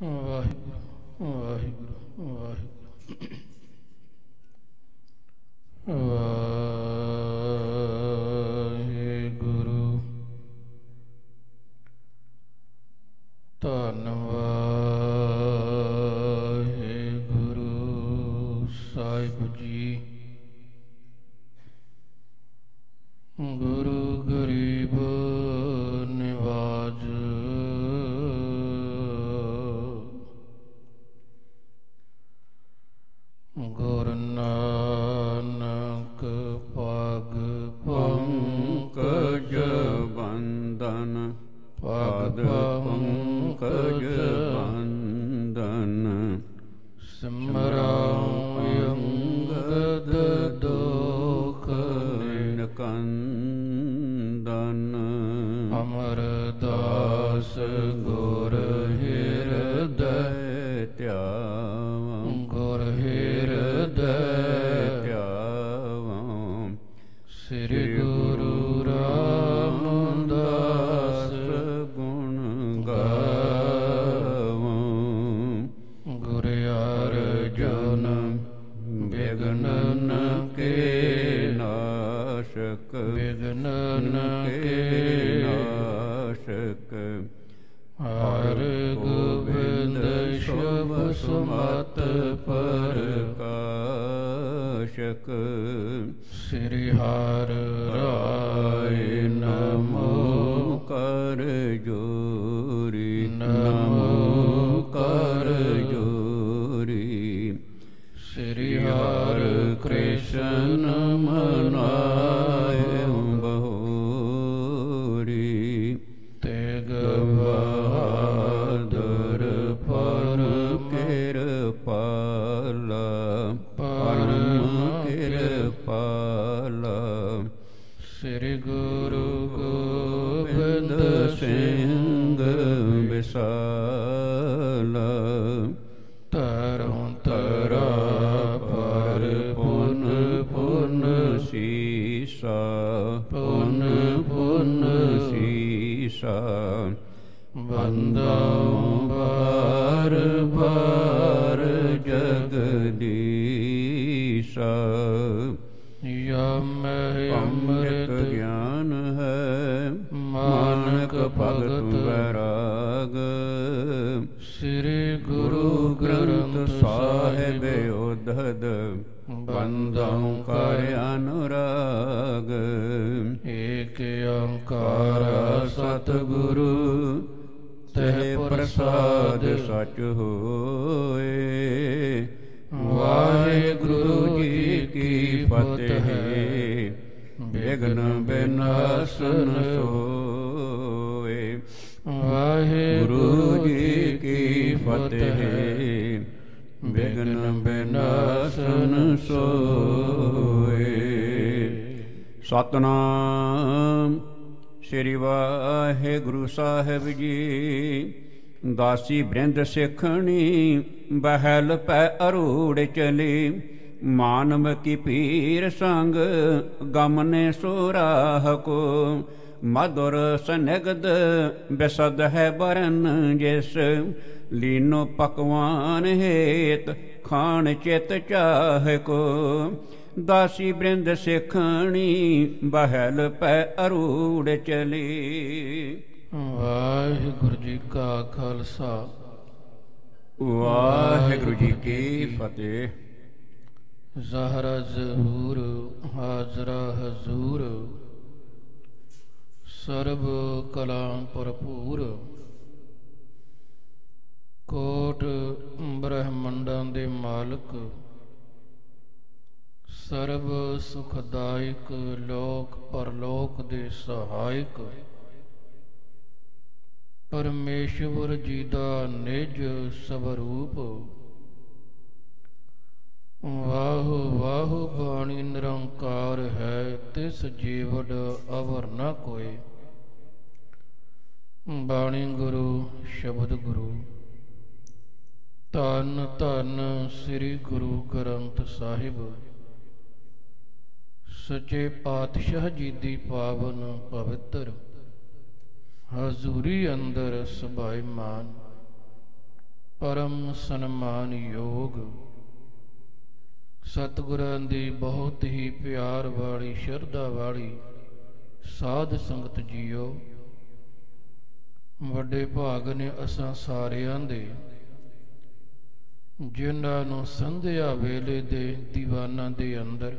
ਵਾਹਿਗੁਰੂ ਵਾਹਿਗੁਰੂ ਵਾਹਿਗੁਰੂ ਵਾਹਿਗੁਰੂ ਧੰਨ ਵਾਹਿਗੁਰੂ ਸਾਹਿਬ ਜੀ। ਗੁਰੂ ਗਰੀਬ ਨਿਵਾਜ ਗੁਰ ਨਾਨਕ ਪਗ ਪੰਕਜ ਬੰਦਨ ਪਗ ਪੰਕਜ ਬੰਦਨ ਸਿਮਰਉ ਅੰਗਦ ਦੋਖ ਨਿਕੰਦਨ ਅਮਰਦਾਸ ਗੁਰ ਹਿਰਦੈ ਧਿਆਵੰ ਗੁਰ ਹਿਰਦੈ ਧਿਆਵੰ ਸ੍ਰੀ ਗੁਰੂ ਰਾਮਦਾਸ ਗੁਣ ਗਾਵੰ ਗੁਰ ਅਰਜਨ ਵਿਗਨਨ ਕੇ ਨਾਸ਼ਕ ਵਿਗਨਨ ਕੇ ਨਾਸ਼ਕ ਹਰ ਗੋਬਿੰਦ ਸ਼ੁਭ ਸੁਮਤ ਪ੍ਰਕਾਸ਼ਕ ਸ੍ਰੀ ਹਰਿ ਰਾਇ ਨਮੋ ਕਰ ਜੋਰੀ ਨਮੋ ਕਰ ਜੋਰੀ ਸ੍ਰੀ ਹਰਿ ਕ੍ਰਿਸ਼ਨ ਮਨਾਏ ਬਹੋਰੀ ਤੇਗ ਬਹਾਦਰ ਪਰਮ ਕਿਰਪਾਲਾ ਪਰਮ ਕਿਰਪਾਲਾ ਸ੍ਰੀ ਗੁਰੂ ਗੋਬਿੰਦ ਸਿੰਘ ਵਿਸਾਲਾ ਤਰੁ ਤਰਾ ਪਰ ਪੁਨ ਪੁਨ ਸੀਸਾ ਪੁਨ ਪੁਨ ਸੀਸਾ ਬੰਦਉ ਬਾਰ ਬਾਰ ਜਗਦੀਸ਼ਾ ਯਾ ਮੈਂ ਅੰਮ੍ਰਿਤ ਅੰਮ੍ਰਿਤ ਗਿਆਨ ਹੈ ਮਾਨਕ ਭਗਤ ਵੈਰਾਗ ਸ੍ਰੀ ਗੁਰੂ ਗ੍ਰੰਥ ਗ੍ਰੰਥ ਸਾਹਿਬ ਸਾਹਿਬ ਉਦਧ ਬੰਦਉ ਕਰ ਅਨੁਰਾਗ ਏਕ ਓੰਕਾਰ ਸਤਿਗੁਰੂ ਤੈ ਪ੍ਰਸਾਦ ਸਚ ਹੋਏ। ਵਾਹਿਗੁਰੂ ਜੀ ਕੀ ਫਤਿਹ। ਵਿਘਨ ਬਿਨਾਸਨ ਸੋਏ। ਵਾਹਿਗੁਰੂ ਜੀ ਕੀ ਫਤਿਹ। ਵਿਘਨ ਬਿਨਾਸਨ ਸੋਏ। ਸਤਿਨਾਮ ਸ੍ਰੀ ਵਾਹਿਗੁਰੂ ਸਾਹਿਬ ਜੀ। ਦਾਸੀ ਬ੍ਰਿੰਦ ਸਿੱਖਣੀ ਬਹਿਲ ਪੈ ਅਰੂੜ ਚਲੀ। ਮਾਨਵ ਕੀ ਪੀਰ ਸੰਗ ਗਮ ਨੇ ਸੋਰਾਹ ਕੋ। ਮਧੁਰ ਸਨਿਗਧ ਬਿਸਦ ਹੈ ਬਰਨ ਜਿਸ। ਲੀਨੋ ਪਕਵਾਨ ਹੇਤ ਖਾਣ ਚਿਤ ਚਾਹ ਕੋ। ਦਾਸੀ ਬ੍ਰਿੰਦ ਸਿੱਖਣੀ ਬਹਿਲ ਪੈ ਅਰੂੜ ਚਲੀ। ਵਾਹਿਗੁਰੂ ਜੀ ਕਾ ਖਾਲਸਾ ਵਾਹਿਗੁਰੂ ਜੀ ਕੀ ਫਤਿਹ। ਜ਼ਹਰਾ ਜ਼ਹੂਰ ਹਾਜ਼ਰਾ ਹਜ਼ੂਰ ਸਰਬ ਕਲਾਂ ਭਰਪੂਰ। ਕੋਟ ਬ੍ਰਹਮੰਡਾਂ ਦੇ ਮਾਲਕ ਸਰਬ ਸੁਖਦਾਇਕ ਲੋਕ ਪਰਲੋਕ ਦੇ ਸਹਾਇਕ ਪਰਮੇਸ਼ਵਰ ਜੀ ਦਾ ਨਿਜ ਸਵਰੂਪ। ਵਾਹੁ ਵਾਹੁ ਬਾਣੀ ਨਿਰੰਕਾਰ ਹੈ ਤਿਸ ਜੀਵੜ ਅਵਰ ਨ ਕੋਇ। ਬਾਣੀ ਗੁਰੂ ਸ਼ਬਦ ਗੁਰੂ ਧੰਨ ਧੰਨ ਸ੍ਰੀ ਗੁਰੂ ਗ੍ਰੰਥ ਸਾਹਿਬ ਸੱਚੇ ਪਾਤਸ਼ਾਹ ਜੀ ਦੀ ਪਾਵਨ ਪਵਿੱਤਰ ਹਜ਼ੂਰੀ ਅੰਦਰ ਸੁਭਾਈਮਾਨ ਪਰਮ ਸਨਮਾਨ ਯੋਗ ਸਤਿਗੁਰਾਂ ਦੀ ਬਹੁਤ ਹੀ ਪਿਆਰ ਵਾਲੀ ਸ਼ਰਧਾ ਵਾਲੀ ਸਾਧ ਸੰਗਤ ਜੀਓ, ਵੱਡੇ ਭਾਗ ਨੇ ਅਸਾਂ ਸਾਰਿਆਂ ਦੇ ਜਿਨ੍ਹਾਂ ਨੂੰ ਸੰਧਿਆ ਵੇਲੇ ਦੇ ਦੀਵਾਨਾਂ ਦੇ ਅੰਦਰ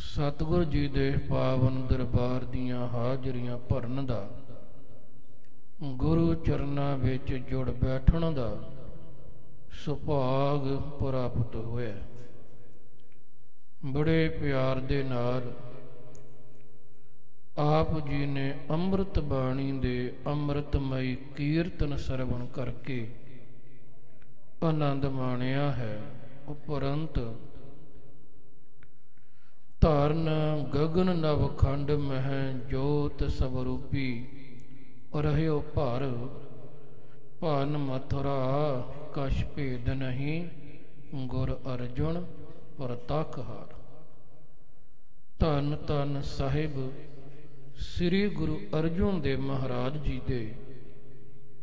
ਸਤਿਗੁਰ ਜੀ ਦੇ ਪਾਵਨ ਦਰਬਾਰ ਦੀਆਂ ਹਾਜ਼ਰੀਆਂ ਭਰਨ ਦਾ, ਗੁਰੂ ਚਰਨਾਂ ਵਿੱਚ ਜੁੜ ਬੈਠਣ ਦਾ ਸੁਭਾਗ ਪ੍ਰਾਪਤ ਹੋਇਆ। ਬੜੇ ਪਿਆਰ ਦੇ ਨਾਲ ਆਪ ਜੀ ਨੇ ਅੰਮ੍ਰਿਤ ਬਾਣੀ ਦੇ ਅੰਮ੍ਰਿਤਮਈ ਕੀਰਤਨ ਸਰਵਣ ਕਰਕੇ ਆਨੰਦ ਮਾਣਿਆ ਹੈ। ਉਪਰੰਤ ਧਾਰਨ ਗਗਨ ਨਵ ਖੰਡ ਮਹਿ ਜੋਤ ਸਵਰੂਪੀ ਰਹਿਓ ਭਰ, ਭਾਨ ਮਥੁਰਾ ਕਛ ਭੇਦ ਨਹੀਂ ਗੁਰ ਅਰਜੁਨ ਪ੍ਰਤੱਖ ਹਾਰ। ਧੰਨ ਧੰਨ ਸਾਹਿਬ ਸ੍ਰੀ ਗੁਰੂ ਅਰਜੁਨ ਦੇਵ ਮਹਾਰਾਜ ਜੀ ਦੇ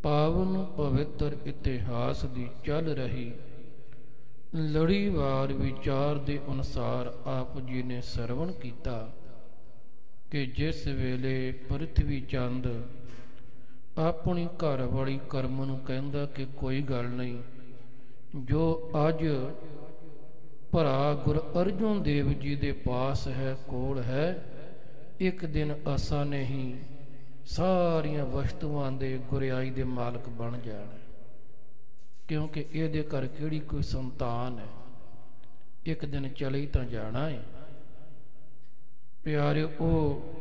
ਪਾਵਨ ਪਵਿੱਤਰ ਇਤਿਹਾਸ ਦੀ ਚੱਲ ਰਹੀ ਲੜੀਵਾਰ ਵਿਚਾਰ ਦੇ ਅਨੁਸਾਰ ਆਪ ਜੀ ਨੇ ਸਰਵਣ ਕੀਤਾ ਕਿ ਜਿਸ ਵੇਲੇ ਪ੍ਰਿਥਵੀ ਚੰਦ ਆਪਣੀ ਘਰ ਵਾਲੀ ਕਰਮ ਨੂੰ ਕਹਿੰਦਾ ਕਿ ਕੋਈ ਗੱਲ ਨਹੀਂ, ਜੋ ਅੱਜ ਭਰਾ ਗੁਰੂ ਅਰਜੁਨ ਦੇਵ ਜੀ ਦੇ ਪਾਸ ਹੈ, ਕੋਲ ਹੈ, ਇੱਕ ਦਿਨ ਆਸਾਂ ਨੇ ਹੀ ਸਾਰੀਆਂ ਵਸਤੂਆਂ ਦੇ ਗੁਰਿਆਈ ਦੇ ਮਾਲਕ ਬਣ ਜਾਣਾ, ਕਿਉਂਕਿ ਇਹਦੇ ਘਰ ਕਿਹੜੀ ਕੋਈ ਸੰਤਾਨ ਹੈ, ਇੱਕ ਦਿਨ ਚਲੇ ਤਾਂ ਜਾਣਾ ਹੈ। ਪਿਆਰਿਓ, ਉਹ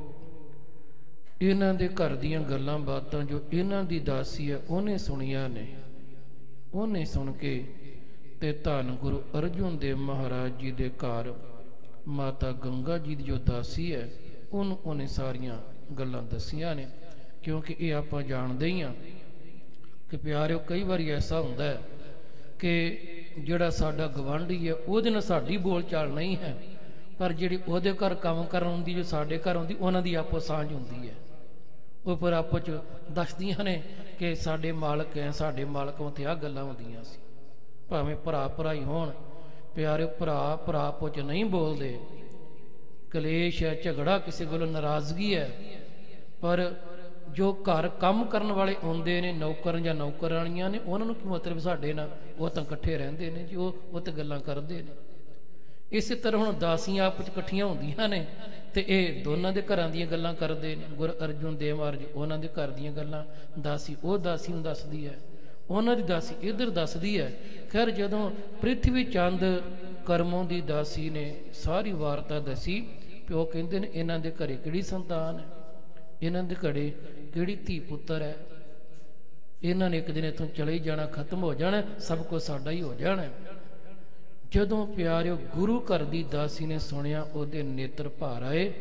ਇਹਨਾਂ ਦੇ ਘਰ ਦੀਆਂ ਗੱਲਾਂ ਬਾਤਾਂ ਜੋ ਇਹਨਾਂ ਦੀ ਦਾਸੀ ਹੈ ਉਹਨੇ ਸੁਣੀਆਂ ਨੇ। ਉਹਨੇ ਸੁਣ ਕੇ ਤੇ ਧੰਨ ਗੁਰੂ ਅਰਜੁਨ ਦੇਵ ਮਹਾਰਾਜ ਜੀ ਦੇ ਘਰ ਮਾਤਾ ਗੰਗਾ ਜੀ ਦੀ ਜੋ ਦਾਸੀ ਹੈ ਉਹਨੂੰ ਉਹਨੇ ਸਾਰੀਆਂ ਗੱਲਾਂ ਦੱਸੀਆਂ ਨੇ। ਕਿਉਂਕਿ ਇਹ ਆਪਾਂ ਜਾਣਦੇ ਹੀ ਹਾਂ ਕਿ ਪਿਆਰਿਓ, ਕਈ ਵਾਰੀ ਐਸਾ ਹੁੰਦਾ ਹੈ ਕਿ ਜਿਹੜਾ ਸਾਡਾ ਗਵਾਂਢੀ ਹੈ ਉਹਦੇ ਨਾਲ ਸਾਡੀ ਬੋਲ ਚਾਲ ਨਹੀਂ ਹੈ, ਪਰ ਜਿਹੜੀ ਉਹਦੇ ਘਰ ਕੰਮ ਕਰਨ ਆਉਂਦੀ, ਜੋ ਸਾਡੇ ਘਰ ਆਉਂਦੀ, ਉਹਨਾਂ ਦੀ ਆਪੋ ਸਾਂਝ ਹੁੰਦੀ ਹੈ। ਉਹ ਫਿਰ ਆਪੋ 'ਚ ਦੱਸਦੀਆਂ ਨੇ ਕਿ ਸਾਡੇ ਮਾਲਕ ਹੈ, ਸਾਡੇ ਮਾਲਕਾਂ 'ਤੇ ਆਹ ਗੱਲਾਂ ਹੁੰਦੀਆਂ ਸੀ। ਭਾਵੇਂ ਭਰਾ ਭਰਾਈ ਹੋਣ, ਪਿਆਰੇ ਭਰਾ ਭਰਾ ਆਪੋ 'ਚ ਨਹੀਂ ਬੋਲਦੇ, ਕਲੇਸ਼ ਹੈ, ਝਗੜਾ, ਕਿਸੇ ਕੋਲੋਂ ਨਾਰਾਜ਼ਗੀ ਹੈ, ਪਰ ਜੋ ਘਰ ਕੰਮ ਕਰਨ ਵਾਲੇ ਆਉਂਦੇ ਨੇ, ਨੌਕਰ ਜਾਂ ਨੌਕਰਾਣੀਆਂ ਨੇ, ਉਹਨਾਂ ਨੂੰ ਕੀ ਮਤਲਬ ਸਾਡੇ ਨਾਲ? ਉਹ ਤਾਂ ਇਕੱਠੇ ਰਹਿੰਦੇ ਨੇ ਜੀ, ਉਹ ਤਾਂ ਗੱਲਾਂ ਕਰਦੇ ਨੇ। ਇਸੇ ਤਰ੍ਹਾਂ ਹੁਣ ਦਾਸੀਆਂ ਆਪਸ 'ਚ ਇਕੱਠੀਆਂ ਹੁੰਦੀਆਂ ਨੇ ਤੇ ਇਹ ਦੋਨਾਂ ਦੇ ਘਰਾਂ ਦੀਆਂ ਗੱਲਾਂ ਕਰਦੇ ਨੇ। ਗੁਰੂ ਅਰਜੁਨ ਦੇਵ ਮਹਾਰਾਜ ਉਹਨਾਂ ਦੇ ਘਰ ਦੀਆਂ ਗੱਲਾਂ, ਦਾਸੀ ਉਹ ਦਾਸੀ ਨੂੰ ਦੱਸਦੀ ਹੈ, ਉਹਨਾਂ ਦੀ ਦਾਸੀ ਇੱਧਰ ਦੱਸਦੀ ਹੈ। ਖੈਰ, ਜਦੋਂ ਪ੍ਰਿਥਵੀ ਚੰਦ ਕਰਮੋਂ ਦੀ ਦਾਸੀ ਨੇ ਸਾਰੀ ਵਾਰਤਾ ਦੱਸੀ, ਪਿਓ ਕਹਿੰਦੇ ਨੇ ਇਹਨਾਂ ਦੇ ਘਰੇ ਕਿਹੜੀ ਸੰਤਾਨ ਹੈ, ਇਹਨਾਂ ਦੇ ਘਰੇ ਕਿਹੜੀ ਧੀ ਪੁੱਤਰ ਹੈ, ਇਹਨਾਂ ਨੇ ਇੱਕ ਦਿਨ ਇੱਥੋਂ ਚਲੇ ਹੀ ਜਾਣਾ, ਖਤਮ ਹੋ ਜਾਣਾ, ਸਭ ਕੁਝ ਸਾਡਾ ਹੀ ਹੋ ਜਾਣਾ। ਜਦੋਂ ਪਿਆਰਿਓ ਗੁਰੂ ਘਰ ਦੀ ਦਾਸੀ ਨੇ ਸੁਣਿਆ, ਉਹਦੇ ਨੇਤਰ ਭਰ ਆਏ।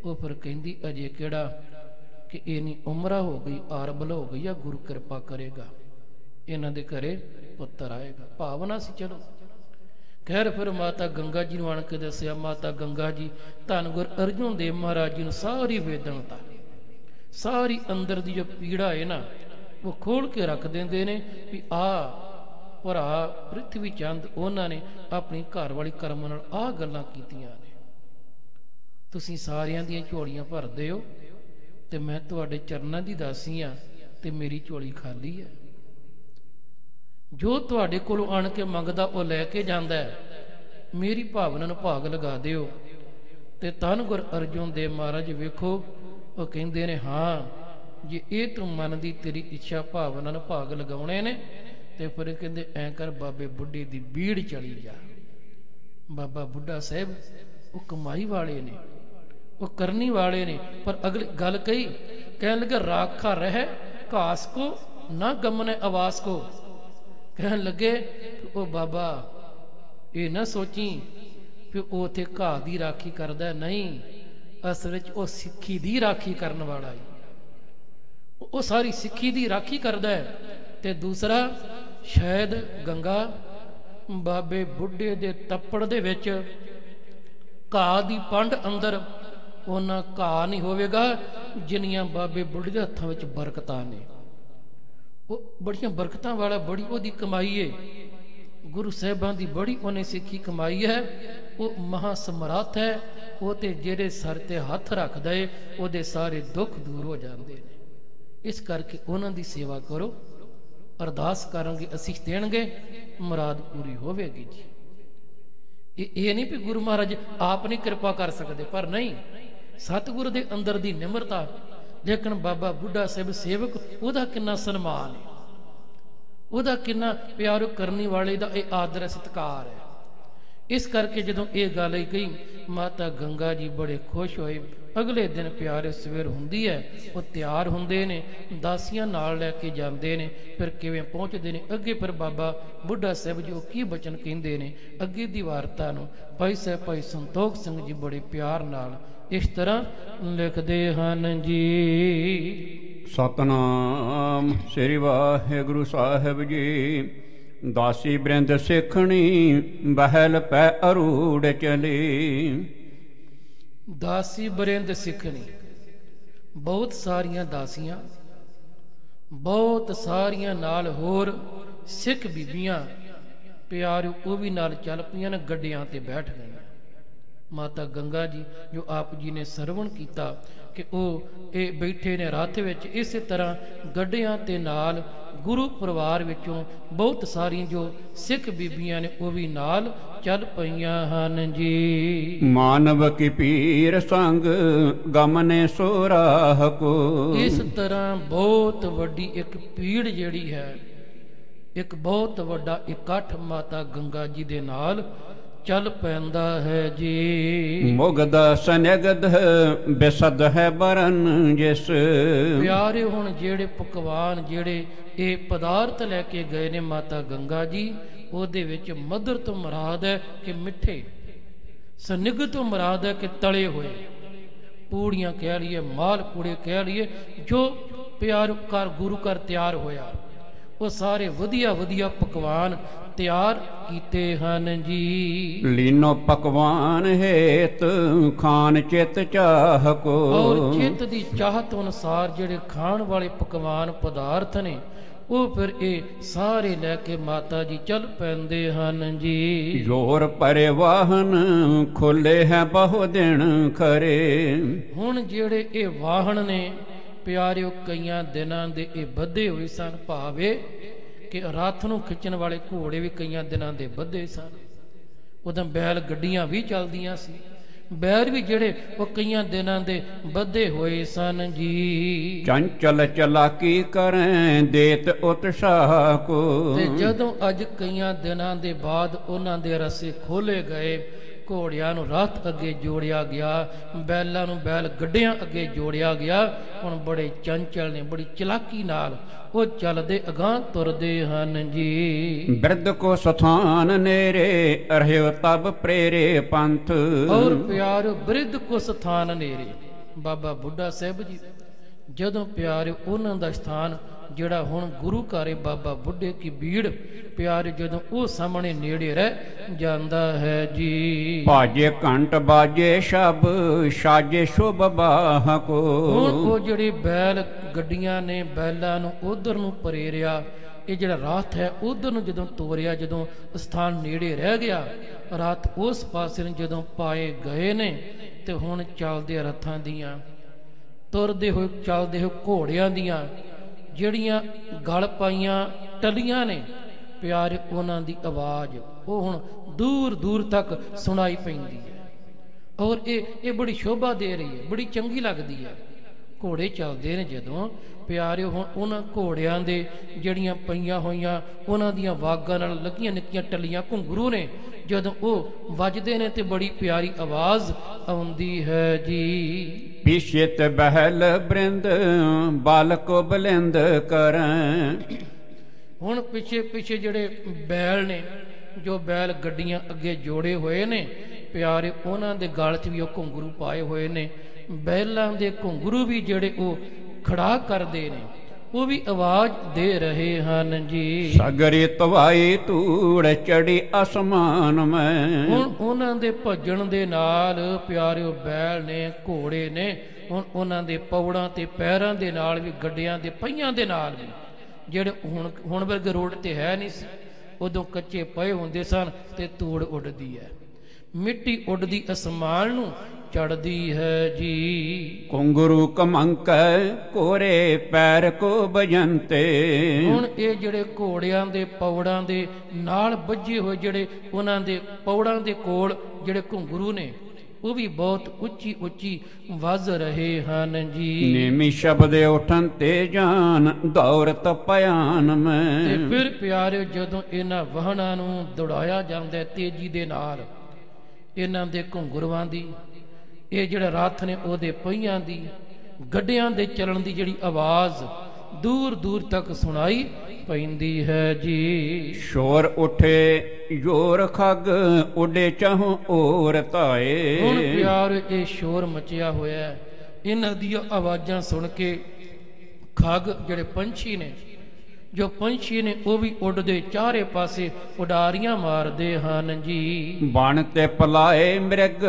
ਉਹ ਫਿਰ ਕਹਿੰਦੀ, ਅਜੇ ਕਿਹੜਾ ਕਿ ਇੰਨੀ ਉਮਰਾ ਹੋ ਗਈ, ਆਰਬਲ ਹੋ ਗਈ ਆ, ਗੁਰੂ ਕਿਰਪਾ ਕਰੇਗਾ, ਇਹਨਾਂ ਦੇ ਘਰੇ ਪੁੱਤਰ ਆਏਗਾ। ਭਾਵਨਾ ਸੀ। ਚਲੋ ਖੈਰ, ਫਿਰ ਮਾਤਾ ਗੰਗਾ ਜੀ ਨੂੰ ਆਣ ਕੇ ਦੱਸਿਆ। ਮਾਤਾ ਗੰਗਾ ਜੀ ਧੰਨ ਗੁਰੂ ਅਰਜੁਨ ਦੇਵ ਮਹਾਰਾਜ ਜੀ ਨੂੰ ਸਾਰੀ ਵੇਦਨਤਾ, ਸਾਰੀ ਅੰਦਰ ਦੀ ਜੋ ਪੀੜਾ ਹੈ ਨਾ, ਉਹ ਖੋਲ ਕੇ ਰੱਖ ਦਿੰਦੇ ਨੇ ਵੀ ਆਹ ਭਰਾ ਪ੍ਰਿਥਵੀ ਚੰਦ ਉਹਨਾਂ ਨੇ ਆਪਣੀ ਘਰ ਵਾਲੀ ਕਰਮ ਨਾਲ ਆਹ ਗੱਲਾਂ ਕੀਤੀਆਂ ਨੇ। ਤੁਸੀਂ ਸਾਰਿਆਂ ਦੀਆਂ ਝੋਲੀਆਂ ਭਰਦੇ ਹੋ ਤੇ ਮੈਂ ਤੁਹਾਡੇ ਚਰਨਾਂ ਦੀ ਦਾਸੀ ਹਾਂ ਤੇ ਮੇਰੀ ਝੋਲੀ ਖਾਲੀ ਹੈ। ਜੋ ਤੁਹਾਡੇ ਕੋਲੋਂ ਆਣ ਕੇ ਮੰਗਦਾ ਉਹ ਲੈ ਕੇ ਜਾਂਦਾ ਹੈ। ਮੇਰੀ ਭਾਵਨਾ ਨੂੰ ਭਾਗ ਲਗਾ ਦਿਓ। ਤੇ ਧੰਨ ਗੁਰੂ ਅਰਜੁਨ ਦੇਵ ਮਹਾਰਾਜ ਵੇਖੋ, ਉਹ ਕਹਿੰਦੇ ਨੇ, ਹਾਂ ਜੇ ਇਹ ਤੂੰ ਮੰਨਦੀ, ਤੇਰੀ ਇੱਛਾ ਭਾਵਨਾ ਨੂੰ ਭਾਗ ਲਗਾਉਣੇ ਨੇ, ਤੇ ਫਿਰ ਕਹਿੰਦੇ ਐਂ ਕਰ, ਬਾਬੇ ਬੁੱਢੇ ਦੀ ਬੀੜ ਚਲੀ ਜਾ। ਬਾਬਾ ਬੁੱਢਾ ਸਾਹਿਬ ਉਹ ਕਮਾਈ ਵਾਲੇ ਨੇ, ਉਹ ਕਰਨੀ ਵਾਲੇ ਨੇ, ਪਰ ਅਗਲੀ ਗੱਲ ਕਹੀ, ਕਹਿਣ ਲੱਗੇ, ਰਾਖਾ ਰਹਿ ਘਾਸ ਕੋ ਨਾ ਗਮਨੇ ਆਵਾਸ ਕੋ। ਕਹਿਣ ਲੱਗੇ, ਉਹ ਬਾਬਾ ਇਹ ਨਾ ਸੋਚੀ ਕਿ ਉਹ ਉੱਥੇ ਘਾਹ ਦੀ ਰਾਖੀ ਕਰਦਾ, ਨਹੀਂ, ਅਸਲ ਵਿੱਚ ਉਹ ਸਿੱਖੀ ਦੀ ਰਾਖੀ ਕਰਨ ਵਾਲਾ ਹੈ। ਉਹ ਸਾਰੀ ਸਿੱਖੀ ਦੀ ਰਾਖੀ ਕਰਦਾ ਹੈ। ਤੇ ਦੂਸਰਾ, ਸ਼ਾਇਦ ਗੰਗਾ ਬਾਬੇ ਬੁੱਢੇ ਦੇ ਤੱਪੜ ਦੇ ਵਿੱਚ ਘਾਹ ਦੀ ਪੰਡ ਅੰਦਰ ਉਹਨਾਂ ਘਾਹ ਨਹੀਂ ਹੋਵੇਗਾ ਜਿੰਨੀਆਂ ਬਾਬੇ ਬੁੱਢੇ ਦੇ ਹੱਥਾਂ ਵਿੱਚ ਬਰਕਤਾਂ ਨੇ। ਉਹ ਬੜੀਆਂ ਬਰਕਤਾਂ ਵਾਲਾ, ਬੜੀ ਉਹਦੀ ਕਮਾਈ ਏ। ਗੁਰੂ ਸਾਹਿਬਾਂ ਦੀ ਬੜੀ ਉਹਨੇ ਸਿੱਖੀ ਕਮਾਈ ਹੈ। ਉਹ ਮਹਾ ਸਮਰੱਥ ਹੈ। ਉਹ ਤੇ ਜਿਹੜੇ ਸਰ ਤੇ ਹੱਥ ਰੱਖਦਾ ਏ ਉਹਦੇ ਸਾਰੇ ਦੁੱਖ ਦੂਰ ਹੋ ਜਾਂਦੇ ਨੇ। ਇਸ ਕਰਕੇ ਉਹਨਾਂ ਦੀ ਸੇਵਾ ਕਰੋ, ਅਰਦਾਸ ਕਰਾਂਗੇ, ਅਸੀਸ ਦੇਣਗੇ, ਮੁਰਾਦ ਪੂਰੀ ਹੋਵੇਗੀ ਜੀ। ਇਹ ਨਹੀਂ ਵੀ ਗੁਰੂ ਮਹਾਰਾਜ ਆਪ ਨਹੀਂ ਕਿਰਪਾ ਕਰ ਸਕਦੇ, ਪਰ ਨਹੀਂ, ਸਤਿਗੁਰੂ ਦੇ ਅੰਦਰ ਦੀ ਨਿਮਰਤਾ। ਲੇਕਿਨ ਬਾਬਾ ਬੁੱਢਾ ਸਾਹਿਬ ਸੇਵਕ, ਉਹਦਾ ਕਿੰਨਾ ਸਨਮਾਨ ਹੈ, ਉਹਦਾ ਕਿੰਨਾ ਪਿਆਰ ਕਰਨੀ ਵਾਲੇ ਦਾ ਇਹ ਆਦਰ ਸਤਿਕਾਰ ਹੈ। ਇਸ ਕਰਕੇ ਜਦੋਂ ਇਹ ਗੱਲ ਕਹੀ, ਮਾਤਾ ਗੰਗਾ ਜੀ ਬੜੇ ਖੁਸ਼ ਹੋਏ। ਅਗਲੇ ਦਿਨ ਪਿਆਰੇ ਸਵੇਰ ਹੁੰਦੀ ਹੈ, ਉਹ ਤਿਆਰ ਹੁੰਦੇ ਨੇ, ਦਾਸੀਆਂ ਨਾਲ ਲੈ ਕੇ ਜਾਂਦੇ ਨੇ। ਫਿਰ ਕਿਵੇਂ ਪਹੁੰਚਦੇ ਨੇ ਅੱਗੇ, ਫਿਰ ਬਾਬਾ ਬੁੱਢਾ ਸਾਹਿਬ ਜੀ ਉਹ ਕੀ ਬਚਨ ਕਹਿੰਦੇ ਨੇ ਅੱਗੇ ਦੀ ਵਾਰਤਾ ਨੂੰ ਭਾਈ ਸਾਹਿਬ ਭਾਈ ਸੰਤੋਖ ਸਿੰਘ ਜੀ ਬੜੇ ਪਿਆਰ ਨਾਲ ਇਸ ਤਰ੍ਹਾਂ ਲਿਖਦੇ ਹਨ ਜੀ। ਸਤਨਾਮ ਸ੍ਰੀ ਵਾਹਿਗੁਰੂ ਸਾਹਿਬ ਜੀ। ਦਾਸੀ ਬ੍ਰਿੰਦ ਸਿੱਖਣੀ ਬਹਿਲ ਪੈ ਅਰੂੜ ਚਲੀ। ਦਾਸੀ ਬਰਿੰਦ ਸਿੱਖਣੀ, ਬਹੁਤ ਸਾਰੀਆਂ ਦਾਸੀਆਂ, ਬਹੁਤ ਸਾਰੀਆਂ ਨਾਲ ਹੋਰ ਸਿੱਖ ਬੀਬੀਆਂ ਪਿਆਰਿਓ ਉਹ ਵੀ ਨਾਲ ਚੱਲ ਪਈਆਂ ਨੇ, ਗੱਡਿਆਂ ਤੇ ਬੈਠ ਗਈਆਂ। ਮਾਤਾ ਗੰਗਾ ਜੀ ਜੋ ਆਪ ਜੀ ਨੇ ਸਰਵਣ ਕੀਤਾ ਕਿ ਉਹ ਇਹ ਬੈਠੇ ਨੇ ਰੱਥ ਵਿੱਚ, ਇਸੇ ਤਰ੍ਹਾਂ ਗੱਡਿਆਂ ਤੇ ਨਾਲ ਗੁਰੂ ਪਰਿਵਾਰ ਵਿੱਚੋਂ ਬਹੁਤ ਸਾਰੀਆਂ ਜੋ ਸਿੱਖ ਬੀਬੀਆਂ ਨੇ ਉਹ ਵੀ ਨਾਲ ਚੱਲ ਪਈਆਂ ਹਨ ਜੀ। ਮਾਨਵ ਕੀ ਪੀਰ ਸੰਗ ਗਮਨੇ ਸੋਰਾਹ ਕੋ। ਇਸ ਤਰ੍ਹਾਂ ਬਹੁਤ ਵੱਡੀ ਇੱਕ ਪੀੜ ਜਿਹੜੀ ਹੈ, ਇੱਕ ਬਹੁਤ ਵੱਡਾ ਇਕੱਠ ਮਾਤਾ ਗੰਗਾ ਜੀ ਦੇ ਨਾਲ ਚੱਲ ਪੈਂਦਾ ਹੈ ਜੀ। ਮੁਗਦ ਸਨਗਦ ਬਿਸਦ ਹੈ ਬਰਨ ਜਿਸ। ਪਿਆਰੇ ਹੁਣ ਜਿਹੜੇ ਪਕਵਾਨ, ਜਿਹੜੇ ਇਹ ਪਦਾਰਥ ਲੈ ਕੇ ਗਏ ਨੇ ਮਾਤਾ ਗੰਗਾ ਜੀ, ਉਹਦੇ ਵਿੱਚ ਮਧੁਰ ਤੋਂ ਮੁਰਾਦ ਹੈ ਕਿ ਮਿੱਠੇ, ਸਨਿਗਧ ਤੋਂ ਮੁਰਾਦ ਹੈ ਕਿ ਤਲੇ ਹੋਏ, ਪੂੜੀਆਂ ਕਹਿ ਲਈਏ, ਮਾਲ ਪੂੜੇ ਕਹਿ ਲਈਏ, ਜੋ ਪਿਆਰ ਕਰ ਗੁਰੂ ਘਰ ਤਿਆਰ ਹੋਇਆ, ਉਹ ਸਾਰੇ ਵਧੀਆ ਵਧੀਆ ਪਕਵਾਨ ਤਿਆਰ ਕੀਤੇ ਹਨ ਜੀ। ਲੀਨੋ ਪਕਵਾਨ ਹੇਤ ਖਾਨ ਚਿਤ ਚਾਹ ਕੋ। ਔਰ ਚਿੱਤ ਦੀ ਚਾਹਤ ਅਨੁਸਾਰ ਜਿਹੜੇ ਖਾਣ ਵਾਲੇ ਪਕਵਾਨ ਪਦਾਰਥ ਨੇ ਉਹ ਫਿਰ ਇਹ ਸਾਰੇ ਲੈ ਕੇ ਮਾਤਾ ਜੀ ਚੱਲ ਪੈਂਦੇ ਹਨ ਜੀ। ਜੋਰ ਪਰਿਵਾਹਨ ਖੁੱਲੇ ਹੈ ਬਹੁ ਦਿਨ ਖਰੇ। ਹੁਣ ਜਿਹੜੇ ਇਹ ਵਾਹਨ ਨੇ ਪਿਆਰਿਓ ਕਈਆਂ ਦਿਨਾਂ ਦੇ ਇਹ ਬੱਧੇ ਹੋਏ ਸਨ, ਭਾਵੇਂ ਕਿ ਰਾਤ ਨੂੰ ਖਿੱਚਣ ਵਾਲੇ ਘੋੜੇ ਵੀ ਕਈਆਂ ਦਿਨਾਂ ਦੇ ਬੱਧੇ ਸਨ। ਉਦੋਂ ਬੈਲ ਗੱਡੀਆਂ ਵੀ ਚੱਲਦੀਆਂ ਸੀ, ਬੈਲ ਵੀ ਜਿਹੜੇ ਉਹ ਕਈਆਂ ਦਿਨਾਂ ਦੇ ਬੱਧੇ ਹੋਏ ਸਨ ਜੀ। ਚੰਚਲ ਚਲਾਕੀ ਕਰੈ ਦੇਤ ਉਤਸ਼ਾਹ ਕੋ। ਤੇ ਜਦੋਂ ਅੱਜ ਕਈਆਂ ਦਿਨਾਂ ਦੇ ਬਾਅਦ ਉਹਨਾਂ ਦੇ ਰਸੇ ਖੋਲੇ ਗਏ, ਘੋੜਿਆਂ ਨੂੰ ਰੱਥ ਅੱਗੇ ਜੋੜਿਆ ਗਿਆ, ਬੈਲਾਂ ਨੂੰ ਬੈਲ ਗੱਡਿਆਂ ਅੱਗੇ ਜੋੜਿਆ ਗਿਆ, ਹੁਣ ਬੜੇ ਚੰਚਲ ਨੇ, ਬੜੀ ਚਲਾਕੀ ਨਾਲ ਉਹ ਚੱਲਦੇ ਅਗਾਂਹ ਤੁਰਦੇ ਹਨ ਜੀ। ਬਿਰਧ ਕੋ ਸਥਾਨ ਨੇਰੇ ਰਹਿਓ ਤਬ ਪ੍ਰੇਰੇ ਪੰਥ। ਔਰ ਪਿਆਰਿਓ ਬਿਰਧ ਕੋ ਸਥਾਨ ਨੇਰੇ, ਬਾਬਾ ਬੁੱਢਾ ਸਾਹਿਬ ਜੀ ਜਦੋਂ ਪਿਆਰਿਓ ਉਹਨਾਂ ਦਾ ਸਥਾਨ ਜਿਹੜਾ ਹੁਣ ਗੁਰੂ ਘਰ ਬਾਬਾ ਬੁੱਢੇ ਕੀ ਬੀੜ, ਪਿਆਰੇ ਜਦੋਂ ਉਹ ਸਾਹਮਣੇ ਨੇੜੇ ਰਹਿ ਜਾਂਦਾ ਹੈ ਜੀ। ਬਾਜੇ ਘੰਟ ਬਾਜੇ ਸ਼ਬ ਸਾਜੇ ਸ਼ੁਭ ਬਾਹ ਕੋ। ਹੁਣ ਉਹ ਜਿਹੜੇ ਬੈਲ ਗੱਡੀਆਂ ਨੇ ਬੈਲਾਂ ਨੂੰ ਉਧਰ ਨੂੰ ਪਰੇਰਿਆ, ਇਹ ਜਿਹੜਾ ਰਾਤ ਹੈ ਉਧਰ ਨੂੰ ਜਦੋਂ ਤੋਰਿਆ, ਜਦੋਂ ਸਥਾਨ ਨੇੜੇ ਰਹਿ ਗਿਆ, ਰਾਤ ਉਸ ਪਾਸੇ ਨੂੰ ਜਦੋਂ ਪਾਏ ਗਏ ਨੇ, ਤੇ ਹੁਣ ਚੱਲਦੇ ਰੱਥਾਂ ਦੀਆਂ, ਤੁਰਦੇ ਹੋਏ ਚੱਲਦੇ ਹੋਏ ਘੋੜਿਆਂ ਦੀਆਂ ਜਿਹੜੀਆਂ ਗਲ ਪਾਈਆਂ ਟੱਲੀਆਂ ਨੇ ਪਿਆਰੇ, ਉਹਨਾਂ ਦੀ ਆਵਾਜ਼ ਉਹ ਹੁਣ ਦੂਰ ਦੂਰ ਤੱਕ ਸੁਣਾਈ ਪੈਂਦੀ ਹੈ। ਔਰ ਇਹ ਬੜੀ ਸ਼ੋਭਾ ਦੇ ਰਹੀ ਹੈ, ਬੜੀ ਚੰਗੀ ਲੱਗਦੀ ਹੈ। ਘੋੜੇ ਚੱਲਦੇ ਨੇ ਜਦੋਂ ਪਿਆਰੇ, ਹੁਣ ਉਹਨਾਂ ਘੋੜਿਆਂ ਦੇ ਜਿਹੜੀਆਂ ਪਈਆਂ ਹੋਈਆਂ ਉਹਨਾਂ ਦੀਆਂ ਵਾਗਾਂ ਨਾਲ ਲੱਗੀਆਂ ਨਿੱਕੀਆਂ ਟੱਲੀਆਂ ਘੁੰਗਰੂ ਨੇ, ਜਦੋਂ ਉਹ ਵੱਜਦੇ ਨੇ ਤੇ ਬੜੀ ਪਿਆਰੀ ਆਵਾਜ਼ ਆਉਂਦੀ ਹੈ ਜੀ। ਪਿਛਿਤ ਬਹਿਲ ਬ੍ਰਿੰਦ ਬਾਲਕੋ ਬਲਿੰਦ ਕਰੈ। ਹੁਣ ਪਿੱਛੇ ਪਿੱਛੇ ਜਿਹੜੇ ਬੈਲ ਨੇ, ਜੋ ਬੈਲ ਗੱਡੀਆਂ ਅੱਗੇ ਜੋੜੇ ਹੋਏ ਨੇ ਪਿਆਰੇ, ਉਹਨਾਂ ਦੇ ਗਲ 'ਚ ਵੀ ਉਹ ਘੁੰਗਰੂ ਪਾਏ ਹੋਏ ਨੇ। ਬੈਲਾਂ ਦੇ ਘੁੰਗਰੂ ਵੀ ਜਿਹੜੇ ਉਹ ਖੜਾ ਕਰਦੇ ਨੇ, ਉਹ ਵੀ ਆਵਾਜ਼ ਦੇ ਰਹੇ ਹਨ ਜੀ। ਸਗਰੀ ਤਵਾਈ ਧੂੜ ਚੜੀ ਅਸਮਾਨ ਮੈਂ। ਹੁਣ ਉਹਨਾਂ ਦੇ ਭੱਜਣ ਦੇ ਨਾਲ ਪਿਆਰਿਓ ਬੈਲ ਨੇ, ਘੋੜੇ ਨੇ, ਹੁਣ ਉਹਨਾਂ ਦੇ ਪੌੜਾਂ ਤੇ ਪੈਰਾਂ ਦੇ ਨਾਲ ਵੀ, ਗੱਡਿਆਂ ਦੇ ਪਹੀਆਂ ਦੇ ਨਾਲ ਵੀ, ਜਿਹੜੇ ਹੁਣ ਵਰਗੇ ਰੋਡ ਤੇ ਹੈ ਨਹੀਂ ਸੀ, ਉਦੋਂ ਕੱਚੇ ਪਏ ਹੁੰਦੇ ਸਨ, ਤੇ ਧੂੜ ਉੱਡਦੀ ਹੈ, ਮਿੱਟੀ ਉੱਡਦੀ ਅਸਮਾਨ ਨੂੰ ਚੜਦੀ ਹੈ ਜੀ। ਘੁੰਗਰੂ ਕਮੰਕ ਕੋਰੇ ਪੈਰ ਕੋ ਬਜੰਤੇ। ਹੁਣ ਇਹ ਜਿਹੜੇ ਘੋੜਿਆਂ ਦੇ ਪੌੜਾਂ ਦੇ ਨਾਲ ਵੱਜੇ ਹੋਏ, ਜਿਹੜੇ ਉਹਨਾਂ ਦੇ ਪੌੜਾਂ ਦੇ ਕੋਲ ਜਿਹੜੇ ਘੁੰਗਰੂ ਨੇ, ਉਹ ਵੀ ਬਹੁਤ ਉੱਚੀ ਉੱਚੀ ਵੱਜ ਰਹੇ ਹਨ ਜੀ। ਨੇਮੀ ਸ਼ਬਦ ਉਠਨ ਤੇ ਜਾਨ ਦੌਰਤ ਪਿਆਨ ਮੈਂ। ਤੇ ਫਿਰ ਪਿਆਰਿਓ ਜਦੋਂ ਇਹਨਾਂ ਵਾਹਨਾਂ ਨੂੰ ਦੌੜਾਇਆ ਜਾਂਦਾ ਤੇਜ਼ੀ ਦੇ ਨਾਲ, ਇਹਨਾਂ ਦੇ ਘੁੰਗਰੂਆਂ ਦੀ, ਇਹ ਜਿਹੜਾ ਰੱਥ ਨੇ ਉਹਦੇ ਪਹੀਆਂ ਦੀ, ਗੱਡਿਆਂ ਦੇ ਚੱਲਣ ਦੀ ਜਿਹੜੀ ਆਵਾਜ਼ ਦੂਰ ਦੂਰ ਤੱਕ ਸੁਣਾਈ ਪੈਂਦੀ ਹੈ ਜੀ। ਸ਼ੋਰ ਉਠੇ ਜੋਰ ਖਗ ਉੱਡੇ ਚਾਹੋਂ ਔਰ ਧਾਏ। ਹੁਣ ਪਿਆਰ ਇਹ ਸ਼ੋਰ ਮਚਿਆ ਹੋਇਆ, ਇਹਨਾਂ ਦੀਆਂ ਆਵਾਜ਼ਾਂ ਸੁਣ ਕੇ ਖਗ ਜਿਹੜੇ ਪੰਛੀ ਨੇ, ਜੋ ਪੰਛੀ ਨੇ ਉਹ ਵੀ ਉੱਡਦੇ ਚਾਰੇ ਪਾਸੇ ਉਡਾਰੀਆਂ ਮਾਰਦੇ ਹਨ ਜੀ। ਬਣ ਤੇ ਪਲਾਏ ਮਿਰਗ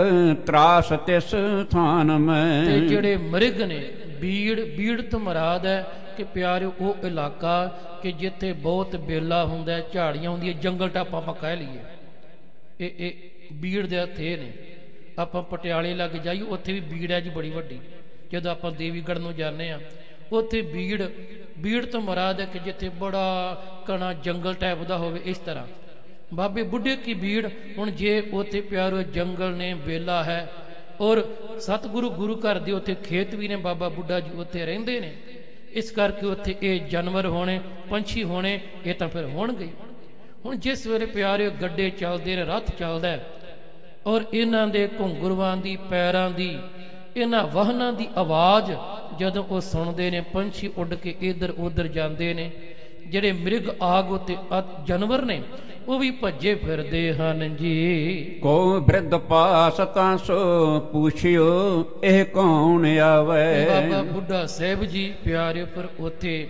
ਤਰਾਸ ਤਿਸ ਥਾਨ ਮੈਂ। ਤੇ ਜਿਹੜੇ ਮ੍ਰਿਗ ਨੇ, ਬੀੜ ਤੋਂ ਮੁਰਾਦ ਹੈ ਕਿ ਪਿਆਰਿਓ ਉਹ ਇਲਾਕਾ ਕਿ ਜਿੱਥੇ ਬਹੁਤ ਬੇਲਾ ਹੁੰਦਾ, ਝਾੜੀਆਂ ਹੁੰਦੀਆਂ, ਜੰਗਲ ਟਾਪ ਆਪਾਂ ਕਹਿ ਲਈਏ, ਇਹ ਬੀੜ ਦੇ ਹੱਥੇ ਨੇ। ਆਪਾਂ ਪਟਿਆਲੇ ਲੱਗ ਜਾਈਏ, ਉੱਥੇ ਵੀ ਬੀੜ ਹੈ ਜੀ ਬੜੀ ਵੱਡੀ। ਜਦੋਂ ਆਪਾਂ ਦੇਵੀਗੜ੍ਹ ਨੂੰ ਜਾਂਦੇ ਹਾਂ, ਉੱਥੇ ਬੀੜ ਤੋਂ ਮੁਰਾਦ ਹੈ ਕਿ ਜਿੱਥੇ ਬੜਾ ਘਣਾ ਜੰਗਲ ਟਾਈਪ ਦਾ ਹੋਵੇ, ਇਸ ਤਰ੍ਹਾਂ ਬਾਬੇ ਬੁੱਢੇ ਕੀ ਬੀੜ। ਹੁਣ ਜੇ ਉੱਥੇ ਪਿਆਰੋ ਜੰਗਲ ਨੇ, ਬੇਲਾ ਹੈ, ਔਰ ਸਤਿਗੁਰੂ ਗੁਰੂ ਘਰ ਦੇ ਉੱਥੇ ਖੇਤ ਵੀ ਨੇ, ਬਾਬਾ ਬੁੱਢਾ ਜੀ ਉੱਥੇ ਰਹਿੰਦੇ ਨੇ, ਇਸ ਕਰਕੇ ਉੱਥੇ ਇਹ ਜਾਨਵਰ ਹੋਣੇ, ਪੰਛੀ ਹੋਣੇ, ਇਹ ਤਾਂ ਫਿਰ ਹੋਣਗੇ। ਹੁਣ ਜਿਸ ਵੇਲੇ ਪਿਆਰੇ ਗੱਡੇ ਚੱਲਦੇ ਨੇ, ਰੱਥ ਚੱਲਦਾ, ਔਰ ਇਹਨਾਂ ਦੇ ਘੁੰਗਰੂਆਂ ਦੀ, ਪੈਰਾਂ ਦੀ, ਇਹਨਾਂ ਵਾਹਨਾਂ ਦੀ ਆਵਾਜ਼ ਜਦੋਂ ਉਹ ਸੁਣਦੇ ਨੇ, ਪੰਛੀ ਉੱਡ ਕੇ ਇੱਧਰ ਉੱਧਰ ਜਾਂਦੇ ਨੇ, ਜਿਹੜੇ ਮਿਰਗ ਆਗ ਉੱਤੇ ਜਾਨਵਰ ਨੇ ਉਹ ਵੀ ਭੱਜੇ ਫਿਰਦੇ ਹਨ ਜੀ। ਕੋ ਬਿਰਧ ਪਾਸ ਤਾਂ ਸੋ ਪੁੱਛਿਓ ਇਹ ਕੌਣ ਆਵੇ। ਬਾਬਾ ਬੁੱਢਾ ਸਾਹਿਬ ਜੀ ਪਿਆਰੇ ਪਰ ਉੱਥੇ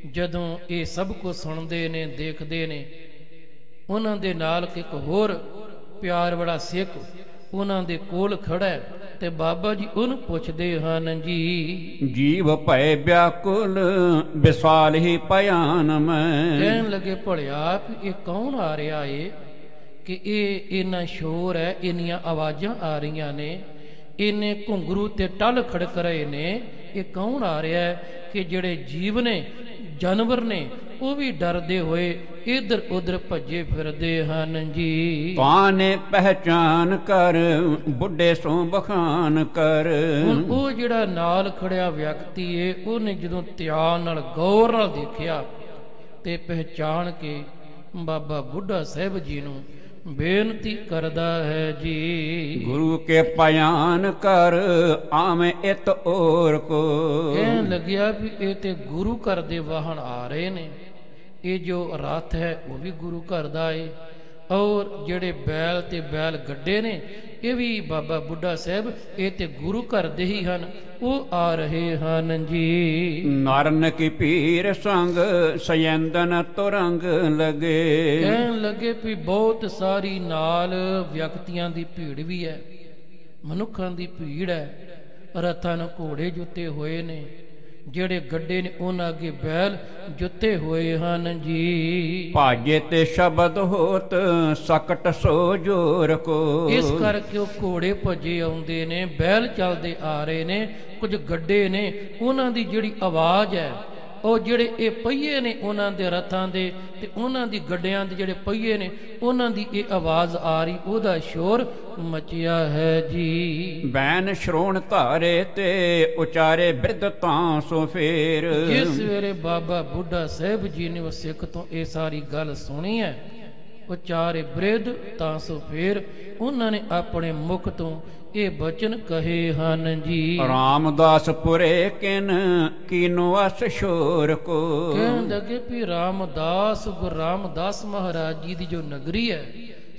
ਜਦੋਂ ਇਹ ਸਭ ਕੁਝ ਸੁਣਦੇ ਨੇ, ਦੇਖਦੇ ਨੇ, ਉਹਨਾਂ ਦੇ ਨਾਲ ਇੱਕ ਹੋਰ ਪਿਆਰ ਵਾਲਾ ਸਿੱਖ ਉਹਨਾਂ ਦੇ ਕੋਲ ਖੜਾ ਹੈ, ਤੇ ਬਾਬਾ ਜੀ ਉਹਨੂੰ ਪੁੱਛਦੇ ਹਨ ਜੀ। ਜੀਵ ਭੈ ਵਿਆਕੁਲ ਵਿਸਾਲ ਹੀ ਭਿਆਨ ਮੈਂ। ਕਹਿਣ ਲੱਗੇ ਭਲਿਆ ਵੀ ਇਹ ਕੌਣ ਆ ਰਿਹਾ ਏ, ਕਿ ਇਹ ਇੰਨਾ ਸ਼ੋਰ ਹੈ, ਇੰਨੀਆਂ ਆਵਾਜ਼ਾਂ ਆ ਰਹੀਆਂ ਨੇ, ਇੰਨੇ ਘੁੰਗਰੂ ਤੇ ਟਲ ਖੜਕ ਰਹੇ ਨੇ, ਇਹ ਕੌਣ ਆ ਰਿਹਾ ਹੈ ਕਿ ਜਿਹੜੇ ਜੀਵ ਨੇ, ਜਾਨਵਰ ਨੇ, ਉਹ ਵੀ ਡਰਦੇ ਹੋਏ ਇਧਰ ਉਧਰ ਭੱਜੇ ਫਿਰਦੇ ਹਨ ਜੀ। ਪਾਨੇ ਪਹਿਚਾਨ ਕਰ ਬੁੱਢੇ ਸੋ ਬਖਾਨ ਕਰ। ਹੁਣ ਉਹ ਜਿਹੜਾ ਨਾਲ ਖੜਿਆ ਵਿਅਕਤੀ ਏ, ਉਹਨੇ ਜਦੋਂ ਧਿਆਨ ਨਾਲ, ਗੌਰ ਨਾਲ ਦੇਖਿਆ ਤੇ ਪਹਿਚਾਨ ਕੇ ਬਾਬਾ ਬੁੱਢਾ ਸਾਹਿਬ ਜੀ ਨੂੰ ਬੇਨਤੀ ਕਰਦਾ ਹੈ ਜੀ। ਗੁਰੂ ਕੇ ਪਿਆਨ ਕਰ ਆਵੇਂ ਇਤ ਔਰ ਕੋ। ਕਹਿਣ ਲੱਗਿਆ ਵੀ ਇਹ ਤੇ ਗੁਰੂ ਘਰ ਦੇ ਵਾਹਨ ਆ ਰਹੇ ਨੇ, ਇਹ ਜੋ ਰੱਥ ਹੈ ਉਹ ਵੀ ਗੁਰੂ ਘਰ ਦਾ ਏ, ਔਰ ਜਿਹੜੇ ਬੈਲ ਤੇ ਬੈਲ ਗੱਡੇ ਨੇ ਇਹ ਵੀ ਬਾਬਾ ਬੁੱਢਾ ਸਾਹਿਬ ਇਹ ਤੇ ਗੁਰੂ ਘਰ ਦੇ ਹੀ ਹਨ, ਉਹ ਆ ਰਹੇ ਹਨ ਜੀ। ਨਰਨ ਕੀ ਪੀਰ ਸੰਗ ਸਯੰਦਨ ਤੁਰੰਗ ਲਗੇ। ਕਹਿਣ ਲੱਗੇ ਵੀ ਬਹੁਤ ਸਾਰੀ ਨਾਲ ਵਿਅਕਤੀਆਂ ਦੀ ਭੀੜ ਵੀ ਹੈ, ਮਨੁੱਖਾਂ ਦੀ ਭੀੜ ਹੈ, ਰਥਾਂ ਨੂੰ ਘੋੜੇ ਜੁੱਤੇ ਹੋਏ ਨੇ, ਜਿਹੜੇ ਗੱਡੇ ਨੇ ਉਹਨਾਂ ਅੱਗੇ ਬੈਲ ਜੁੱਤੇ ਹੋਏ ਹਨ ਜੀ। ਭਾਜੇ ਤੇ ਸ਼ਬਦ ਹੋਤ ਸਕਟ ਸੋ ਜੋਰ ਕੋ। ਇਸ ਕਰਕੇ ਉਹ ਘੋੜੇ ਭੱਜੇ ਆਉਂਦੇ ਨੇ, ਬੈਲ ਚੱਲਦੇ ਆ ਰਹੇ ਨੇ, ਕੁਝ ਗੱਡੇ ਨੇ, ਉਹਨਾਂ ਦੀ ਜਿਹੜੀ ਆਵਾਜ਼ ਹੈ, ਉਹ ਜਿਹੜੇ ਇਹ ਪਹੀਏ ਨੇ ਉਹਨਾਂ ਦੇ ਰਥਾਂ ਦੇ, ਤੇ ਉਹਨਾਂ ਦੀ ਗੱਡਿਆਂ ਦੇ ਜਿਹੜੇ ਪਹੀਏ ਨੇ, ਉਹਨਾਂ ਦੀ ਇਹ ਆਵਾਜ਼ ਆ ਰਹੀ, ਉਹਦਾ ਸ਼ੋਰ ਮਚਿਆ ਹੈ ਜੀ। ਬੈਨ ਸ਼ਰੋਣ ਧਾਰੇ ਤੇ ਉਚਾਰੇ ਬਿਰਧ ਤਾਂ ਸੋ ਫੇਰ। ਜਿਸ ਵੇਲੇ ਬਾਬਾ ਬੁੱਢਾ ਸਾਹਿਬ ਜੀ ਨੇ ਉਹ ਸਿੱਖ ਤੋਂ ਇਹ ਸਾਰੀ ਗੱਲ ਸੁਣੀ ਹੈ, ਉਚਾਰੇ ਬਿਰਧ ਤਾਂ ਸੋ ਫੇਰ, ਉਹਨਾਂ ਨੇ ਆਪਣੇ ਮੁਖ ਤੋਂ ਇਹ ਬਚਨ ਕਹੇ ਹਨ ਜੀ। ਰਾਮਦਾਸ ਪੁਰੇ ਕਿਨ ਕੀਨੋ ਅਸ ਸ਼ੋਰ ਕੋ। ਕਹਿਣ ਲੱਗੇ ਵੀ ਰਾਮਦਾਸ, ਗੁਰੂ ਰਾਮਦਾਸ ਮਹਾਰਾਜ ਜੀ ਦੀ ਜੋ ਨਗਰੀ ਹੈ,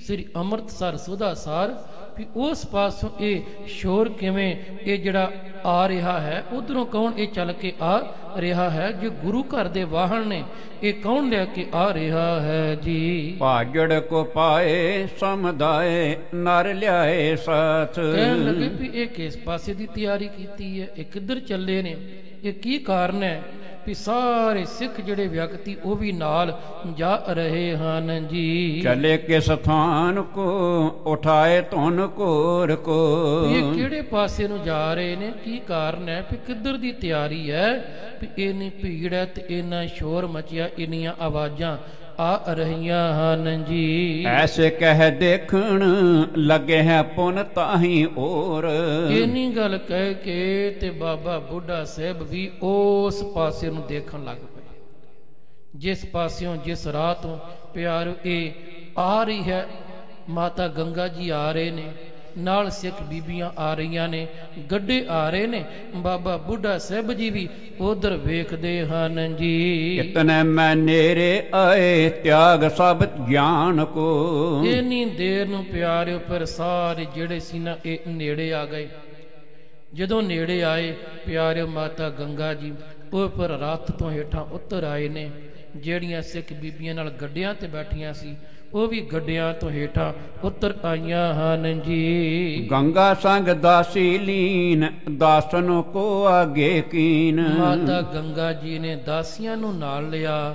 ਸ੍ਰੀ ਅੰਮ੍ਰਿਤਸਰ ਸੁਧਾਸਾਰ, ਵੀ ਉਸ ਪਾਸੋਂ ਇਹ ਸ਼ੋਰ ਕਿਵੇਂ ਇਹ ਜਿਹੜਾ ਆ ਰਿਹਾ ਹੈ, ਉਧਰੋਂ ਕੌਣ ਇਹ ਚੱਲ ਕੇ ਆ ਰਿਹਾ ਹੈ। ਜੇ ਗੁਰੂ ਘਰ ਦੇ ਵਾਹਨ ਨੇ, ਇਹ ਕੌਣ ਲੈ ਕੇ ਆ ਰਿਹਾ ਹੈ ਜੀ। ਭਾਜੜ ਕੋ ਪਾਏ ਸਮੁਦਾਏ ਨਰ ਲਿਆਏ ਸਾਥ। ਕਹਿਣ ਲੱਗੇ ਵੀ ਇਹ ਕਿਸ ਪਾਸੇ ਦੀ ਤਿਆਰੀ ਕੀਤੀ ਹੈ, ਇਹ ਕਿੱਧਰ ਚੱਲੇ ਨੇ, ਇਹ ਕੀ ਕਾਰਨ ਹੈ ਵੀ ਸਾਰੇ ਸਿੱਖ ਜਿਹੜੇ ਵਿਅਕਤੀ ਉਹ ਵੀ ਨਾਲ ਜਾ ਰਹੇ ਹਨ ਜੀ। ਚਲੇ ਕਿਸ ਸਥਾਨ ਕੋ ਉਠਾਏ ਧੁਨ ਘੋਰ ਕੋ। ਇਹ ਕਿਹੜੇ ਪਾਸੇ ਨੂੰ ਜਾ ਰਹੇ ਨੇ, ਕੀ ਕਾਰਨ ਹੈ ਵੀ ਕਿੱਧਰ ਦੀ ਤਿਆਰੀ ਹੈ ਵੀ ਇੰਨੀ ਭੀੜ ਹੈ ਤੇ ਇੰਨਾ ਸ਼ੋਰ ਮਚਿਆ, ਇੰਨੀਆਂ ਆਵਾਜ਼ਾਂ ਆ ਰਹੀਆਂ ਹਨ ਜੀ। ਐਸੇ ਕਹਿ ਦੇਖਣ ਲੱਗੇ ਹੈ ਪੁਨ ਤਾਹੀ ਔਰ। ਇੰਨੀ ਗੱਲ ਕਹਿ ਕੇ ਤੇ ਬਾਬਾ ਬੁੱਢਾ ਸਾਹਿਬ ਵੀ ਉਸ ਪਾਸੇ ਨੂੰ ਦੇਖਣ ਲੱਗ ਪਏ, ਜਿਸ ਪਾਸਿਓਂ ਜਿਸ ਰਾਹ ਤੋਂ ਪਿਆਰ ਇਹ ਆ ਰਹੀ ਹੈ। ਮਾਤਾ ਗੰਗਾ ਜੀ ਆ ਰਹੇ ਨੇ, ਨਾਲ ਸਿੱਖ ਬੀਬੀਆਂ ਆ ਰਹੀਆਂ ਨੇ, ਗੱਡੇ ਆ ਰਹੇ ਨੇ। ਬਾਬਾ ਬੁੱਢਾ ਸਾਹਿਬ ਜੀ ਵੀ ਉਧਰ ਵੇਖਦੇ ਹਨ ਜੀ। ਇਤਨੇ ਮੈਂ ਨੇਰੇ ਆਏ ਤਿਆਗ ਸਭ ਗਿਆਨ ਕੋ। ਇੰਨੀ ਦੇਰ ਨੂੰ ਪਿਆਰਿਓ ਫਿਰ ਸਾਰੇ ਜਿਹੜੇ ਸੀ ਨਾ ਇਹ ਨੇੜੇ ਆ ਗਏ। ਜਦੋਂ ਨੇੜੇ ਆਏ ਪਿਆਰਿਓ ਮਾਤਾ ਗੰਗਾ ਜੀ ਉਹ ਪਰ ਰੱਥ ਤੋਂ ਹੇਠਾਂ ਉਤਰ ਆਏ ਨੇ। ਜਿਹੜੀਆਂ ਸਿੱਖ ਬੀਬੀਆਂ ਨਾਲ ਗੱਡਿਆਂ ਤੇ ਬੈਠੀਆਂ ਸੀ ਉਹ ਵੀ ਗੱਡਿਆਂ ਤੋਂ ਹੇਠਾਂ ਉਤਰ ਆਈਆਂ ਹਨ ਜੀ। ਗੰਗਾ ਸੰਗ ਦਾਸੀ ਲੀਨ ਦਾਸਨ ਕੋ ਆਗੇ ਕੀਨ। ਮਾਤਾ ਗੰਗਾ ਜੀ ਨੇ ਦਾਸੀਆਂ ਨੂੰ ਨਾਲ ਲਿਆ,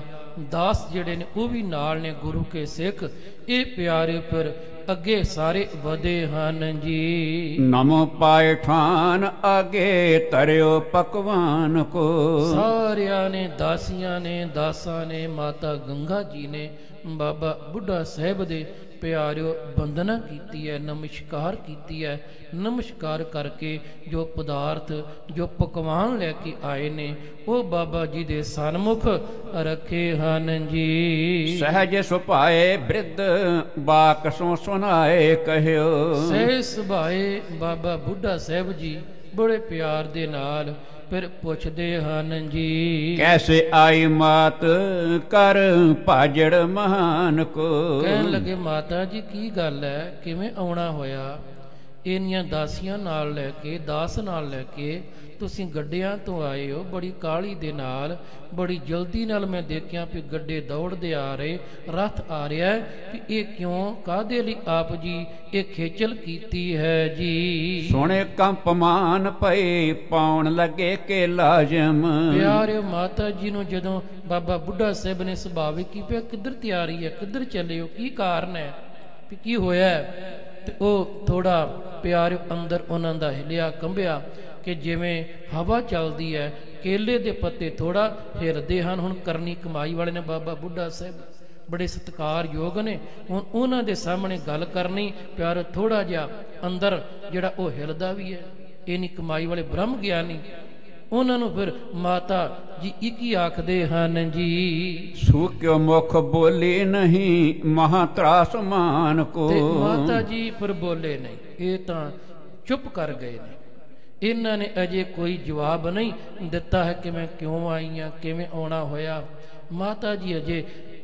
ਦਾਸ ਜਿਹੜੇ ਨੇ ਉਹ ਵੀ ਨਾਲ ਨੇ, ਗੁਰੂ ਕੇ ਸਿੱਖ। ਇਹ ਪਿਆਰੇ ਫਿਰ ਅੱਗੇ ਸਾਰੇ ਵਧੇ ਹਨ ਜੀ। ਨਮੋ ਪਾਏ ਠਾਨ ਆਗੇ ਤਰਿਓ ਪਕਵਾਨ ਕੋ। ਸਾਰਿਆਂ ਨੇ, ਦਾਸੀਆਂ ਨੇ, ਦਾਸਾਂ ਨੇ, ਮਾਤਾ ਗੰਗਾ ਜੀ ਨੇ ਬਾਬਾ ਬੁੱਢਾ ਸਾਹਿਬ ਦੇ ਪਿਆਰਿਓ ਬੰਦਨਾ ਕੀਤੀ ਹੈ, ਨਮਸਕਾਰ ਕੀਤੀ ਹੈ। ਨਮਸਕਾਰ ਕਰਕੇ ਜੋ ਪਦਾਰਥ, ਜੋ ਪਕਵਾਨ ਲੈ ਕੇ ਆਏ ਨੇ ਉਹ ਬਾਬਾ ਜੀ ਦੇ ਸਨਮੁਖ ਰੱਖੇ ਹਨ ਜੀ। ਸਹਿਜ ਸੁਭਾਏ ਬ੍ਰਿਧ ਬਾਕ ਸੋ ਸੁਨਾਏ ਕਹਿਓ। ਸਹਿਜ ਸੁਭਾਏ ਬਾਬਾ ਬੁੱਢਾ ਸਾਹਿਬ ਜੀ ਬੜੇ ਪਿਆਰ ਦੇ ਨਾਲ ਫਿਰ ਪੁੱਛਦੇ ਹਨ ਜੀ। ਕੈਸੇ ਆਈ ਮਾਤ ਕਰ ਭਾਜੜ ਮਹਾਨ ਕੋ। ਕਹਿਣ ਲੱਗੇ ਮਾਤਾ ਜੀ ਕੀ ਗੱਲ ਹੈ, ਕਿਵੇਂ ਆਉਣਾ ਹੋਇਆ? ਇੰਨੀਆਂ ਦਾਸੀਆਂ ਨਾਲ ਲੈ ਕੇ, ਦਾਸ ਨਾਲ ਲੈ ਕੇ ਤੁਸੀਂ ਗੱਡਿਆਂ ਤੋਂ ਆਏ ਹੋ, ਬੜੀ ਕਾਹਲੀ ਦੇ ਨਾਲ, ਬੜੀ ਜਲਦੀ ਨਾਲ। ਮੈਂ ਦੇਖਿਆ ਵੀ ਗੱਡੇ ਦੌੜਦੇ ਆ ਰਹੇ, ਰੱਥ ਆ ਰਿਹਾ ਵੀ ਇਹ ਕਿਉਂ, ਕਾਹਦੇ ਲਈ ਆਪ ਜੀ ਇਹ ਖੇਚਲ ਕੀਤੀ ਹੈ ਜੀ। ਸੁਣੇ ਕੰਪਮਾਨ ਪਏ ਪਾਉਣ ਲੱਗੇ ਕੇ ਲਾਜ਼ਮ। ਪਿਆਰਿਓ ਮਾਤਾ ਜੀ ਨੂੰ ਜਦੋਂ ਬਾਬਾ ਬੁੱਢਾ ਸਾਹਿਬ ਨੇ ਸੁਭਾਵਿਕ ਕੀ ਪਿਆ, ਕਿੱਧਰ ਤਿਆਰੀ ਹੈ, ਕਿੱਧਰ ਚੱਲੇ ਹੋ, ਕੀ ਕਾਰਨ ਹੈ ਵੀ ਕੀ ਹੋਇਆ? ਤੇ ਉਹ ਥੋੜਾ ਪਿਆਰਿਓ ਅੰਦਰ ਉਹਨਾਂ ਦਾ ਹਿਲਿਆ ਕੰਬਿਆ ਕਿ ਜਿਵੇਂ ਹਵਾ ਚੱਲਦੀ ਹੈ, ਕੇਲੇ ਦੇ ਪੱਤੇ ਥੋੜਾ ਹਿਲਦੇ ਹਨ। ਹੁਣ ਕਰਨੀ ਕਮਾਈ ਵਾਲੇ ਨੇ ਬਾਬਾ ਬੁੱਢਾ ਸਾਹਿਬ, ਬੜੇ ਸਤਿਕਾਰਯੋਗ ਨੇ। ਹੁਣ ਉਹਨਾਂ ਦੇ ਸਾਹਮਣੇ ਗੱਲ ਕਰਨੀ ਪਿਆਰਿਓ ਥੋੜਾ ਜਿਹਾ ਅੰਦਰ ਜਿਹੜਾ ਉਹ ਹਿਲਦਾ ਵੀ ਹੈ। ਇੰਨੀ ਕਮਾਈ ਵਾਲੇ ਬ੍ਰਹਮ ਗਿਆਨੀ, ਉਹਨਾਂ ਨੂੰ ਫਿਰ ਮਾਤਾ ਜੀ ਇੱਕ ਹੀ ਆਖਦੇ ਹਨ ਜੀ। ਸੂਕਿਓ ਮੁਖ ਬੋਲੀ ਨਹੀਂ ਮਹਾ ਤਰਾਸ ਮਾਨ ਕੋ। ਤੇ ਮਾਤਾ ਜੀ ਫਿਰ ਬੋਲੇ ਨਹੀਂ, ਇਹ ਤਾਂ ਚੁੱਪ ਕਰ ਗਏ ਨੇ। ਇਹਨਾਂ ਨੇ ਅਜੇ ਕੋਈ ਜਵਾਬ ਨਹੀਂ ਦਿੱਤਾ ਹੈ ਕਿ ਮੈਂ ਕਿਉਂ ਆਈ ਹਾਂ, ਕਿਵੇਂ ਆਉਣਾ ਹੋਇਆ। ਮਾਤਾ ਜੀ ਅਜੇ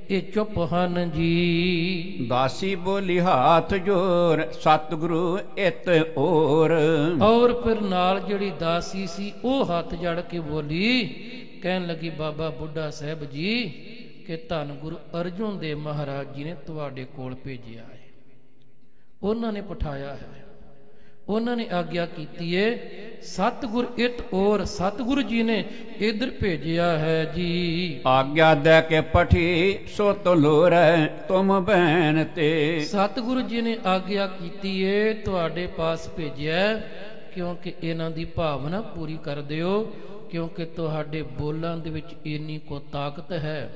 ਇਹ ਚੁੱਪ ਹਨ ਜੀ। ਦਾਸੀ ਬੋਲੀ ਹਾਥ ਜੋਰ ਸਤਿਗੁਰੂ ਇਤ ਔਰ। ਫਿਰ ਨਾਲ ਜਿਹੜੀ ਦਾਸੀ ਸੀ ਉਹ ਹੱਥ ਜੜ ਕੇ ਬੋਲੀ, ਕਹਿਣ ਲੱਗੀ ਬਾਬਾ ਬੁੱਢਾ ਸਾਹਿਬ ਜੀ ਕਿ ਧੰਨ ਗੁਰੂ ਅਰਜੁਨ ਦੇਵ ਮਹਾਰਾਜ ਜੀ ਨੇ ਤੁਹਾਡੇ ਕੋਲ ਭੇਜਿਆ ਹੈ, ਉਹਨਾਂ ਨੇ ਪਠਾਇਆ ਹੈ, ਉਹਨਾਂ ਨੇ ਆਗਿਆ ਕੀਤੀ ਹੈ। ਸਤਿਗੁਰ ਇਤ ਔਰ, ਸਤਿਗੁਰੂ ਜੀ ਨੇ ਇਧਰ ਭੇਜਿਆ ਹੈ ਜੀ। ਆਗਿਆ ਦੇ ਕੇ ਪਠੀ ਸੋ ਤੋਲੋਰੈ ਤੁਮ ਬੈਨ ਤੇ। ਸਤਿਗੁਰੂ ਜੀ ਨੇ ਆਗਿਆ ਕੀਤੀ ਹੈ, ਤੁਹਾਡੇ ਪਾਸ ਭੇਜਿਆ ਕਿਉਂਕਿ ਇਹਨਾਂ ਦੀ ਭਾਵਨਾ ਪੂਰੀ ਕਰ ਦਿਓ, ਕਿਉਂਕਿ ਤੁਹਾਡੇ ਬੋਲਾਂ ਦੇ ਵਿੱਚ ਇੰਨੀ ਕੋ ਤਾਕਤ ਹੈ,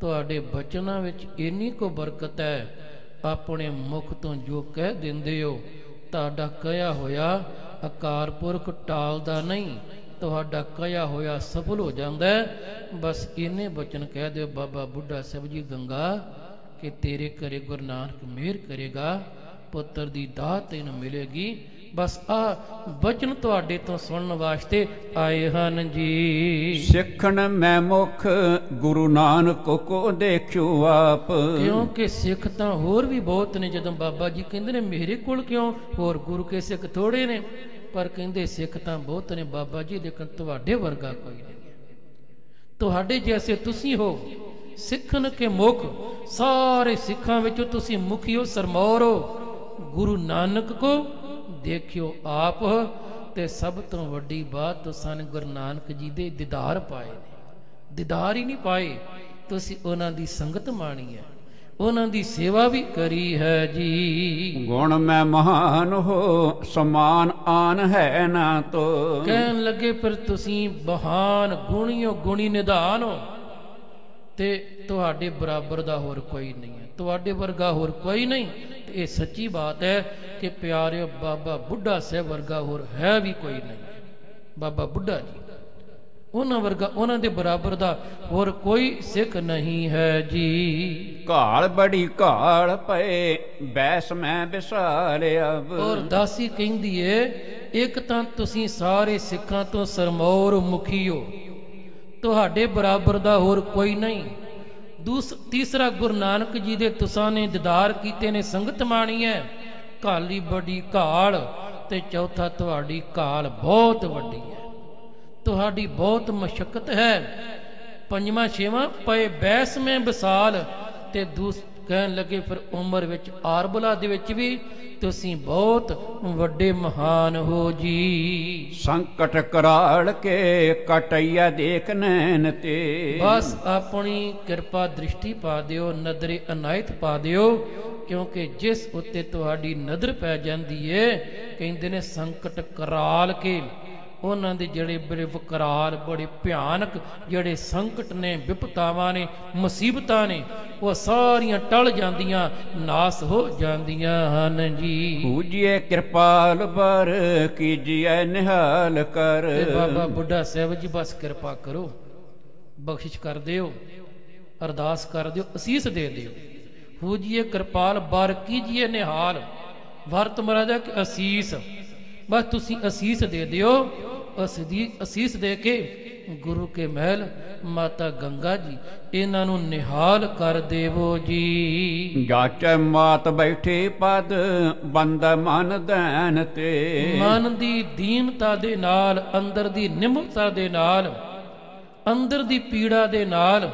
ਤੁਹਾਡੇ ਬਚਨਾਂ ਵਿੱਚ ਇੰਨੀ ਕੋ ਬਰਕਤ ਹੈ। ਆਪਣੇ ਮੁਖ ਤੋਂ ਜੋ ਕਹਿ ਦਿੰਦੇ ਹੋ ਤੁਹਾਡਾ ਕਹਿਆ ਹੋਇਆ ਅਕਾਲ ਪੁਰਖ ਟਾਲਦਾ ਨਹੀਂ, ਤੁਹਾਡਾ ਕਹਿਆ ਹੋਇਆ ਸਫਲ ਹੋ ਜਾਂਦਾ ਹੈ। ਬਸ ਇੰਨੇ ਬਚਨ ਕਹਿ ਦਿਓ ਬਾਬਾ ਬੁੱਢਾ ਸਾਹਿਬ ਜੀ ਗੰਗਾ ਕਿ ਤੇਰੇ ਘਰੇ ਗੁਰੂ ਨਾਨਕ ਮਿਹਰ ਕਰੇਗਾ, ਪੁੱਤਰ ਦੀ ਦਾਤ ਤੈਨੂੰ ਮਿਲੇਗੀ, ਬਸ ਆ ਬਚਨ ਤੁਹਾਡੇ ਤੋਂ ਸੁਣਨ ਵਾਸਤੇ ਆਏ ਹਨ ਜੀ। ਸਿੱਖਣ ਮੈਂ ਮੁਖ ਗੁਰੂ ਨਾਨਕ ਕੋ ਦੇਖਿਓ ਆਪ। ਕਿਉਂਕਿ ਸਿੱਖ ਤਾਂ ਹੋਰ ਵੀ ਬਹੁਤ ਨੇ। ਜਦੋਂ ਬਾਬਾ ਜੀ ਕਹਿੰਦੇ ਨੇ ਮੇਰੇ ਕੋਲ ਕਿਉਂ, ਹੋਰ ਗੁਰੂ ਕੇ ਸਿੱਖ ਥੋੜੇ ਨੇ, ਪਰ ਕਹਿੰਦੇ ਸਿੱਖ ਤਾਂ ਬਹੁਤ ਨੇ ਬਾਬਾ ਜੀ, ਲੇਕਿਨ ਤੁਹਾਡੇ ਵਰਗਾ ਕੋਈ ਨਹੀਂ ਹੈ। ਤੁਹਾਡੇ ਜੈਸੇ ਤੁਸੀਂ ਹੋ ਸਿੱਖਣ ਕੇ ਮੁਖ, ਸਾਰੇ ਸਿੱਖਾਂ ਵਿੱਚੋਂ ਤੁਸੀਂ ਮੁਖੀ ਹੋ, ਸਰਮੌਰ ਹੋ। ਗੁਰੂ ਨਾਨਕ ਕੋ ਦੇਖਿਓ ਆਪ। ਤੇ ਸਭ ਤੋਂ ਵੱਡੀ ਬਾਤ ਤੁਸਾਂ ਨੇ ਗੁਰੂ ਨਾਨਕ ਜੀ ਦੇ ਦੀਦਾਰ ਪਾਏ ਨੇ। ਦੀਦਾਰ ਹੀ ਨਹੀਂ ਪਾਏ, ਤੁਸੀਂ ਉਹਨਾਂ ਦੀ ਸੰਗਤ ਮਾਣੀ ਹੈ, ਉਹਨਾਂ ਦੀ ਸੇਵਾ ਵੀ ਕਰੀ ਹੈ ਜੀ। ਗੁਣ ਮੈਂ ਮਹਾਨ ਹੋ ਸਮਾਨ ਆਨ ਹੈ ਨਾ ਤੋ। ਕਹਿਣ ਲੱਗੇ ਫਿਰ ਤੁਸੀਂ ਮਹਾਨ ਗੁਣੀਓ, ਗੁਣੀ ਨਿਧਾਨ ਹੋ, ਤੇ ਤੁਹਾਡੇ ਬਰਾਬਰ ਦਾ ਹੋਰ ਕੋਈ ਨਹੀਂ ਹੈ, ਤੁਹਾਡੇ ਵਰਗਾ ਹੋਰ ਕੋਈ ਨਹੀਂ। ਤੇ ਇਹ ਸੱਚੀ ਬਾਤ ਹੈ ਕਿ ਪਿਆਰਿਓ ਬਾਬਾ ਬੁੱਢਾ ਸਾਹਿਬ ਵਰਗਾ ਹੋਰ ਹੈ ਵੀ ਕੋਈ ਨਹੀਂ। ਬਾਬਾ ਬੁੱਢਾ ਜੀ ਉਹਨਾਂ ਵਰਗਾ, ਉਹਨਾਂ ਦੇ ਬਰਾਬਰ ਦਾ ਹੋਰ ਕੋਈ ਸਿੱਖ ਨਹੀਂ ਹੈ ਜੀ। ਘਾਲ ਬੜੀ ਘਾਲ ਪਏ ਬੈਸ ਮੈਂ ਵਿਸਾਰਿਆ। ਔਰ ਦਾਸੀ ਕਹਿੰਦੀ ਏ ਇੱਕ ਤਾਂ ਤੁਸੀਂ ਸਾਰੇ ਸਿੱਖਾਂ ਤੋਂ ਸਰਮੌਰ ਮੁਖੀ ਹੋ, ਤੁਹਾਡੇ ਬਰਾਬਰ ਦਾ ਹੋਰ ਕੋਈ ਨਹੀਂ। ਤੀਸਰਾ ਗੁਰੂ ਨਾਨਕ ਜੀ ਦੇ ਤੁਸਾਂ ਨੇ ਦੀਦਾਰ ਕੀਤੇ ਨੇ, ਸੰਗਤ ਮਾਣੀ ਹੈ, ਘਾਲੀ ਬੜੀ ਘਾਲ। ਤੇ ਚੌਥਾ ਤੁਹਾਡੀ ਘਾਲ ਬਹੁਤ ਵੱਡੀ ਹੈ, ਤੁਹਾਡੀ ਬਹੁਤ ਮਸ਼ੱਕਤ ਹੈ। ਪੰਜਵਾਂ ਛੇਵਾਂ ਪਏ ਬੈਸ ਮੈਂ ਵਿਸਾਲ। ਤੇ ਕਹਿਣ ਲੱਗੇ ਫਿਰ ਉਮਰ ਵਿੱਚ ਆਰਬਲਾ ਦੇ ਵਿੱਚ ਵੀ ਤੁਸੀਂ ਬਹੁਤ ਵੱਡੇ ਮਹਾਨ ਹੋ ਜੀ। ਸੰਕਟ ਕਰਾਲ ਕੇ ਕਟਈਆ ਦੇਖ ਨੈਣ ਤੇ। ਬਸ ਆਪਣੀ ਕਿਰਪਾ ਦ੍ਰਿਸ਼ਟੀ ਪਾ ਦਿਓ, ਨਜ਼ਰੇ ਅਨਾਇਤ ਪਾ ਦਿਓ, ਕਿਉਂਕਿ ਜਿਸ ਉੱਤੇ ਤੁਹਾਡੀ ਨਜ਼ਰ ਪੈ ਜਾਂਦੀ ਏ, ਕਹਿੰਦੇ ਨੇ ਸੰਕਟ ਕਰਾਲ ਕੇ, ਉਹਨਾਂ ਦੇ ਜਿਹੜੇ ਬੜੇ ਵਿਕਰਾਲ, ਬੜੇ ਭਿਆਨਕ ਜਿਹੜੇ ਸੰਕਟ ਨੇ, ਵਿਪਤਾਵਾਂ ਨੇ, ਮੁਸੀਬਤਾਂ ਨੇ, ਉਹ ਸਾਰੀਆਂ ਟਲ ਜਾਂਦੀਆਂ, ਨਾਸ ਹੋ ਜਾਂਦੀਆਂ ਹਨ ਜੀ। ਪੂਜੀਏ ਕਿਰਪਾਲ ਬਰ ਕੀਜੀਏ ਨਿਹਾਲ ਕਰ। ਤੇ ਬਾਬਾ ਬੁੱਢਾ ਸਾਹਿਬ ਜੀ ਬਸ ਕਿਰਪਾ ਕਰੋ, ਬਖਸ਼ਿਸ਼ ਕਰ ਦਿਓ, ਅਰਦਾਸ ਕਰ ਦਿਓ, ਅਸੀਸ ਦੇ ਦਿਓ। ਪੂਜੀਏ ਕਿਰਪਾਲ ਬਰ ਕੀਜੀਏ ਨਿਹਾਲ। ਵਰਤ ਮਹਾਰਾਜਾ ਕਿ ਅਸੀਸ, ਬਸ ਤੁਸੀਂ ਅਸੀਸ ਦੇ ਦਿਓ। ਅਸੀਸ ਦੇ ਕੇ ਗੁਰੂ ਕੇ ਮਹਿਲ ਮਾਤਾ ਗੰਗਾ ਜੀ ਇਹਨਾਂ ਨੂੰ ਨਿਹਾਲ ਕਰ ਦੇਵੋ ਜੀ। ਜਾਚੈ ਮਾਤ ਬੈਠੇ ਪਦ ਬੰਦ ਮਨ ਦੈਨ ਤੇ। ਮਨ ਦੀ ਦੀਨਤਾ ਦੇ ਨਾਲ, ਅੰਦਰ ਦੀ ਨਿਮਰਤਾ ਦੇ ਨਾਲ, ਅੰਦਰ ਦੀ ਪੀੜਾ ਦੇ ਨਾਲ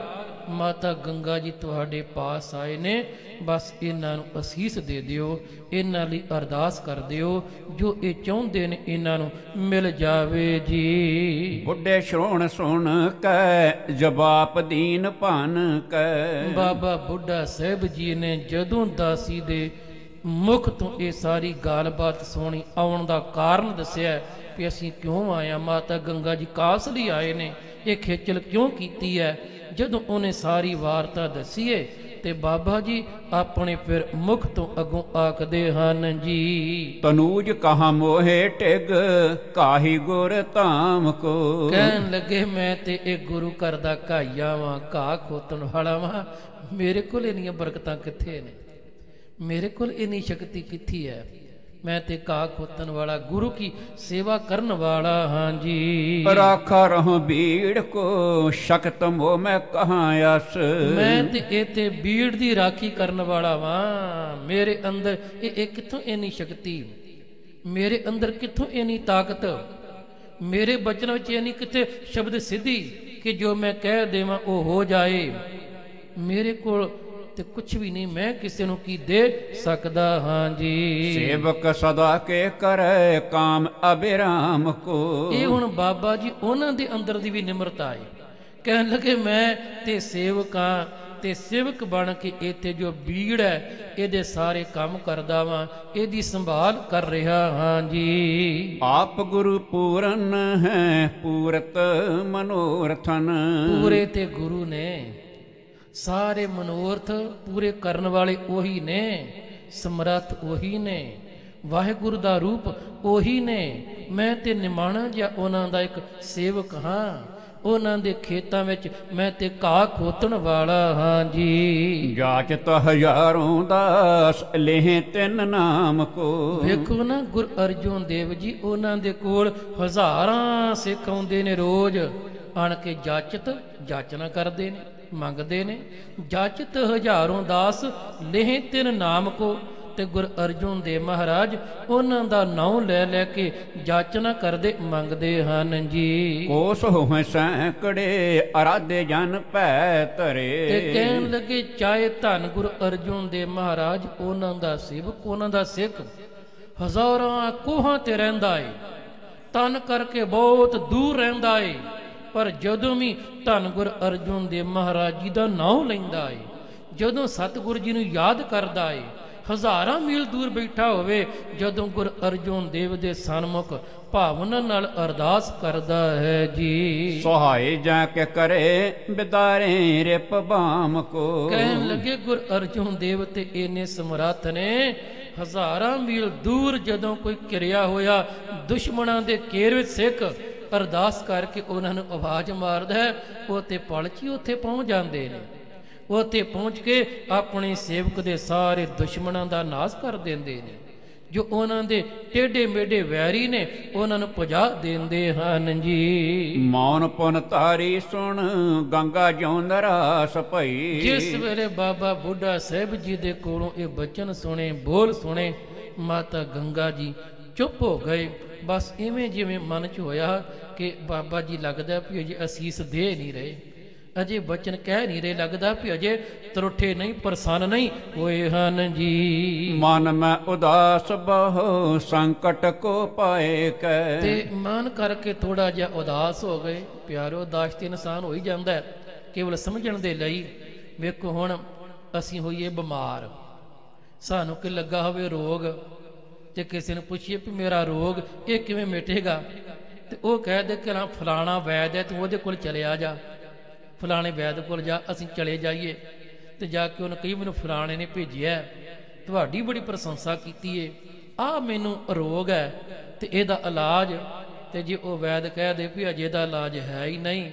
ਮਾਤਾ ਗੰਗਾ ਜੀ ਤੁਹਾਡੇ ਪਾਸ ਆਏ ਨੇ। ਬਸ ਇਹਨਾਂ ਨੂੰ ਅਸੀਸ ਦੇ ਦਿਓ, ਇਹਨਾਂ ਲਈ ਅਰਦਾਸ ਕਰ ਦਿਓ, ਜੋ ਇਹ ਚਾਹੁੰਦੇ ਨੇ ਇਹਨਾਂ ਨੂੰ ਮਿਲ ਜਾਵੇ ਜੀ। ਬੁੱਢੇ ਸ਼ਰੋਣ ਸੁਣ ਕੈ ਜਵਾਬ ਦੀਨ ਭਨ ਕੈ। ਬਾਬਾ ਬੁੱਢਾ ਸਾਹਿਬ ਜੀ ਨੇ ਜਦੋਂ ਦਾਸੀ ਦੇ ਮੁਖ ਤੋਂ ਇਹ ਸਾਰੀ ਗੱਲਬਾਤ ਸੁਣੀ, ਆਉਣ ਦਾ ਕਾਰਨ ਦੱਸਿਆ ਕਿ ਅਸੀਂ ਕਿਉਂ ਆਏ ਹਾਂ, ਮਾਤਾ ਗੰਗਾ ਜੀ ਕਾਸ ਲਈ ਆਏ ਨੇ, ਇਹ ਖੇਚਲ ਕਿਉਂ ਕੀਤੀ ਹੈ। ਜਦੋਂ ਉਹਨੇ ਸਾਰੀ ਵਾਰਤਾ ਦੱਸੀਏ ਤੇ ਬਾਬਾ ਜੀ ਆਪਣੇ ਫਿਰ ਮੁਖ ਤੋਂ ਅੱਗੋਂ ਆਖਦੇ ਹਨ ਜੀ। ਤਨੂਜ ਕਹਾ ਮੋਹੇ ਟਿਗ ਕਾਹੀ ਗੁਰ ਧਾਮ ਕੋ। ਕਹਿਣ ਲੱਗੇ ਮੈਂ ਤੇ ਇਹ ਗੁਰੂ ਘਰ ਦਾ ਘਾਈਆ ਵਾਂ, ਘਾਹ ਖੋਤਣ ਵਾਲਾ ਵਾਂ, ਮੇਰੇ ਕੋਲ ਇੰਨੀਆਂ ਬਰਕਤਾਂ ਕਿੱਥੇ ਨੇ, ਮੇਰੇ ਕੋਲ ਇੰਨੀ ਸ਼ਕਤੀ ਕਿੱਥੇ ਹੈ। मैं ते का खोतन वाला गुरु की सेवा करन वाला हाँ जी। राखा रहूं भीड़ को शक्त मोह मैं कहाँ आस। मैं ते एते भीड़ दी राखी करन वाला वां। मेरे अंदर ये कित्थों इन्नी शक्ति, मेरे अंदर कित्थों इन्नी ताकत, मेरे बचन विच इन्नी कित्थे शब्द सिद्धि कि जो मैं कह देवां वो हो जाए। मेरे कोल ते कुछ भी नहीं, मैं किसी नूं की दे सकदा हाँ जी। सेवक सदा के करे काम अबिराम को। ये हुण बाबा जी उन्हां दे अंदर दी भी निमरता है। कहन लगे मैं ते सेवकां ते सेवक बन के इत्थे जो भीड़ है इहदे सारे काम करदा वां, इहदी संभाल कर रहा हाँ जी। आप गुरु पूरन है पूरत मनोरथन। पूरे ते गुरु ने, सारे मनोरथ पूरे करने वाले ओही ने, समर्थ ओही ने, वाहिगुरु दा रूप ओही ने। मैं ते निमाणा जिहा उन्हां दा एक सेवक हाँ। ਉਹਨਾਂ ਦੇ ਖੇਤਾਂ ਵਿੱਚ ਮੈਂ ਤੇ ਘਾਹ ਖੋਤਣ ਵਾਲਾ ਹਾਂ ਜੀ। ਜਾਚਤ ਹਜ਼ਾਰੋਂ ਦਾਸ ਲੇਹ ਤਿੰਨ ਨਾਮ ਕੋ। ਵੇਖੋ ਨਾ ਗੁਰੂ ਅਰਜੁਨ ਦੇਵ ਜੀ ਉਹਨਾਂ ਦੇ ਕੋਲ ਹਜ਼ਾਰਾਂ ਸਿੱਖ ਆਉਂਦੇ ਨੇ ਰੋਜ਼, ਆਣ ਕੇ ਜਾਚਨਾ ਕਰਦੇ ਨੇ, ਮੰਗਦੇ ਨੇ। ਜਾਚਤ ਹਜ਼ਾਰੋਂ ਦਾਸ ਲੇਹ ਤਿੰਨ ਨਾਮ ਕੋ। ਤੇ ਗੁਰੂ ਅਰਜੁਨ ਦੇਵ ਮਹਾਰਾਜ ਉਹਨਾਂ ਦਾ ਨਾਮ ਲੈ ਲੈ ਕੇ ਜਾਚਨਾ ਕਰਦੇ ਮੰਗਦੇ ਹਨ ਜੀ। ਕੋਸ ਹੋਏ ਸੈਂਕੜੇ ਅਰਾਧੇ ਜਨ ਭੈ ਧਰੇ। ਤੇ ਕਹਿਣ ਲੱਗੇ ਚਾਹੇ ਧੰਨ ਗੁਰੂ ਅਰਜੁਨ ਦੇਵ ਮਹਾਰਾਜ ਉਹਨਾਂ ਦਾ ਸੇਵਕ, ਉਹਨਾਂ ਦਾ ਸਿੱਖ ਹਜ਼ਾਰਾਂ ਕੋਹਾਂ ਤੇ ਰਹਿੰਦਾ ਏ, ਤਨ ਕਰਕੇ ਬਹੁਤ ਦੂਰ ਰਹਿੰਦਾ ਏ, ਪਰ ਜਦੋਂ ਵੀ ਧੰਨ ਗੁਰੂ ਅਰਜੁਨ ਦੇਵ ਮਹਾਰਾਜ ਜੀ ਦਾ ਨਾਮ ਲੈਂਦਾ ਏ, ਜਦੋਂ ਸਤਿਗੁਰੂ ਜੀ ਨੂੰ ਯਾਦ ਕਰਦਾ ਏ, ਹਜ਼ਾਰਾਂ ਮੀਲ ਦੂਰ ਬੈਠਾ ਹੋਵੇ, ਜਦੋਂ ਗੁਰੂ ਅਰਜੁਨ ਦੇਵ ਦੇ ਸਨਮੁਖ ਭਾਵਨਾ ਨਾਲ ਅਰਦਾਸ ਕਰਦਾ ਹੈ ਜੀ। ਸਹਾਈ ਜਾ ਕੇ ਕਰੇ ਬਿਦਾਰੇ ਰਿਪ ਬਾਮ ਕੋ। ਕਹਿਣ ਲੱਗੇ ਗੁਰੂ ਅਰਜੁਨ ਦੇਵ ਤੇ ਇੰਨੇ ਸਮਰੱਥ ਨੇ, ਹਜ਼ਾਰਾਂ ਮੀਲ ਦੂਰ ਜਦੋਂ ਕੋਈ ਕਿਰਿਆ ਹੋਇਆ, ਦੁਸ਼ਮਣਾਂ ਦੇ ਘੇਰ ਵਿੱਚ ਸਿੱਖ ਅਰਦਾਸ ਕਰਕੇ ਉਹਨਾਂ ਨੂੰ ਆਵਾਜ਼ ਮਾਰਦਾ ਹੈ, ਉਹ ਤੇ ਪਲ 'ਚ ਹੀ ਉੱਥੇ ਪਹੁੰਚ ਜਾਂਦੇ ਨੇ। ਉੱਥੇ ਪਹੁੰਚ ਕੇ ਆਪਣੇ ਸੇਵਕ ਦੇ ਸਾਰੇ ਦੁਸ਼ਮਣਾਂ ਦਾ ਨਾਸ਼ ਕਰ ਦਿੰਦੇ ਨੇ। ਜੋ ਉਹਨਾਂ ਦੇ ਟੇਢੇ ਮੇਢੇ ਵੈਰੀ ਨੇ ਉਹਨਾਂ ਨੂੰ ਭਜਾ ਦਿੰਦੇ ਹਨ ਜੀ। ਮੌਨ ਪੁਨ ਤਾਰੀ ਸੁਣ ਗੰਗਾ ਜਿਉ ਨਰਾਸ ਭਈ। ਜਿਸ ਵੇਲੇ ਬਾਬਾ ਬੁੱਢਾ ਸਾਹਿਬ ਜੀ ਦੇ ਕੋਲੋਂ ਇਹ ਬਚਨ ਸੁਣੇ, ਬੋਲ ਸੁਣੇ, ਮਾਤਾ ਗੰਗਾ ਜੀ ਚੁੱਪ ਹੋ ਗਏ। ਬਸ ਇਵੇਂ ਜਿਵੇਂ ਮਨ 'ਚ ਹੋਇਆ ਕਿ ਬਾਬਾ ਜੀ ਲੱਗਦਾ ਵੀ ਅਜੇ ਅਸੀਸ ਦੇ ਨਹੀਂ ਰਹੇ, ਅਜੇ ਬਚਨ ਕਹਿ ਨਹੀਂ ਰਹੇ, ਲੱਗਦਾ ਵੀ ਅਜੇ ਤਰੁੱਠੇ ਨਹੀਂ, ਪ੍ਰਸੰਨ ਨਹੀਂ ਹੋਏ ਹਨ ਜੀ। ਮਨ ਮੈਂ ਉਦਾਸ ਬਹੁ ਸੰਕਟ ਕੋ ਪਾਏ ਕੈ। ਤੇ ਮਨ ਕਰਕੇ ਥੋੜਾ ਜਿਹਾ ਉਦਾਸ ਹੋ ਗਏ। ਪਿਆਰੋ, ਉਦਾਸ ਤੇ ਇਨਸਾਨ ਹੋ ਹੀ ਜਾਂਦਾ ਕੇਵਲ ਸਮਝਣ ਦੇ ਲਈ। ਵੇਖੋ ਹੁਣ ਅਸੀਂ ਹੋਈਏ ਬਿਮਾਰ, ਸਾਨੂੰ ਕਿ ਲੱਗਾ ਹੋਵੇ ਰੋਗ, ਤੇ ਕਿਸੇ ਨੂੰ ਪੁੱਛੀਏ ਵੀ ਮੇਰਾ ਰੋਗ ਇਹ ਕਿਵੇਂ ਮਿਟੇਗਾ, ਤੇ ਉਹ ਕਹਿ ਦੇ ਕਿ ਫਲਾਣਾ ਵੈਦ ਹੈ, ਤੂੰ ਉਹਦੇ ਕੋਲ ਚਲਿਆ ਜਾ, ਫਲਾਣੇ ਵੈਦ ਕੋਲ ਜਾ। ਅਸੀਂ ਚਲੇ ਜਾਈਏ ਤੇ ਜਾ ਕੇ ਉਹਨੂੰ ਕਹੀ ਮੈਨੂੰ ਫਲਾਣੇ ਨੇ ਭੇਜਿਆ, ਤੁਹਾਡੀ ਬੜੀ ਪ੍ਰਸ਼ੰਸਾ ਕੀਤੀ ਏ, ਆਹ ਮੈਨੂੰ ਰੋਗ ਹੈ ਤੇ ਇਹਦਾ ਇਲਾਜ। ਤੇ ਜੇ ਉਹ ਵੈਦ ਕਹਿ ਦੇ ਵੀ ਅਜੇ ਦਾ ਇਲਾਜ ਹੈ ਹੀ ਨਹੀਂ,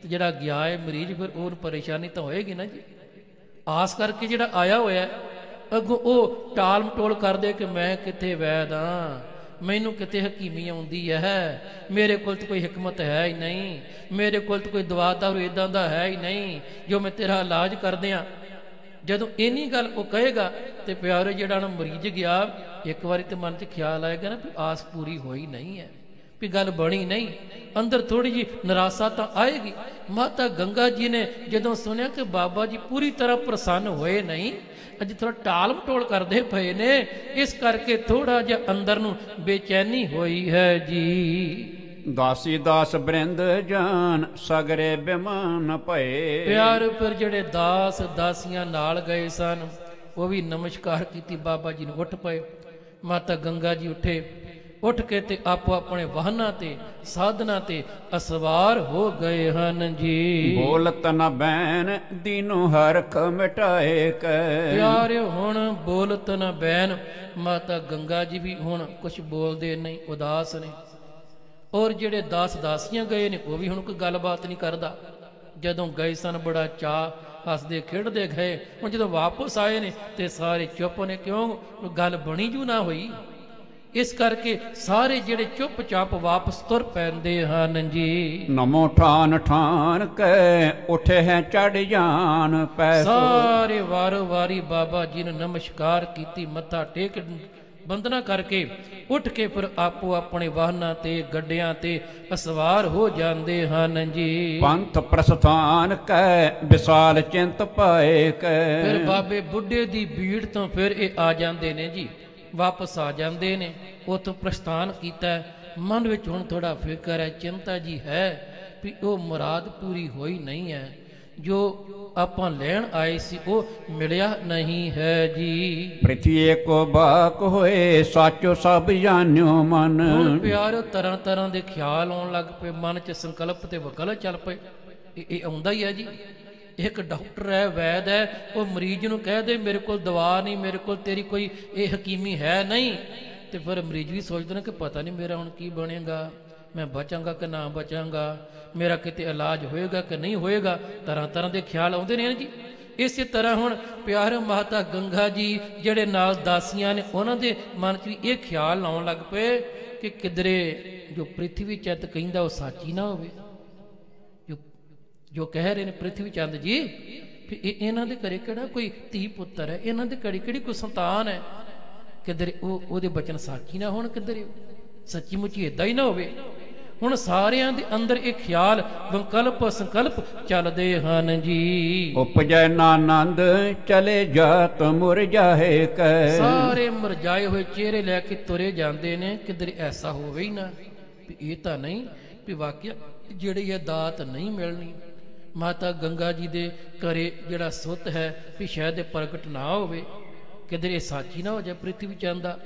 ਤੇ ਜਿਹੜਾ ਗਿਆ ਹੈ ਮਰੀਜ਼, ਫਿਰ ਉਹਨੂੰ ਪਰੇਸ਼ਾਨੀ ਤਾਂ ਹੋਏਗੀ ਨਾ ਜੀ। ਆਸ ਕਰਕੇ ਜਿਹੜਾ ਆਇਆ ਹੋਇਆ ਅੱਗੋਂ ਉਹ ਟਾਲ ਮਟੋਲ ਕਰਦੇ ਕਿ ਮੈਂ ਕਿੱਥੇ ਵੈਦ ਹਾਂ, ਮੈਨੂੰ ਕਿਤੇ ਹਕੀਮੀ ਆਉਂਦੀ ਹੈ, ਮੇਰੇ ਕੋਲ ਤਾਂ ਕੋਈ ਹਿਕਮਤ ਹੈ ਹੀ ਨਹੀਂ, ਮੇਰੇ ਕੋਲ ਤਾਂ ਕੋਈ ਦਵਾ ਦਾਰੂ ਇੱਦਾਂ ਦਾ ਹੈ ਹੀ ਨਹੀਂ ਜੋ ਮੈਂ ਤੇਰਾ ਇਲਾਜ ਕਰਦਿਆਂ। ਜਦੋਂ ਇੰਨੀ ਗੱਲ ਉਹ ਕਹੇਗਾ ਤੇ ਪਿਆਰੇ ਜਿਹੜਾ ਨਾ ਮਰੀਜ਼ ਗਿਆ, ਇੱਕ ਵਾਰੀ ਤੇ ਮਨ 'ਚ ਖਿਆਲ ਆਏਗਾ ਨਾ ਵੀ ਆਸ ਪੂਰੀ ਹੋਈ ਨਹੀਂ ਹੈ, ਵੀ ਗੱਲ ਬਣੀ ਨਹੀਂ, ਅੰਦਰ ਥੋੜੀ ਜਿਹੀ ਨਿਰਾਸ਼ਾ ਤਾਂ ਆਏਗੀ। ਮਾਤਾ ਗੰਗਾ ਜੀ ਨੇ ਜਦੋਂ ਸੁਣਿਆ ਕਿ ਬਾਬਾ ਜੀ ਪੂਰੀ ਤਰ੍ਹਾਂ ਪ੍ਰਸੰਨ ਹੋਏ ਨਹੀਂ, ਅੱਜ ਥੋੜਾ ਟਾਲ ਮਟੋਲ ਕਰਦੇ ਪਏ ਨੇ, ਇਸ ਕਰਕੇ ਥੋੜਾ ਜਿਹਾ ਅੰਦਰ ਨੂੰ ਬੇਚੈਨੀ ਹੋਈ ਹੈ ਜੀ। ਦਾਸੀ ਦਾਸ ਬ੍ਰਿੰਦ ਜਾਨ ਸਗਰੇ ਬਿਮਾਨ ਭਏ। ਪਿਆਰ ਫਿਰ ਜਿਹੜੇ ਦਾਸ ਦਾਸੀਆਂ ਨਾਲ ਗਏ ਸਨ ਉਹ ਵੀ ਨਮਸਕਾਰ ਕੀਤੀ, ਬਾਬਾ ਜੀ ਨੂੰ ਉੱਠ ਪਏ। ਮਾਤਾ ਗੰਗਾ ਜੀ ਉੱਠੇ, ਉੱਠ ਕੇ ਤੇ ਆਪੋ ਆਪਣੇ ਵਾਹਨਾਂ ਤੇ ਸਾਧਨਾਂ ਤੇ ਅਸਵਾਰ ਹੋ ਗਏ ਹਨ ਜੀ। ਬੋਲਤ ਨ ਬੈਨ ਦੀਨੋ ਹਰਖ ਮਿਟਾਏ ਕੈ। ਪਿਆਰਿਓ ਹੁਣ ਬੋਲਤ ਨ ਬੈਨ, ਮਾਤਾ ਗੰਗਾ ਜੀ ਵੀ ਹੁਣ ਕੁਛ ਬੋਲਦੇ ਨਹੀਂ, ਉਦਾਸ ਨੇ। ਔਰ ਜਿਹੜੇ ਦਾਸ ਦਾਸੀਆਂ ਗਏ ਨੇ ਉਹ ਵੀ ਹੁਣ ਕੋਈ ਗੱਲਬਾਤ ਨਹੀਂ ਕਰਦਾ। ਜਦੋਂ ਗਏ ਸਨ ਬੜਾ ਚਾਅ ਹੱਸਦੇ ਖੇਡਦੇ ਗਏ, ਹੁਣ ਜਦੋਂ ਵਾਪਸ ਆਏ ਨੇ ਤੇ ਸਾਰੇ ਚੁੱਪ ਨੇ, ਕਿਉਂ ਗੱਲ ਬਣੀ ਜੂ ਨਾ ਹੋਈ। ਇਸ ਕਰਕੇ ਸਾਰੇ ਜਿਹੜੇ ਚੁੱਪ-ਚਾਪ ਵਾਪਸ ਤੁਰ ਪੈਂਦੇ ਹਨ ਜੀ। ਨਮੋ ਠਾਨ ਠਾਨ ਕੈ ਉਠੇ ਹੈ ਚੜ ਜਾਨ ਪੈ। ਸਾਰੇ ਵਾਰੋ ਵਾਰੀ ਬਾਬਾ ਜੀ ਨੂੰ ਨਮਸਕਾਰ ਕੀਤੀ, ਮੱਥਾ ਟੇਕ ਬੰਦਨਾ ਕਰਕੇ ਉੱਠ ਕੇ ਫਿਰ ਆਪੋ ਆਪਣੇ ਵਾਹਨਾਂ ਤੇ ਗੱਡਿਆਂ ਤੇ ਅਸਵਾਰ ਹੋ ਜਾਂਦੇ ਹਨ ਜੀ। ਪੰਥ ਪ੍ਰਸਥਾਨ ਕੈ ਵਿਸਾਲ ਚਿੰਤ ਪਾਏ ਕੈ। ਫਿਰ ਬਾਬੇ ਬੁੱਢੇ ਦੀ ਭੀੜ ਤੋਂ ਫਿਰ ਇਹ ਆ ਜਾਂਦੇ ਨੇ ਜੀ, ਵਾਪਸ ਆ ਜਾਂਦੇ ਨੇ। ਉੱਥੋਂ ਪ੍ਰਸਥਾਨ ਕੀਤਾ, ਮਨ ਵਿੱਚ ਹੁਣ ਥੋੜਾ ਫਿਕਰ ਹੈ, ਚਿੰਤਾ ਜੀ ਹੈ ਵੀ ਉਹ ਮੁਰਾਦ ਪੂਰੀ ਹੋਈ ਨਹੀਂ ਹੈ, ਜੋ ਆਪਾਂ ਲੈਣ ਆਏ ਸੀ ਉਹ ਮਿਲਿਆ ਨਹੀਂ ਹੈ ਜੀ। ਪ੍ਰਿਥੀ ਕੋ ਬਾਕ ਹੋਏ ਸਾਚੋ ਸਭ ਜਾਣਿਓ ਮਨ। ਹੁਣ ਪਿਆਰ ਤਰ੍ਹਾਂ ਤਰ੍ਹਾਂ ਦੇ ਖਿਆਲ ਆਉਣ ਲੱਗ ਪਏ, ਮਨ 'ਚ ਸੰਕਲਪ ਤੇ ਵਕਲ ਚੱਲ ਪਏ। ਇਹ ਆਉਂਦਾ ਹੀ ਹੈ ਜੀ। ਇੱਕ ਡਾਕਟਰ ਹੈ, ਵੈਦ ਹੈ, ਉਹ ਮਰੀਜ਼ ਨੂੰ ਕਹਿ ਦੇ ਮੇਰੇ ਕੋਲ ਦਵਾ ਨਹੀਂ, ਮੇਰੇ ਕੋਲ ਤੇਰੀ ਕੋਈ ਇਹ ਹਕੀਮੀ ਹੈ ਨਹੀਂ, ਤੇ ਫਿਰ ਮਰੀਜ਼ ਵੀ ਸੋਚਦੇ ਨੇ ਕਿ ਪਤਾ ਨਹੀਂ ਮੇਰਾ ਹੁਣ ਕੀ ਬਣੇਗਾ, ਮੈਂ ਬਚਾਂਗਾ ਕਿ ਨਾ ਬਚਾਂਗਾ, ਮੇਰਾ ਕਿਤੇ ਇਲਾਜ ਹੋਏਗਾ ਕਿ ਨਹੀਂ ਹੋਏਗਾ, ਤਰ੍ਹਾਂ ਤਰ੍ਹਾਂ ਦੇ ਖਿਆਲ ਆਉਂਦੇ ਨੇ ਜੀ। ਇਸੇ ਤਰ੍ਹਾਂ ਹੁਣ ਪਿਆਰੇ ਮਾਤਾ ਗੰਗਾ ਜੀ ਜਿਹੜੇ ਨਾਲ ਦਾਸੀਆਂ ਨੇ ਉਹਨਾਂ ਦੇ ਮਨ 'ਚ ਵੀ ਇਹ ਖਿਆਲ ਆਉਣ ਲੱਗ ਪਏ ਕਿ ਕਿਧਰੇ ਜੋ ਪ੍ਰਿਥਵੀ ਚੰਦ ਕਹਿੰਦਾ ਉਹ ਸੱਚੀ ਨਾ ਹੋਵੇ। ਜੋ ਕਹਿ ਰਹੇ ਨੇ ਪ੍ਰਿਥਵੀ ਚੰਦ ਜੀ ਵੀ ਇਹਨਾਂ ਦੇ ਘਰੇ ਕਿਹੜਾ ਕੋਈ ਧੀ ਪੁੱਤਰ ਹੈ, ਇਹਨਾਂ ਦੇ ਘਰੇ ਕਿਹੜੀ ਕੋਈ ਸੰਤਾਨ ਹੈ, ਕਿਧਰੇ ਉਹਦੇ ਬਚਨ ਸੱਚੀ ਨਾ ਹੋਣ, ਕਿਧਰੇ ਸੱਚੀ ਮੁੱਚੀ ਏਦਾਂ ਹੀ ਨਾ ਹੋਵੇ। ਹੁਣ ਸਾਰਿਆਂ ਦੇ ਅੰਦਰ ਇਹ ਖਿਆਲ ਵਿਕਲਪ ਸੰਕਲਪ ਚੱਲਦੇ ਹਨ ਜੀ। ਉਪਜੈ ਨਾਨੰਦ ਚਲੇ ਜਾਤ ਮੁਰਝਾਏ ਕੈ। ਸਾਰੇ ਮੁਰਝਾਏ ਹੋਏ ਚਿਹਰੇ ਲੈ ਕੇ ਤੁਰੇ ਜਾਂਦੇ ਨੇ, ਕਿਧਰੇ ਐਸਾ ਹੋਵੇ ਹੀ ਨਾ ਵੀ ਇਹ ਤਾਂ ਨਹੀਂ ਵੀ ਵਾਕਿਆ ਜਿਹੜੀ ਇਹ ਦਾਤ ਨਹੀਂ ਮਿਲਣੀ। ਮਾਤਾ ਗੰਗਾ ਜੀ ਦੇ ਘਰੇ ਜਿਹੜਾ ਸੁੱਤ ਹੈ ਵੀ ਸ਼ਾਇਦ ਇਹ ਪ੍ਰਗਟ ਨਾ ਹੋਵੇ, ਕਿਧਰੇ ਸਾਚੀ ਨਾ ਹੋ ਜਾਏ ਪ੍ਰਿਥਵੀ ਚੰਦ ਦਾ।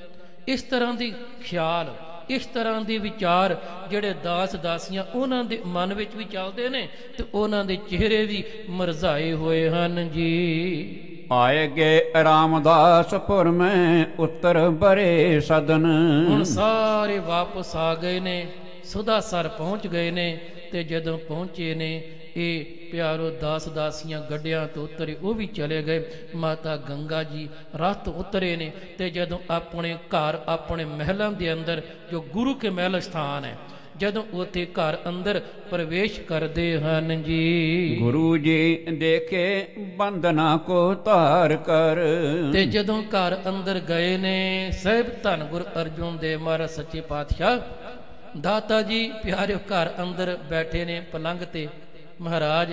ਇਸ ਤਰ੍ਹਾਂ ਦੀ ਖਿਆਲ, ਇਸ ਤਰ੍ਹਾਂ ਦੇ ਵਿਚਾਰ ਜਿਹੜੇ ਦਾਸ ਦਾਸੀਆਂ ਉਹਨਾਂ ਦੇ ਮਨ ਵਿੱਚ ਵੀ ਚੱਲਦੇ ਨੇ ਤੇ ਉਹਨਾਂ ਦੇ ਚਿਹਰੇ ਵੀ ਮੁਰਝਾਏ ਹੋਏ ਹਨ ਜੀ। ਆਏ ਗਏ ਰਾਮਦਾਸਪੁਰ ਮੈਂ ਉੱਤਰ ਬਰੇ ਸਦਨ। ਹੁਣ ਸਾਰੇ ਵਾਪਸ ਆ ਗਏ ਨੇ, ਸੁਦਾਸਰ ਪਹੁੰਚ ਗਏ ਨੇ ਤੇ ਜਦੋਂ ਪਹੁੰਚੇ ਨੇ ਇਹ ਪਿਆਰੋ ਦਾਸ ਦਾਸੀਆਂ ਗੱਡਿਆਂ ਤੋਂ ਉਤਰੇ, ਉਹ ਵੀ ਚਲੇ ਗਏ। ਮਾਤਾ ਗੰਗਾ ਜੀ ਰਾਤ ਉਤਰੇ ਨੇ ਤੇ ਜਦੋਂ ਆਪਣੇ ਘਰ ਆਪਣੇ ਮਹਿਲਾਂ ਦੇ ਅੰਦਰ ਜੋ ਗੁਰੂ ਕੇ ਮਹਿਲ ਸਥਾਨ ਹੈ, ਜਦੋਂ ਉੱਥੇ ਘਰ ਅੰਦਰ ਪ੍ਰਵੇਸ਼ ਕਰਦੇ ਹਨ ਜੀ। ਗੁਰੂ ਜੀ ਦੇਖੇ ਬੰਦਨਾ ਕੋ ਧਾਰ ਕਰ। ਤੇ ਜਦੋਂ ਘਰ ਅੰਦਰ ਗਏ ਨੇ ਸਾਹਿਬ ਧੰਨ ਗੁਰੂ ਅਰਜੁਨ ਦੇਵ ਮਹਾਰਾਜ ਸੱਚੇ ਪਾਤਸ਼ਾਹ ਦਾਤਾ ਜੀ ਪਿਆਰਿਓ ਘਰ ਅੰਦਰ ਬੈਠੇ ਨੇ ਪਲੰਘ ਤੇ। ਮਹਾਰਾਜ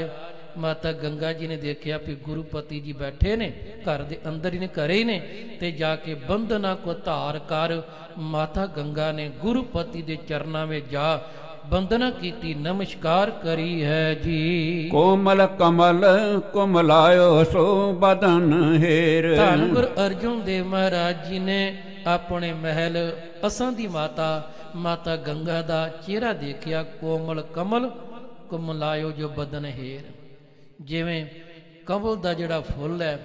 ਮਾਤਾ ਗੰਗਾ ਜੀ ਨੇ ਦੇਖਿਆ ਵੀ ਗੁਰੂਪਤੀ ਜੀ ਬੈਠੇ ਨੇ ਘਰ ਦੇ ਅੰਦਰ ਹੀ ਨੇ, ਘਰੇ ਹੀ ਨੇ, ਤੇ ਜਾ ਕੇ ਬੰਦਨਾ ਕੋ ਧਾਰ ਕਰ ਮਾਤਾ ਗੰਗਾ ਨੇ ਗੁਰੂਪਤੀ ਦੇ ਚਰਨਾਂ ਵਿੱਚ ਜਾ ਬੰਦਨਾ ਕੀਤੀ, ਨਮਸਕਾਰ ਕਰੀ ਹੈ ਜੀ। ਕੋਮਲ ਕਮਲ ਕੁਮਲਾਇਓ ਸੋ ਬਦਨ ਹੇਰ। ਧੰਨ ਗੁਰੂ ਅਰਜੁਨ ਦੇਵ ਮਹਾਰਾਜ ਜੀ ਨੇ ਆਪਣੇ ਮਹਿਲ ਅਸਾਂ ਦੀ ਮਾਤਾ ਗੰਗਾ ਦਾ ਚਿਹਰਾ ਦੇਖਿਆ, ਕੋਮਲ ਕਮਲ ਕੁਮਲਾਇਓ ਜੋ ਬਦਨ ਹੇਰ। ਜਿਵੇਂ ਕਮਲ ਦਾ ਜਿਹੜਾ ਫੁੱਲ ਹੈ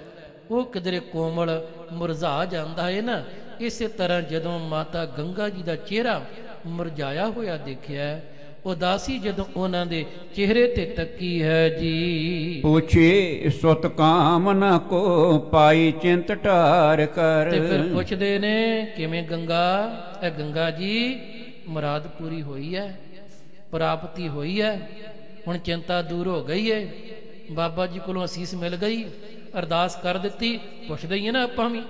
ਉਹ ਕਿਧਰੇ ਕੋਮਲ ਮੁਰਝਾ ਜਾਂਦਾ ਹੈ ਨਾ, ਇਸੇ ਤਰ੍ਹਾਂ ਜਦੋਂ ਮਾਤਾ ਗੰਗਾ ਜੀ ਦਾ ਚਿਹਰਾ ਮੁਰਝਾਇਆ ਹੋਇਆ ਦੇਖਿਆ, ਉਦਾਸੀ ਜਦੋਂ ਉਹਨਾਂ ਦੇ ਚਿਹਰੇ ਤੇ ਤੱਕੀ ਹੈ ਜੀ। ਪੁੱਛੇ ਸੁਤ ਕਾਮਨਾ ਕੋ ਪਾਈ ਚਿੰਤ ਢਾਰ ਕਰ। ਤੇ ਫਿਰ ਪੁੱਛਦੇ ਨੇ ਕਿਵੇਂ ਗੰਗਾ, ਇਹ ਗੰਗਾ ਜੀ ਮੁਰਾਦ ਪੂਰੀ ਹੋਈ ਹੈ, ਪ੍ਰਾਪਤੀ ਹੋਈ ਹੈ, ਹੁਣ ਚਿੰਤਾ ਦੂਰ ਹੋ ਗਈ ਹੈ, ਬਾਬਾ ਜੀ ਕੋਲੋਂ ਅਸੀਸ ਮਿਲ ਗਈ, ਅਰਦਾਸ ਕਰ ਦਿੱਤੀ। ਪੁੱਛਦੇ ਹੀ ਨਾ ਆਪਾਂ ਵੀ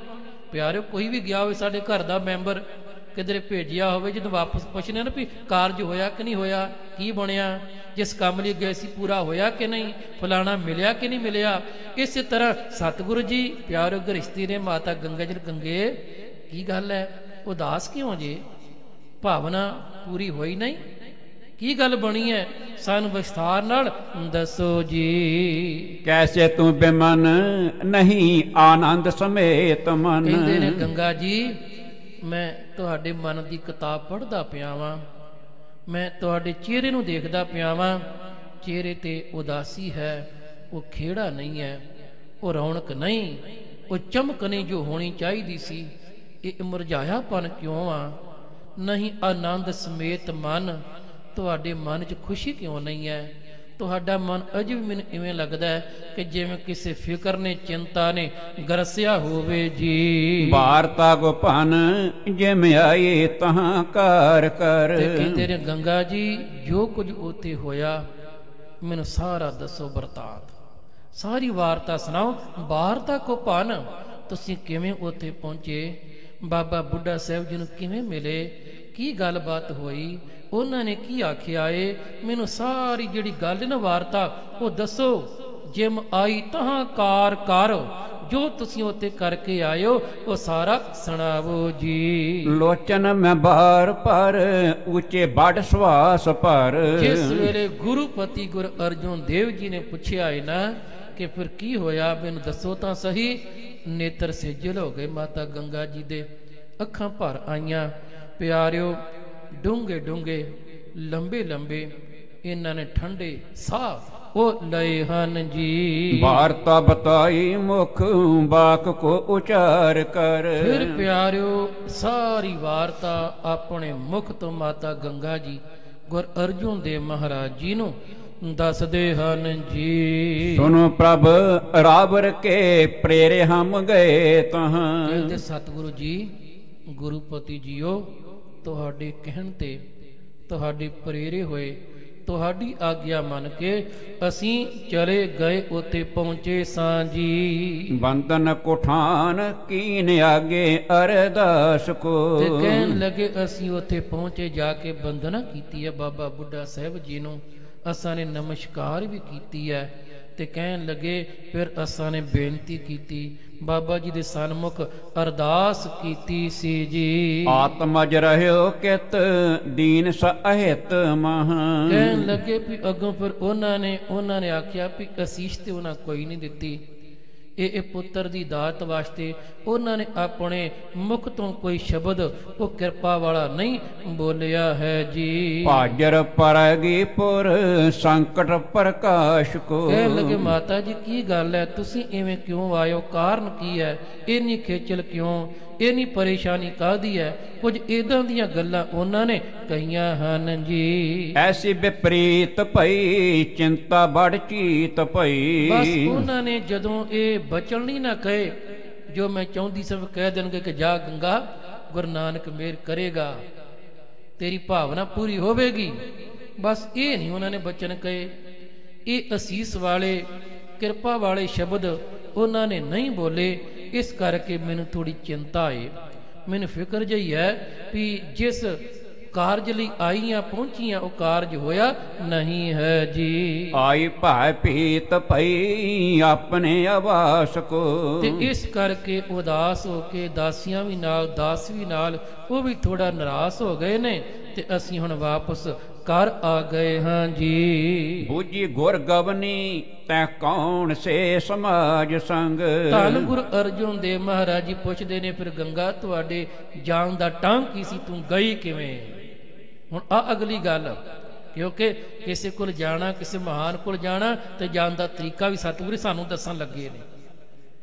ਪਿਆਰਿਓ, ਕੋਈ ਵੀ ਗਿਆ ਹੋਵੇ ਸਾਡੇ ਘਰ ਦਾ ਮੈਂਬਰ ਕਿਧਰੇ ਭੇਜਿਆ ਹੋਵੇ, ਜਦੋਂ ਵਾਪਸ ਪੁੱਛਣੇ ਨਾ ਵੀ ਕਾਰਜ ਹੋਇਆ ਕਿ ਨਹੀਂ ਹੋਇਆ, ਕੀ ਬਣਿਆ, ਜਿਸ ਕੰਮ ਲਈ ਗਏ ਸੀ ਪੂਰਾ ਹੋਇਆ ਕਿ ਨਹੀਂ, ਫਲਾਣਾ ਮਿਲਿਆ ਕਿ ਨਹੀਂ ਮਿਲਿਆ। ਇਸੇ ਤਰ੍ਹਾਂ ਸਤਿਗੁਰੂ ਜੀ ਪਿਆਰਿਓ ਗ੍ਰਸਤੀ ਨੇ ਮਾਤਾ ਗੰਗਾ ਜੀ ਗੰਗੇ ਕੀ ਗੱਲ ਹੈ, ਉਦਾਸ ਕਿਉਂ ਜੇ, ਭਾਵਨਾ ਪੂਰੀ ਹੋਈ ਨਹੀਂ, ਕੀ ਗੱਲ ਬਣੀ ਹੈ, ਸਾਨੂੰ ਵਿਸਥਾਰ ਨਾਲ ਦੱਸੋ ਜੀ। ਕੈਸੇ ਤੂੰ ਬੇਮਨ ਨਹੀਂ ਆਨੰਦ ਸਮੇਤ ਮਨ। ਕਹਿੰਦੇ ਨੇ ਗੰਗਾ ਜੀ ਮੈਂ ਤੁਹਾਡੇ ਮਨ ਦੀ ਕਿਤਾਬ ਪੜ੍ਹਦਾ ਪਿਆ ਵਾਂ, ਮੈਂ ਤੁਹਾਡੇ ਚਿਹਰੇ ਨੂੰ ਦੇਖਦਾ ਪਿਆ ਵਾਂ, ਚਿਹਰੇ ਤੇ ਉਦਾਸੀ ਹੈ, ਉਹ ਖੇੜਾ ਨਹੀਂ ਹੈ, ਉਹ ਰੌਣਕ ਨਹੀਂ, ਉਹ ਚਮਕ ਨਹੀਂ ਜੋ ਹੋਣੀ ਚਾਹੀਦੀ ਸੀ, ਇਹ ਮੁਰਝਾਇਆਪਨ ਕਿਉਂ ਆ, ਨਹੀਂ ਆਨੰਦ ਸਮੇਤ ਮਨ, ਤੁਹਾਡੇ ਮਨ 'ਚ ਖੁਸ਼ੀ ਕਿਉਂ ਨਹੀਂ ਹੈ, ਤੁਹਾਡਾ ਮਨ ਅਜੇ ਵੀ ਮੈਨੂੰ ਇਵੇਂ ਲੱਗਦਾ ਹੈ ਕਿ ਜਿਵੇਂ ਕਿਸੇ ਫਿਕਰ ਨੇ ਚਿੰਤਾ ਨੇ ਗਰਸਿਆ ਹੋਵੇ ਜੀ। ਵਾਰਤਾ ਗੁਪਨ ਜਿਵੇਂ ਆਈ ਤਹਾਂ ਕਾਰ ਕਰ। ਤੇ ਕਹਿੰਦੇ ਨੇ ਗੰਗਾ ਜੀ ਜੋ ਕੁਝ ਉੱਥੇ ਹੋਇਆ ਮੈਨੂੰ ਸਾਰਾ ਦੱਸੋ ਵਰਤਾਂਤ, ਸਾਰੀ ਵਾਰਤਾ ਸੁਣਾਓ। ਵਾਰਤਾ ਗੁਪਨ ਤੁਸੀਂ ਕਿਵੇਂ ਉੱਥੇ ਪਹੁੰਚੇ, ਬਾਬਾ ਬੁੱਢਾ ਸਾਹਿਬ ਜੀ ਨੂੰ ਕਿਵੇਂ ਮਿਲੇ, ਕੀ ਗੱਲਬਾਤ ਹੋਈ, ਉਹਨਾਂ ਨੇ ਕੀ ਆਖਿਆ ਏ, ਮੈਨੂੰ ਸਾਰੀ ਜਿਹੜੀ ਗੱਲ ਨਾ ਵਾਰਤਾ ਉਹ ਦੱਸੋ। ਜਿਮ ਆਈ ਤਹਾਂ ਕਾਰ ਕਰ, ਜੋ ਤੁਸੀਂ ਉੱਥੇ ਕਰਕੇ ਆਇਓ ਉਹ ਸਾਰਾ ਸੁਣਾਵੋ ਜੀ। ਲੋਚਨ ਮੈਂ ਬਾਰ ਪਰ ਉੱਚੇ ਬੜ ਸਵਾਸ ਪਰ। ਜਿਸ ਵੇਲੇ ਗੁਰੂਪਤੀ ਗੁਰੂ ਅਰਜੁਨ ਦੇਵ ਜੀ ਨੇ ਪੁੱਛਿਆ ਏ ਨਾ ਕਿ ਫਿਰ ਕੀ ਹੋਇਆ, ਮੈਨੂੰ ਦੱਸੋ ਤਾਂ ਸਹੀ, ਨੇਤਰ ਸੇਜਲ ਹੋ ਗਏ ਮਾਤਾ ਗੰਗਾ ਜੀ ਦੇ, ਅੱਖਾਂ ਭਰ ਆਈਆਂ। ਪਿਆਰਿਓ ਡੂੰਘੇ ਡੂੰਘੇ ਲੰਬੇ ਲੰਬੇ ਇਹਨਾਂ ਨੇ ਠੰਡੇ ਸਾਹ ਉਹ ਲਏ ਹਨ ਜੀ। ਵਾਰਤਾ ਬਤਾਈ ਮੁਖ ਬਾਕ ਕੋ ਉਚਾਰ ਕਰ। ਫਿਰ ਪਿਆਰਿਓ ਸਾਰੀ ਵਾਰਤਾ ਆਪਣੇ ਮੁਖ ਤੋਂ ਮਾਤਾ ਗੰਗਾ ਜੀ ਗੁਰ ਅਰਜੁਨ ਦੇਵ ਮਹਾਰਾਜ ਜੀ ਨੂੰ ਦੱਸਦੇ ਹਨ ਜੀ। ਸੁਨੋ ਪ੍ਰਭ ਰਾਵਰ ਕੇ ਪ੍ਰੇਰੇ ਹਮ ਗਏ ਤਹਾਂ। ਕਹਿੰਦੇ ਸਤਿਗੁਰੂ ਜੀ, ਗੁਰੂਪਤੀ ਜੀਓ, ਤੁਹਾਡੇ ਕਹਿਣ ਤੇ, ਤੁਹਾਡੇ ਪ੍ਰੇਰੇ ਹੋਏ, ਤੁਹਾਡੀ ਆਗਿਆ ਮੰਨ ਕੇ ਅਸੀਂ ਚਲੇ ਗਏ, ਉੱਥੇ ਪਹੁੰਚੇ ਸਾਂ ਜੀ। ਬੰਧਨ ਕੁਠਾਨ ਕੀਨ ਆਗੇ ਅਰਦਾਸ ਕੋ। ਤੇ ਕਹਿਣ ਲੱਗੇ ਅਸੀਂ ਉੱਥੇ ਪਹੁੰਚੇ, ਜਾ ਕੇ ਬੰਦਨਾ ਕੀਤੀ ਹੈ ਬਾਬਾ ਬੁੱਢਾ ਸਾਹਿਬ ਜੀ ਨੂੰ, ਅਸਾਂ ਨੇ ਨਮਸਕਾਰ ਵੀ ਕੀਤੀ ਹੈ। ਤੇ ਕਹਿਣ ਲੱਗੇ ਫਿਰ ਅਸਾਂ ਨੇ ਬੇਨਤੀ ਕੀਤੀ, ਬਾਬਾ ਜੀ ਦੇ ਸਨਮੁਖ ਅਰਦਾਸ ਕੀਤੀ ਸੀ ਜੀ। ਆਤਮਜ ਰਹਿਓ ਕਿਤ ਦੀਨ ਸਾਹਿਤ ਮਹ। ਕਹਿਣ ਲੱਗੇ ਵੀ ਅੱਗੋਂ ਫਿਰ ਉਹਨਾਂ ਨੇ ਆਖਿਆ ਵੀ ਅਸੀਸ ਤੇ ਉਹਨਾਂ ਕੋਈ ਨਹੀਂ ਦਿੱਤੀ, ਇਹ ਪੁੱਤਰ ਦੀ ਦਾਤ ਵਾਸਤੇ ਉਹਨਾਂ ਨੇ ਆਪਣੇ ਮੁਖ ਤੋਂ ਕੋਈ ਸ਼ਬਦ ਉਹ ਕਿਰਪਾ ਵਾਲਾ ਨਹੀਂ ਬੋਲਿਆ ਹੈ ਜੀ। ਭਾਜਰ ਪਰਗੀ ਪੁਰ ਸੰਕਟ ਪ੍ਰਕਾਸ਼ ਕੋ। ਕਹਿਣ ਲੱਗੇ ਮਾਤਾ ਜੀ ਕੀ ਗੱਲ ਹੈ, ਤੁਸੀਂ ਐਵੇਂ ਕਿਉਂ ਆਇਓ, ਕਾਰਨ ਕੀ ਹੈ, ਇੰਨੀ ਖੇਚਲ ਕਿਉਂ, ਇੰਨੀ ਪਰੇਸ਼ਾਨੀ ਕਾਹਦੀ ਹੈ। ਕੁਝ ਇਦਾਂ ਦੀਆਂ ਗੱਲਾਂ ਉਹਨਾਂ ਨੇ ਕਹੀਆਂ ਹਨ ਜੀ। ਐਸੀ ਵਿਪਰੀਤ ਭਈ ਚਿੰਤਾ ਬੜ ਚੀਤ ਭਈ। ਬਸ ਉਹਨਾਂ ਨੇ ਜਦੋਂ ਇਹ ਬਚਨ ਨਹੀਂ ਨਾ ਕਹੇ, ਜੋ ਮੈਂ ਚਾਹੁੰਦੀ ਸਭ ਕਹਿ ਦੇਣਗੇ ਕਿ ਜਾ ਗੰਗਾ, ਗੁਰੂ ਨਾਨਕ ਮਿਹਰ ਕਰੇਗਾ, ਤੇਰੀ ਭਾਵਨਾ ਪੂਰੀ ਹੋਵੇਗੀ। ਬਸ ਇਹ ਨਹੀਂ ਉਹਨਾਂ ਨੇ ਬਚਨ ਕਹੇ, ਇਹ ਅਸੀਸ ਵਾਲੇ ਕਿਰਪਾ ਵਾਲੇ ਸ਼ਬਦ ਉਹਨਾਂ ਨੇ ਨਹੀਂ ਬੋਲੇ। ਇਸ ਕਰਕੇ ਮੈਨੂੰ ਥੋੜੀ ਚਿੰਤਾ ਹੈ, ਮੈਨੂੰ ਫਿਕਰ ਜਿਹੀ ਹੈ ਵੀ ਜਿਸ ਕਾਰਜ ਲਈ ਆਈਆਂ ਪਹੁੰਚੀਆਂ ਉਹ ਕਾਰਜ ਹੋਇਆ ਨਹੀਂ ਹੈ ਜੀ। ਆਈ ਭਾਇ ਪੀਤ ਭਈ ਆਪਣੇ ਆਵਾਸ ਕੋ। ਤੇ ਇਸ ਕਰਕੇ ਉਦਾਸ ਹੋ ਕੇ ਦਾਸੀਆਂ ਵੀ ਨਾਲ, ਦਾਸ ਵੀ ਨਾਲ, ਉਹ ਵੀ ਥੋੜਾ ਨਿਰਾਸ਼ ਹੋ ਗਏ ਨੇ ਤੇ ਅਸੀਂ ਹੁਣ ਵਾਪਸ ਘਰ ਆ ਗਏ ਹਾਂ ਜੀ। ਬੂਝੀ ਗੁਰ ਗਵਨੀ ਤੈ ਕੌਣ ਸੇ ਸਮਾਜ ਸੰਗ। ਧੰਨ ਗੁਰੂ ਅਰਜੁਨ ਦੇਵ ਮਹਾਰਾਜ ਜੀ ਪੁੱਛਦੇ ਨੇ, ਫਿਰ ਗੰਗਾ ਤੁਹਾਡੇ ਜਾਣ ਦਾ ਟਾਂਗ ਕੀ ਸੀ, ਤੂੰ ਗਈ ਕਿਵੇਂ। ਹੁਣ ਆ ਅਗਲੀ ਗੱਲ, ਕਿਉਂਕਿ ਕਿਸੇ ਕੋਲ ਜਾਣਾ, ਕਿਸੇ ਮਹਾਨ ਕੋਲ ਜਾਣਾ ਤੇ ਜਾਣ ਦਾ ਤਰੀਕਾ ਵੀ ਸਤਿਗੁਰੂ ਸਾਨੂੰ ਦੱਸਣ ਲੱਗੇ ਨੇ।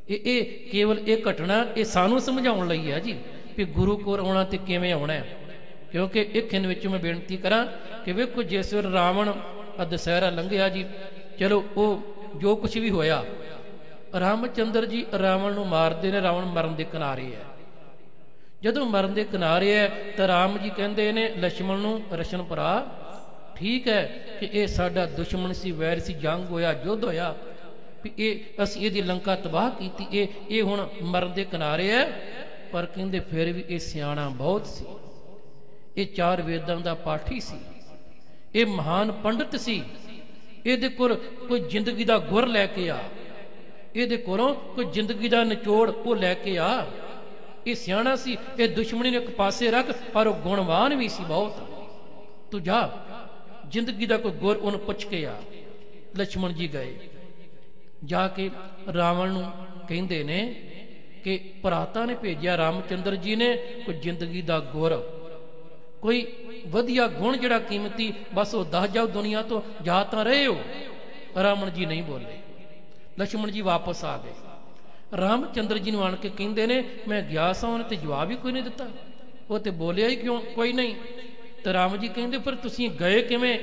ਇਹ ਕੇਵਲ ਇਹ ਘਟਨਾ ਇਹ ਸਾਨੂੰ ਸਮਝਾਉਣ ਲਈ ਹੈ ਜੀ ਵੀ ਗੁਰੂ ਕੋਲ ਆਉਣਾ ਤੇ ਕਿਵੇਂ ਆਉਣਾ ਹੈ। ਕਿਉਂਕਿ ਇੱਕ ਹਿੰਨ ਵਿੱਚ ਮੈਂ ਬੇਨਤੀ ਕਰਾਂ ਕਿ ਵੇਖੋ ਜਿਸ ਵੇਲੇ ਰਾਵਣ ਦੁਸਹਿਰਾ ਲੰਘਿਆ ਜੀ, ਚਲੋ ਉਹ ਜੋ ਕੁਝ ਵੀ ਹੋਇਆ, ਰਾਮਚੰਦਰ ਜੀ ਰਾਵਣ ਨੂੰ ਮਾਰਦੇ ਨੇ, ਰਾਵਣ ਮਰਨ ਦੇ ਕਿਨਾਰੇ ਹੈ। ਜਦੋਂ ਮਰਨ ਦੇ ਕਿਨਾਰੇ ਹੈ ਤਾਂ ਰਾਮ ਜੀ ਕਹਿੰਦੇ ਨੇ ਲక్ష్మణ ਨੂੰ, ਰਸ਼ਨ ਭਰਾ ਠੀਕ ਹੈ ਕਿ ਇਹ ਸਾਡਾ ਦੁਸ਼ਮਣ ਸੀ, ਵੈਰ ਸੀ, ਜੰਗ ਹੋਇਆ, ਯੁੱਧ ਹੋਇਆ, ਵੀ ਇਹ ਅਸੀਂ ਇਹਦੀ ਲੰਕਾ ਤਬਾਹ ਕੀਤੀ, ਇਹ ਹੁਣ ਮਰਨ ਦੇ ਕਿਨਾਰੇ ਹੈ। ਪਰ ਕਹਿੰਦੇ ਫਿਰ ਵੀ ਇਹ ਸਿਆਣਾ ਬਹੁਤ ਸੀ, ਇਹ 4 ਵੇਦਾਂ ਦਾ ਪਾਠੀ ਸੀ, ਇਹ ਮਹਾਨ ਪੰਡਿਤ ਸੀ, ਇਹਦੇ ਕੋਲ ਕੋਈ ਜ਼ਿੰਦਗੀ ਦਾ ਗੁਰ ਲੈ ਕੇ ਆ, ਇਹਦੇ ਕੋਲੋਂ ਕੋਈ ਜ਼ਿੰਦਗੀ ਦਾ ਨਿਚੋੜ ਉਹ ਲੈ ਕੇ ਆ। ਇਹ ਸਿਆਣਾ ਸੀ, ਇਹ ਦੁਸ਼ਮਣੀ ਨੂੰ ਇੱਕ ਪਾਸੇ ਰੱਖ, ਪਰ ਉਹ ਗੁਣਵਾਨ ਵੀ ਸੀ ਬਹੁਤ। ਤੂੰ ਜਾ ਜ਼ਿੰਦਗੀ ਦਾ ਕੋਈ ਗੁਰ ਉਹਨੂੰ ਪੁੱਛ ਕੇ ਆ। ਲక్ష్మణ ਜੀ ਗਏ, ਜਾ ਕੇ ਰਾਵਣ ਨੂੰ ਕਹਿੰਦੇ ਨੇ ਕਿ ਭਰਾਤਾ ਨੇ ਭੇਜਿਆ, ਰਾਮਚੰਦਰ ਜੀ ਨੇ ਕੋਈ ਜ਼ਿੰਦਗੀ ਦਾ ਗੁਰ, ਕੋਈ ਵਧੀਆ ਗੁਣ ਜਿਹੜਾ ਕੀਮਤੀ, ਬਸ ਉਹ ਦੱਸ ਜਾਓ, ਦੁਨੀਆ ਤੋਂ ਜਾ ਤਾਂ ਰਹੇ ਹੋ। ਰਾਵਣ ਜੀ ਨਹੀਂ ਬੋਲੇ, ਲక్ష్మణ ਜੀ ਵਾਪਸ ਆ ਗਏ। ਰਾਮਚੰਦਰ ਜੀ ਨੂੰ ਆਣ ਕੇ ਕਹਿੰਦੇ ਨੇ ਮੈਂ ਗਿਆ ਸਾਂ, ਉਹਨੇ ਤੇ ਜਵਾਬ ਹੀ ਕੋਈ ਨਹੀਂ ਦਿੱਤਾ, ਉਹ ਤੇ ਬੋਲਿਆ ਹੀ ਕਿਉਂ ਕੋਈ ਨਹੀਂ। ਤੇ ਰਾਮ ਜੀ ਕਹਿੰਦੇ ਪਰ ਤੁਸੀਂ ਗਏ ਕਿਵੇਂ।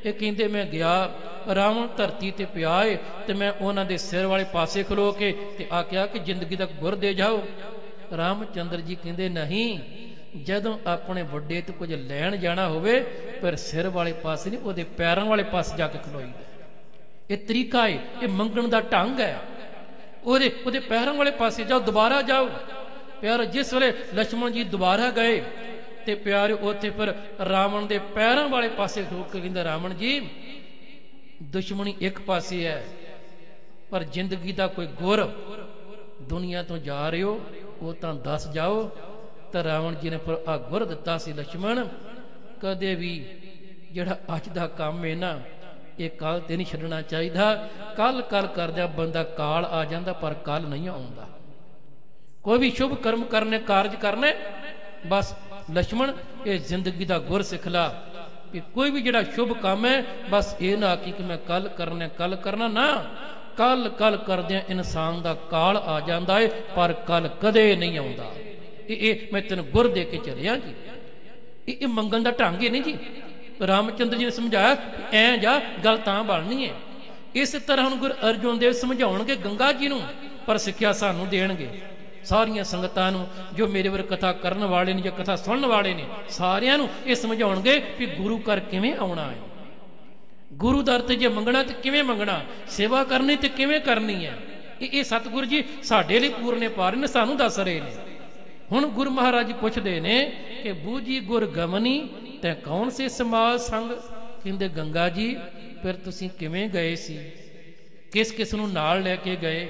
ਇਹ ਕਹਿੰਦੇ ਮੈਂ ਗਿਆ, ਰਾਵਣ ਧਰਤੀ ਤੇ ਪਿਆ ਏ ਤੇ ਮੈਂ ਉਹਨਾਂ ਦੇ ਸਿਰ ਵਾਲੇ ਪਾਸੇ ਖਲੋ ਕੇ ਤੇ ਆਖਿਆ ਕਿ ਜ਼ਿੰਦਗੀ ਦਾ ਗੁਰ ਦੇ ਜਾਓ। ਰਾਮਚੰਦਰ ਜੀ ਕਹਿੰਦੇ ਨਹੀਂ, ਜਦੋਂ ਆਪਣੇ ਵੱਡੇ ਤੋਂ ਕੁਝ ਲੈਣ ਜਾਣਾ ਹੋਵੇ ਪਰ ਸਿਰ ਵਾਲੇ ਪਾਸੇ ਨਹੀਂ, ਉਹਦੇ ਪੈਰਾਂ ਵਾਲੇ ਪਾਸੇ ਜਾ ਕੇ ਖਲੋਈਦਾ। ਇਹ ਤਰੀਕਾ ਹੈ, ਇਹ ਮੰਗਣ ਦਾ ਢੰਗ ਹੈ। ਉਹਦੇ ਪੈਰਾਂ ਵਾਲੇ ਪਾਸੇ ਜਾਓ, ਦੁਬਾਰਾ ਜਾਓ। ਪਿਆਰ ਜਿਸ ਵੇਲੇ ਲక్ష్మణ ਜੀ ਦੁਬਾਰਾ ਗਏ ਤੇ ਪਿਆਰ ਉੱਥੇ ਫਿਰ ਰਾਵਣ ਦੇ ਪੈਰਾਂ ਵਾਲੇ ਪਾਸੇ ਖਲੋ ਕੇ ਕਹਿੰਦਾ ਰਾਵਣ ਜੀ ਦੁਸ਼ਮਣੀ ਇੱਕ ਪਾਸੇ ਹੈ, ਪਰ ਜ਼ਿੰਦਗੀ ਦਾ ਕੋਈ ਗੁਰ ਦੁਨੀਆ ਤੋਂ ਜਾ ਰਹੇ ਹੋ ਉਹ ਤਾਂ ਦੱਸ ਜਾਓ। ਤਾਂ ਰਾਵਣ ਜੀ ਨੇ ਫਿਰ ਆ ਗੁਰ ਦਿੱਤਾ ਸੀ, ਲక్ష్మణ ਕਦੇ ਵੀ ਜਿਹੜਾ ਅੱਜ ਦਾ ਕੰਮ ਹੈ ਨਾ ਇਹ ਕੱਲ ਤੇ ਨਹੀਂ ਛੱਡਣਾ ਚਾਹੀਦਾ। ਕੱਲ ਕਰਦਿਆਂ ਬੰਦਾ ਕਾਲ ਆ ਜਾਂਦਾ, ਪਰ ਕੱਲ ਨਹੀਂ ਆਉਂਦਾ। ਕੋਈ ਵੀ ਸ਼ੁਭ ਕਰਮ ਕਰਨੇ, ਕਾਰਜ ਕਰਨੇ, ਬਸ ਲక్ష్మణ ਇਹ ਜ਼ਿੰਦਗੀ ਦਾ ਗੁਰ ਸਿਖਲਾ ਵੀ ਕੋਈ ਵੀ ਜਿਹੜਾ ਸ਼ੁਭ ਕੰਮ ਹੈ ਬਸ ਇਹ ਨਾ ਆਖੀ ਕਿ ਮੈਂ ਕੱਲ ਕਰਨਾ ਨਾ, ਕੱਲ ਕਰਦਿਆਂ ਇਨਸਾਨ ਦਾ ਕਾਲ ਆ ਜਾਂਦਾ ਹੈ, ਪਰ ਕੱਲ ਕਦੇ ਨਹੀਂ ਆਉਂਦਾ। ਇਹ ਮੈਂ ਤੈਨੂੰ ਗੁਰ ਦੇ ਕੇ ਚਲਿਆ ਜੀ। ਇਹ ਮੰਗਣ ਦਾ ਢੰਗ ਹੀ ਨਹੀਂ ਜੀ। ਰਾਮਚੰਦਰ ਜੀ ਨੇ ਸਮਝਾਇਆ ਐ ਜਾ ਗੱਲ ਤਾਂ ਬਣਨੀ ਹੈ। ਇਸ ਤਰ੍ਹਾਂ ਹੁਣ ਗੁਰੂ ਅਰਜੁਨ ਦੇਵ ਸਮਝਾਉਣਗੇ ਗੰਗਾ ਜੀ ਨੂੰ, ਪਰ ਸਿੱਖਿਆ ਸਾਨੂੰ ਦੇਣਗੇ ਸਾਰੀਆਂ ਸੰਗਤਾਂ ਨੂੰ, ਜੋ ਮੇਰੇ ਵਰ ਕਥਾ ਕਰਨ ਵਾਲੇ ਨੇ ਜਾਂ ਕਥਾ ਸੁਣਨ ਵਾਲੇ ਨੇ, ਸਾਰਿਆਂ ਨੂੰ ਇਹ ਸਮਝਾਉਣਗੇ ਵੀ ਗੁਰੂ ਘਰ ਕਿਵੇਂ ਆਉਣਾ ਹੈ, ਗੁਰੂ ਦਰ ਤੇ ਜੇ ਮੰਗਣਾ ਤੇ ਕਿਵੇਂ ਮੰਗਣਾ, ਸੇਵਾ ਕਰਨੀ ਤੇ ਕਿਵੇਂ ਕਰਨੀ ਹੈ। ਇਹ ਸਤਿਗੁਰੂ ਜੀ ਸਾਡੇ ਲਈ ਪੂਰਨੇ ਪਾ ਰਹੇ ਨੇ, ਸਾਨੂੰ ਦੱਸ ਰਹੇ ਨੇ। ਹੁਣ ਗੁਰੂ ਮਹਾਰਾਜ ਜੀ ਪੁੱਛਦੇ ਨੇ ਕਿ ਬੂਝੀ ਗੁਰ ਗਮਨੀ ਤੈ ਕੌਣ ਸੇ ਸਮਾਜ ਸੰਗ। ਕਹਿੰਦੇ ਗੰਗਾ ਜੀ ਫਿਰ ਤੁਸੀਂ ਕਿਵੇਂ ਗਏ ਸੀ, ਕਿਸ ਕਿਸ ਨੂੰ ਨਾਲ ਲੈ ਕੇ ਗਏ,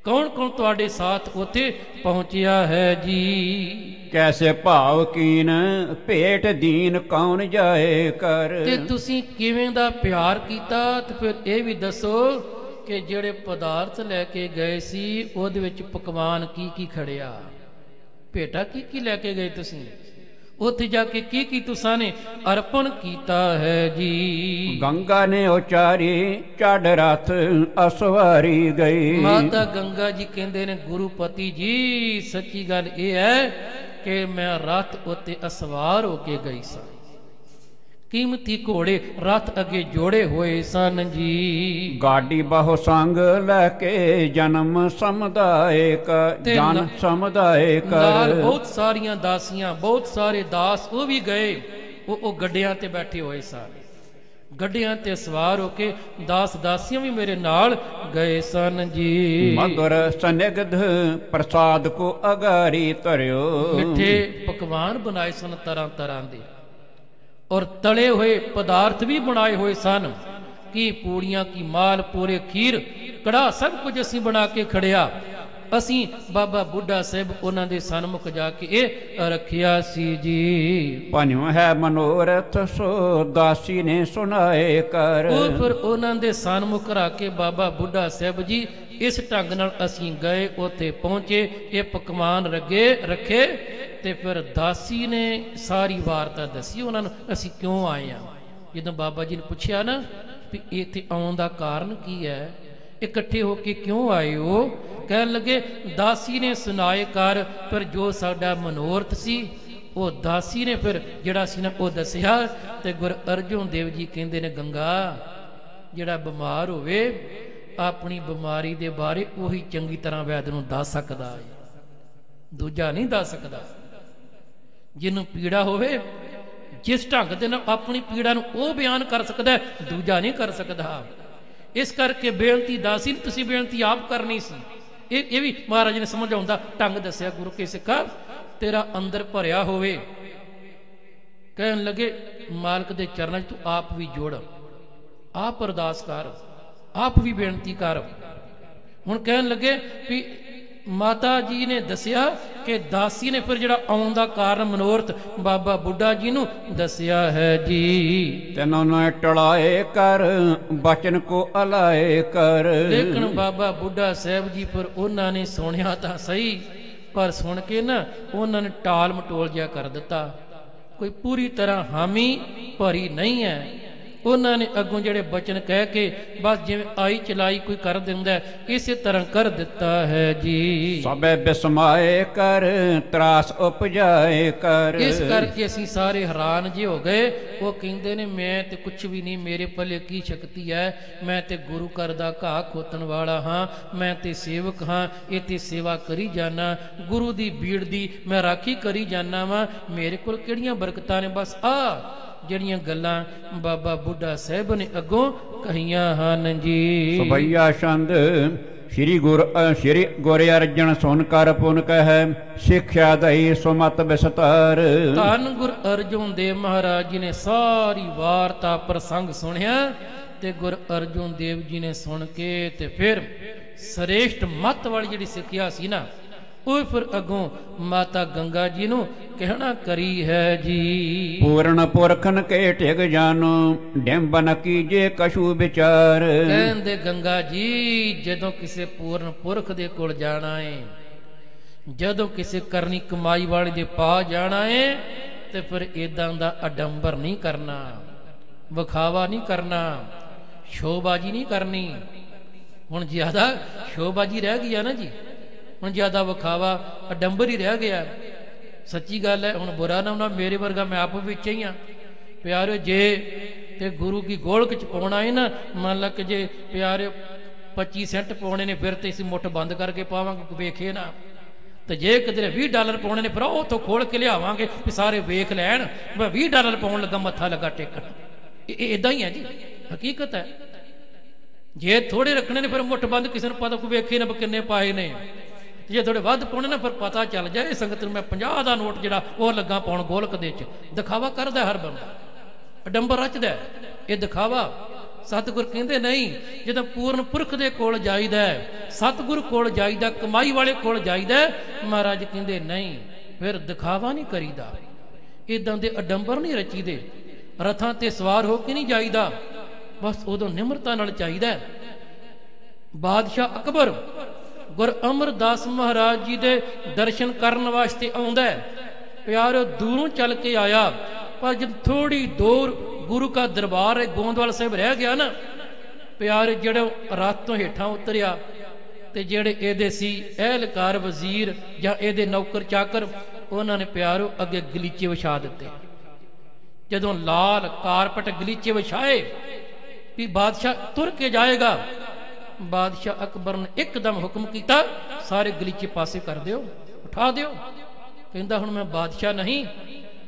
ਕੌਣ ਕੌਣ ਤੁਹਾਡੇ ਸਾਥ ਉੱਥੇ ਪਹੁੰਚਿਆ ਹੈ ਜੀ। ਕੈਸੇ ਭਾਵ ਕੀਨ ਭੇਟ ਦੀਨ ਕੌਣ ਜਾਏ ਕਰ। ਤੇ ਤੁਸੀਂ ਕਿਵੇਂ ਦਾ ਪਿਆਰ ਕੀਤਾ, ਤੇ ਫਿਰ ਇਹ ਵੀ ਦੱਸੋ ਕਿ ਜਿਹੜੇ ਪਦਾਰਥ ਲੈ ਕੇ ਗਏ ਸੀ ਉਹਦੇ ਵਿੱਚ ਪਕਵਾਨ ਕੀ ਕੀ ਖੜਿਆ, ਭੇਟਾ ਕੀ ਕੀ ਲੈ ਕੇ ਗਏ ਤੁਸੀਂ, ਉੱਥੇ ਜਾ ਕੇ ਕੀ ਕੀ ਤੁਸਾਂ ਨੇ ਅਰਪਣ ਕੀਤਾ ਹੈ ਜੀ। ਗੰਗਾ ਨੇ ਉਚਾਰੀ ਚੜ ਰਥ ਅਸਵਾਰੀ ਗਈ। ਮਾਤਾ ਗੰਗਾ ਜੀ ਕਹਿੰਦੇ ਨੇ ਗੁਰੂਪਤੀ ਜੀ ਸੱਚੀ ਗੱਲ ਇਹ ਹੈ ਕਿ ਮੈਂ ਰਥ ਉੱਤੇ ਅਸਵਾਰ ਹੋ ਕੇ ਗਈ ਸਾਂ, ਕੀਮਤੀ ਘੋੜੇ ਰਥ ਅੱਗੇ ਜੋੜੇ ਹੋਏ ਸਨ ਜੀ। ਗਾਡੀ ਬਹੁ ਸੰਗ ਲੈ ਕੇ ਜਨਮ ਸਮੁਦਾਇ ਕਰ, ਜਨ ਸਮੁਦਾਇ ਨਾਲ ਕਰ। ਬਹੁਤ ਸਾਰੀਆਂ ਦਾਸੀਆਂ, ਬਹੁਤ ਸਾਰੇ ਦਾਸ ਉਹ ਵੀ ਗਏ, ਉਹ ਗੱਡਿਆਂ ਤੇ ਬੈਠੇ ਹੋਏ ਸਨ, ਗੱਡਿਆਂ ਤੇ ਸਵਾਰ ਹੋ ਕੇ ਦਾਸ ਦਾਸੀਆਂ ਵੀ ਮੇਰੇ ਨਾਲ ਗਏ ਸਨ ਜੀ। ਮਗਰ ਸਨਿਗਧ ਪ੍ਰਸਾਦ ਕੋ ਅਗਾਰੀ ਧਰਿਓ। ਮਿੱਠੇ ਪਕਵਾਨ ਬਣਾਏ ਸਨ ਤਰ੍ਹਾਂ ਤਰ੍ਹਾਂ ਦੇ, ਔਰ ਤਲੇ ਹੋਏ ਪਦਾਰਥ ਵੀ ਬਣਾਏ ਹੋਏ ਸਨ, ਕੀ ਪੂੜੀਆਂ ਕੀ ਮਾਲ ਪੂਰੇ ਖੀਰ ਕੜਾ ਸਭ ਕੁਝ ਅਸੀਂ ਬਣਾ ਕੇ ਖੜਿਆ। ਅਸੀਂ ਬਾਬਾ ਬੁੱਢਾ ਸਾਹਿਬ ਉਹਨਾਂ ਦੇ ਸਨਮੁਖ ਜਾ ਕੇ ਇਹ ਰੱਖਿਆ ਸੀ ਜੀ। ਭਨਿਓ ਹੈ ਮਨੋਰਥ ਸੋ ਦਾਸੀ ਨੇ ਸੁਣਾਏ ਕਰ। ਉਹ ਫਿਰ ਉਹਨਾਂ ਦੇ ਸਨਮੁਖ ਰੱਖ ਕੇ ਬਾਬਾ ਬੁੱਢਾ ਸਾਹਿਬ ਜੀ ਇਸ ਢੰਗ ਨਾਲ ਅਸੀਂ ਗਏ, ਉੱਥੇ ਪਹੁੰਚੇ, ਇਹ ਪਕਵਾਨ ਰੱਖੇ ਤੇ ਫਿਰ ਦਾਸੀ ਨੇ ਸਾਰੀ ਵਾਰਤਾ ਦੱਸੀ ਉਹਨਾਂ ਨੂੰ, ਅਸੀਂ ਕਿਉਂ ਆਏ ਹਾਂ। ਜਦੋਂ ਬਾਬਾ ਜੀ ਨੇ ਪੁੱਛਿਆ ਨਾ ਵੀ ਇੱਥੇ ਆਉਣ ਦਾ ਕਾਰਨ ਕੀ ਹੈ, ਇਕੱਠੇ ਹੋ ਕੇ ਕਿਉਂ ਆਏ ਹੋ, ਕਹਿਣ ਲੱਗੇ ਦਾਸੀ ਨੇ ਸੁਣਾਏ ਕਰ। ਪਰ ਜੋ ਸਾਡਾ ਮਨੋਰਥ ਸੀ ਉਹ ਦਾਸੀ ਨੇ ਫਿਰ ਜਿਹੜਾ ਸੀ ਨਾ ਉਹ ਦੱਸਿਆ। ਤੇ ਗੁਰੂ ਅਰਜੁਨ ਦੇਵ ਜੀ ਕਹਿੰਦੇ ਨੇ ਗੰਗਾ ਜਿਹੜਾ ਬਿਮਾਰ ਹੋਵੇ ਆਪਣੀ ਬਿਮਾਰੀ ਦੇ ਬਾਰੇ ਉਹੀ ਚੰਗੀ ਤਰ੍ਹਾਂ ਵੈਦ ਨੂੰ ਦੱਸ ਸਕਦਾ ਹੈ, ਦੂਜਾ ਨਹੀਂ ਦੱਸ ਸਕਦਾ। ਜਿਹਨੂੰ ਪੀੜਾ ਹੋਵੇ ਜਿਸ ਢੰਗ ਦੇ ਨਾਲ ਆਪਣੀ ਪੀੜਾ ਨੂੰ ਉਹ ਬਿਆਨ ਕਰ ਸਕਦਾ, ਦੂਜਾ ਨਹੀਂ ਕਰ ਸਕਦਾ। ਇਸ ਕਰਕੇ ਬੇਨਤੀ ਦਾਸੀ ਨੇ ਤੁਸੀਂ ਬੇਨਤੀ ਆਪ ਕਰਨੀ ਸੀ। ਇਹ ਵੀ ਮਹਾਰਾਜ ਨੇ ਸਮਝਾਉਂਦਾ ਢੰਗ ਦੱਸਿਆ ਗੁਰੂ ਕੇ ਸਿੱਖਾ, ਤੇਰਾ ਅੰਦਰ ਭਰਿਆ ਹੋਵੇ। ਕਹਿਣ ਲੱਗੇ ਮਾਲਕ ਦੇ ਚਰਨਾਂ 'ਚ ਤੂੰ ਆਪ ਵੀ ਜੁੜ, ਆਪ ਅਰਦਾਸ ਕਰ, ਆਪ ਵੀ ਬੇਨਤੀ ਕਰ। ਹੁਣ ਕਹਿਣ ਲੱਗੇ ਵੀ ਮਾਤਾ ਜੀ ਨੇ ਦੱਸਿਆ ਕਿ ਦਾਸੀ ਨੇ ਫਿਰ ਜਿਹੜਾ ਆਉਣ ਦਾ ਕਾਰਨ ਮਨੋਰਥ ਬਾਬਾ ਬੁੱਢਾ ਜੀ ਨੂੰ ਦੱਸਿਆ ਹੈ ਜੀ। ਤੈਨੂੰ ਨਾ ਟਲਾਏ ਕਰ ਬਚਨ ਕੋ ਅਲਾਏ ਕਰ। ਲੇਕਿਨ ਬਾਬਾ ਬੁੱਢਾ ਸਾਹਿਬ ਜੀ ਪਰ ਉਹਨਾਂ ਨੇ ਸੁਣਿਆ ਤਾਂ ਸਹੀ, ਪਰ ਸੁਣ ਕੇ ਨਾ ਉਹਨਾਂ ਨੇ ਟਾਲ ਮਟੋਲ ਜਿਹਾ ਕਰ ਦਿੱਤਾ, ਕੋਈ ਪੂਰੀ ਤਰ੍ਹਾਂ ਹਾਮੀ ਭਰੀ ਨਹੀਂ ਹੈ। ਉਹਨਾਂ ਨੇ ਅੱਗੋਂ ਜਿਹੜੇ ਬਚਨ ਕਹਿ ਕੇ ਬਸ ਜਿਵੇਂ ਆਈ ਚਲਾਈ ਕੋਈ ਕਰ ਦਿੰਦਾ ਇਸੇ ਤਰ੍ਹਾਂ ਕਰ ਦਿੱਤਾ ਹੈ ਜੀ। ਸਭੇ ਬਿਸਮਾਏ ਕਰ ਤਰਾਸ ਉਪਜਾਏ ਕਰ। ਇਸ ਕਰਕੇ ਅਸੀਂ ਸਾਰੇ ਹੈਰਾਨ ਜਿਹੇ ਹੋ ਗਏ। ਉਹ ਕਹਿੰਦੇ ਨੇ ਮੈਂ ਤੇ ਕੁਛ ਵੀ ਨਹੀਂ, ਮੇਰੇ ਪੱਲੇ ਕੀ ਸ਼ਕਤੀ ਹੈ, ਮੈਂ ਤੇ ਗੁਰੂ ਘਰ ਦਾ ਘਾਹ ਖੋਤਣ ਵਾਲਾ ਹਾਂ, ਮੈਂ ਤੇ ਸੇਵਕ ਹਾਂ, ਇਹ ਤੇ ਸੇਵਾ ਕਰੀ ਜਾਣਾ, ਗੁਰੂ ਦੀ ਬੀੜ ਦੀ ਮੈਂ ਰਾਖੀ ਕਰੀ ਜਾਣਾ ਵਾ, ਮੇਰੇ ਕੋਲ ਕਿਹੜੀਆਂ ਬਰਕਤਾਂ ਨੇ। ਬਸ ਆ ਜਿਹੜੀਆਂ ਗੱਲਾਂ ਬਾਬਾ ਬੁੱਢਾ ਸਾਹਿਬ ਨੇ ਅੱਗੋਂ ਕਹੀਆਂ ਹਨ ਜੀ। ਸਭਈਆ ਛੰਦ ਸ੍ਰੀ ਗੁਰ ਅਰਜਨ ਸੁਨ ਕਰ ਪੁਨ ਕਹਿ ਸਿੱਖਿਆ ਦਈ ਸੁਮਤ ਵਿਸਤਾਰ। ਧੰਨ ਗੁਰ ਅਰਜੁਨ ਦੇਵ ਮਹਾਰਾਜ ਜੀ ਨੇ ਸਾਰੀ ਵਾਰਤਾ ਪ੍ਰਸੰਗ ਸੁਣਿਆ ਤੇ ਗੁਰ ਅਰਜੁਨ ਦੇਵ ਜੀ ਨੇ ਸੁਣ ਕੇ ਤੇ ਫਿਰ ਸ੍ਰੇਸ਼ਟ ਮੱਤ ਵਾਲੀ ਜਿਹੜੀ ਸਿੱਖਿਆ ਸੀ ਨਾ ਉਹ ਫਿਰ ਅੱਗੋਂ ਮਾਤਾ ਗੰਗਾ ਜੀ ਨੂੰ ਕਹਿਣਾ ਕਰੀ ਹੈ ਜੀ। ਪੂਰਨ ਪੁਰਖਨ ਕੇ ਟਿਕ ਜਾਨੋ ਡਿੰਬਨ ਕੀਜੇ ਕਛੂ ਵਿਚਾਰ। ਕਹਿੰਦੇ ਗੰਗਾ ਜੀ ਜਦੋਂ ਕਿਸੇ ਪੂਰਨ ਪੁਰਖ ਦੇ ਕੋਲ ਜਾਣਾ ਏ, ਜਦੋਂ ਕਿਸੇ ਕਰਨੀ ਕਮਾਈ ਵਾਲੇ ਦੇ ਪਾ ਜਾਣਾ ਏ ਤੇ ਫਿਰ ਇਦਾਂ ਦਾ ਅਡੰਬਰ ਨਹੀਂ ਕਰਨਾ, ਵਿਖਾਵਾ ਨਹੀਂ ਕਰਨਾ, ਸ਼ੋਬਾਜੀ ਨਹੀਂ ਕਰਨੀ। ਹੁਣ ਜ਼ਿਆਦਾ ਸ਼ੋਬਾਜੀ ਰਹਿ ਗਈ ਆ ਨਾ ਜੀ, ਹੁਣ ਜ਼ਿਆਦਾ ਵਿਖਾਵਾ ਅਡੰਬਰ ਹੀ ਰਹਿ ਗਿਆ। ਸੱਚੀ ਗੱਲ ਹੈ, ਹੁਣ ਬੁਰਾ ਨਾ ਹੋਣਾ, ਮੇਰੇ ਵਰਗਾ ਮੈਂ ਆਪ ਵਿੱਚ ਹੀ ਹਾਂ, ਪਿਆਰਿਓ ਜੇ ਤੇ ਗੁਰੂ ਕੀ ਗੋਲਕ ਚ ਪਾਉਣਾ ਹੈ ਨਾ, ਮੰਨ ਲਾ ਕਿ ਜੇ ਪਿਆਰਿਓ 25 ਸੈਂਟ ਪਾਉਣੇ ਨੇ ਫਿਰ ਤੇ ਅਸੀਂ ਮੁੱਠ ਬੰਦ ਕਰਕੇ ਪਾਵਾਂਗੇ, ਕੋਈ ਵੇਖੇ ਨਾ। ਤੇ ਜੇ ਕਿਤੇ $20 ਪਾਉਣੇ ਨੇ ਫਿਰ ਉਹ ਉੱਥੋਂ ਖੋਲ ਕੇ ਲਿਆਵਾਂਗੇ ਵੀ ਸਾਰੇ ਵੇਖ ਲੈਣ, ਮੈਂ $20 ਪਾਉਣ ਲੱਗਾ, ਮੱਥਾ ਲੱਗਾ ਟੇਕਣ। ਇਹ ਇਦਾਂ ਹੀ ਹੈ ਜੀ, ਹਕੀਕਤ ਹੈ। ਜੇ ਥੋੜੇ ਰੱਖਣੇ ਨੇ ਫਿਰ ਮੁੱਠ ਬੰਦ, ਕਿਸੇ ਨੂੰ ਪਤਾ ਕੋਈ ਵੇਖੇ ਨਾ ਕਿੰਨੇ ਪਾਏ ਨੇ। ਜੇ ਥੋੜੇ ਵੱਧ ਪਾਉਣੇ ਨਾ ਫਿਰ ਪਤਾ ਚੱਲ ਜਾਏ ਸੰਗਤ ਨੂੰ ਮੈਂ 50 ਦਾ ਨੋਟ ਜਿਹੜਾ ਉਹ ਲੱਗਾ ਪਾਉਣ ਗੋਲਕ ਦੇ ਚ। ਦਿਖਾਵਾ ਕਰਦਾ ਹਰ ਬੰਦਾ, ਅਡੰਬਰ ਰਚਦਾ, ਇਹ ਦਿਖਾਵਾ। ਸਤਿਗੁਰ ਕਹਿੰਦੇ ਨਹੀਂ, ਜਦੋਂ ਪੂਰਨ ਪੁਰਖ ਦੇ ਕੋਲ ਜਾਈਦਾ, ਸਤਿਗੁਰ ਕੋਲ ਜਾਈਦਾ, ਕਮਾਈ ਵਾਲੇ ਕੋਲ ਜਾਈਦਾ, ਮਹਾਰਾਜ ਕਹਿੰਦੇ ਨਹੀਂ ਫਿਰ ਦਿਖਾਵਾ ਨਹੀਂ ਕਰੀਦਾ, ਇਦਾਂ ਦੇ ਅਡੰਬਰ ਨਹੀਂ ਰਚੀਦੇ। ਰਥਾਂ ਤੇ ਸਵਾਰ ਹੋ ਕੇ ਨਹੀਂ ਜਾਈਦਾ, ਬਸ ਉਦੋਂ ਨਿਮਰਤਾ ਨਾਲ ਚਾਹੀਦਾ। ਬਾਦਸ਼ਾਹ ਅਕਬਰ ਗੁਰ ਅਮਰਦਾਸ ਮਹਾਰਾਜ ਜੀ ਦੇ ਦਰਸ਼ਨ ਕਰਨ ਵਾਸਤੇ ਆਉਂਦਾ, ਪਿਆਰਿਓ ਦੂਰੋਂ ਚੱਲ ਕੇ ਆਇਆ, ਪਰ ਜਦ ਥੋੜੀ ਦੂਰ ਗੁਰੂ ਕਾ ਦਰਬਾਰ ਹੈ ਗੋਂਦਵਾਲ ਸਾਹਿਬ ਰਹਿ ਗਿਆ ਨਾ, ਪਿਆਰੇ ਜਿਹੜੇ ਰਾਤ ਤੋਂ ਹੇਠਾਂ ਉਤਰਿਆ ਤੇ ਜਿਹੜੇ ਇਹਦੇ ਸੀ ਅਹਿਲਕਾਰ ਵਜ਼ੀਰ ਜਾਂ ਇਹਦੇ ਨੌਕਰ ਚਾਕਰ, ਉਹਨਾਂ ਨੇ ਪਿਆਰੋ ਅੱਗੇ ਗਲੀਚੇ ਵਿਛਾ ਦਿੱਤੇ। ਜਦੋਂ ਲਾਲ ਕਾਰਪਟ ਗਲੀਚੇ ਵਿਛਾਏ ਵੀ ਬਾਦਸ਼ਾਹ ਤੁਰ ਕੇ ਜਾਏਗਾ, ਬਾਦਸ਼ਾਹ ਅਕਬਰ ਨੇ ਇੱਕਦਮ ਹੁਕਮ ਕੀਤਾ, ਸਾਰੇ ਗਲੀਚੇ ਪਾਸੇ ਕਰ ਦਿਓ, ਉਠਾ ਦਿਓ। ਕਹਿੰਦਾ ਹੁਣ ਮੈਂ ਬਾਦਸ਼ਾਹ ਨਹੀਂ,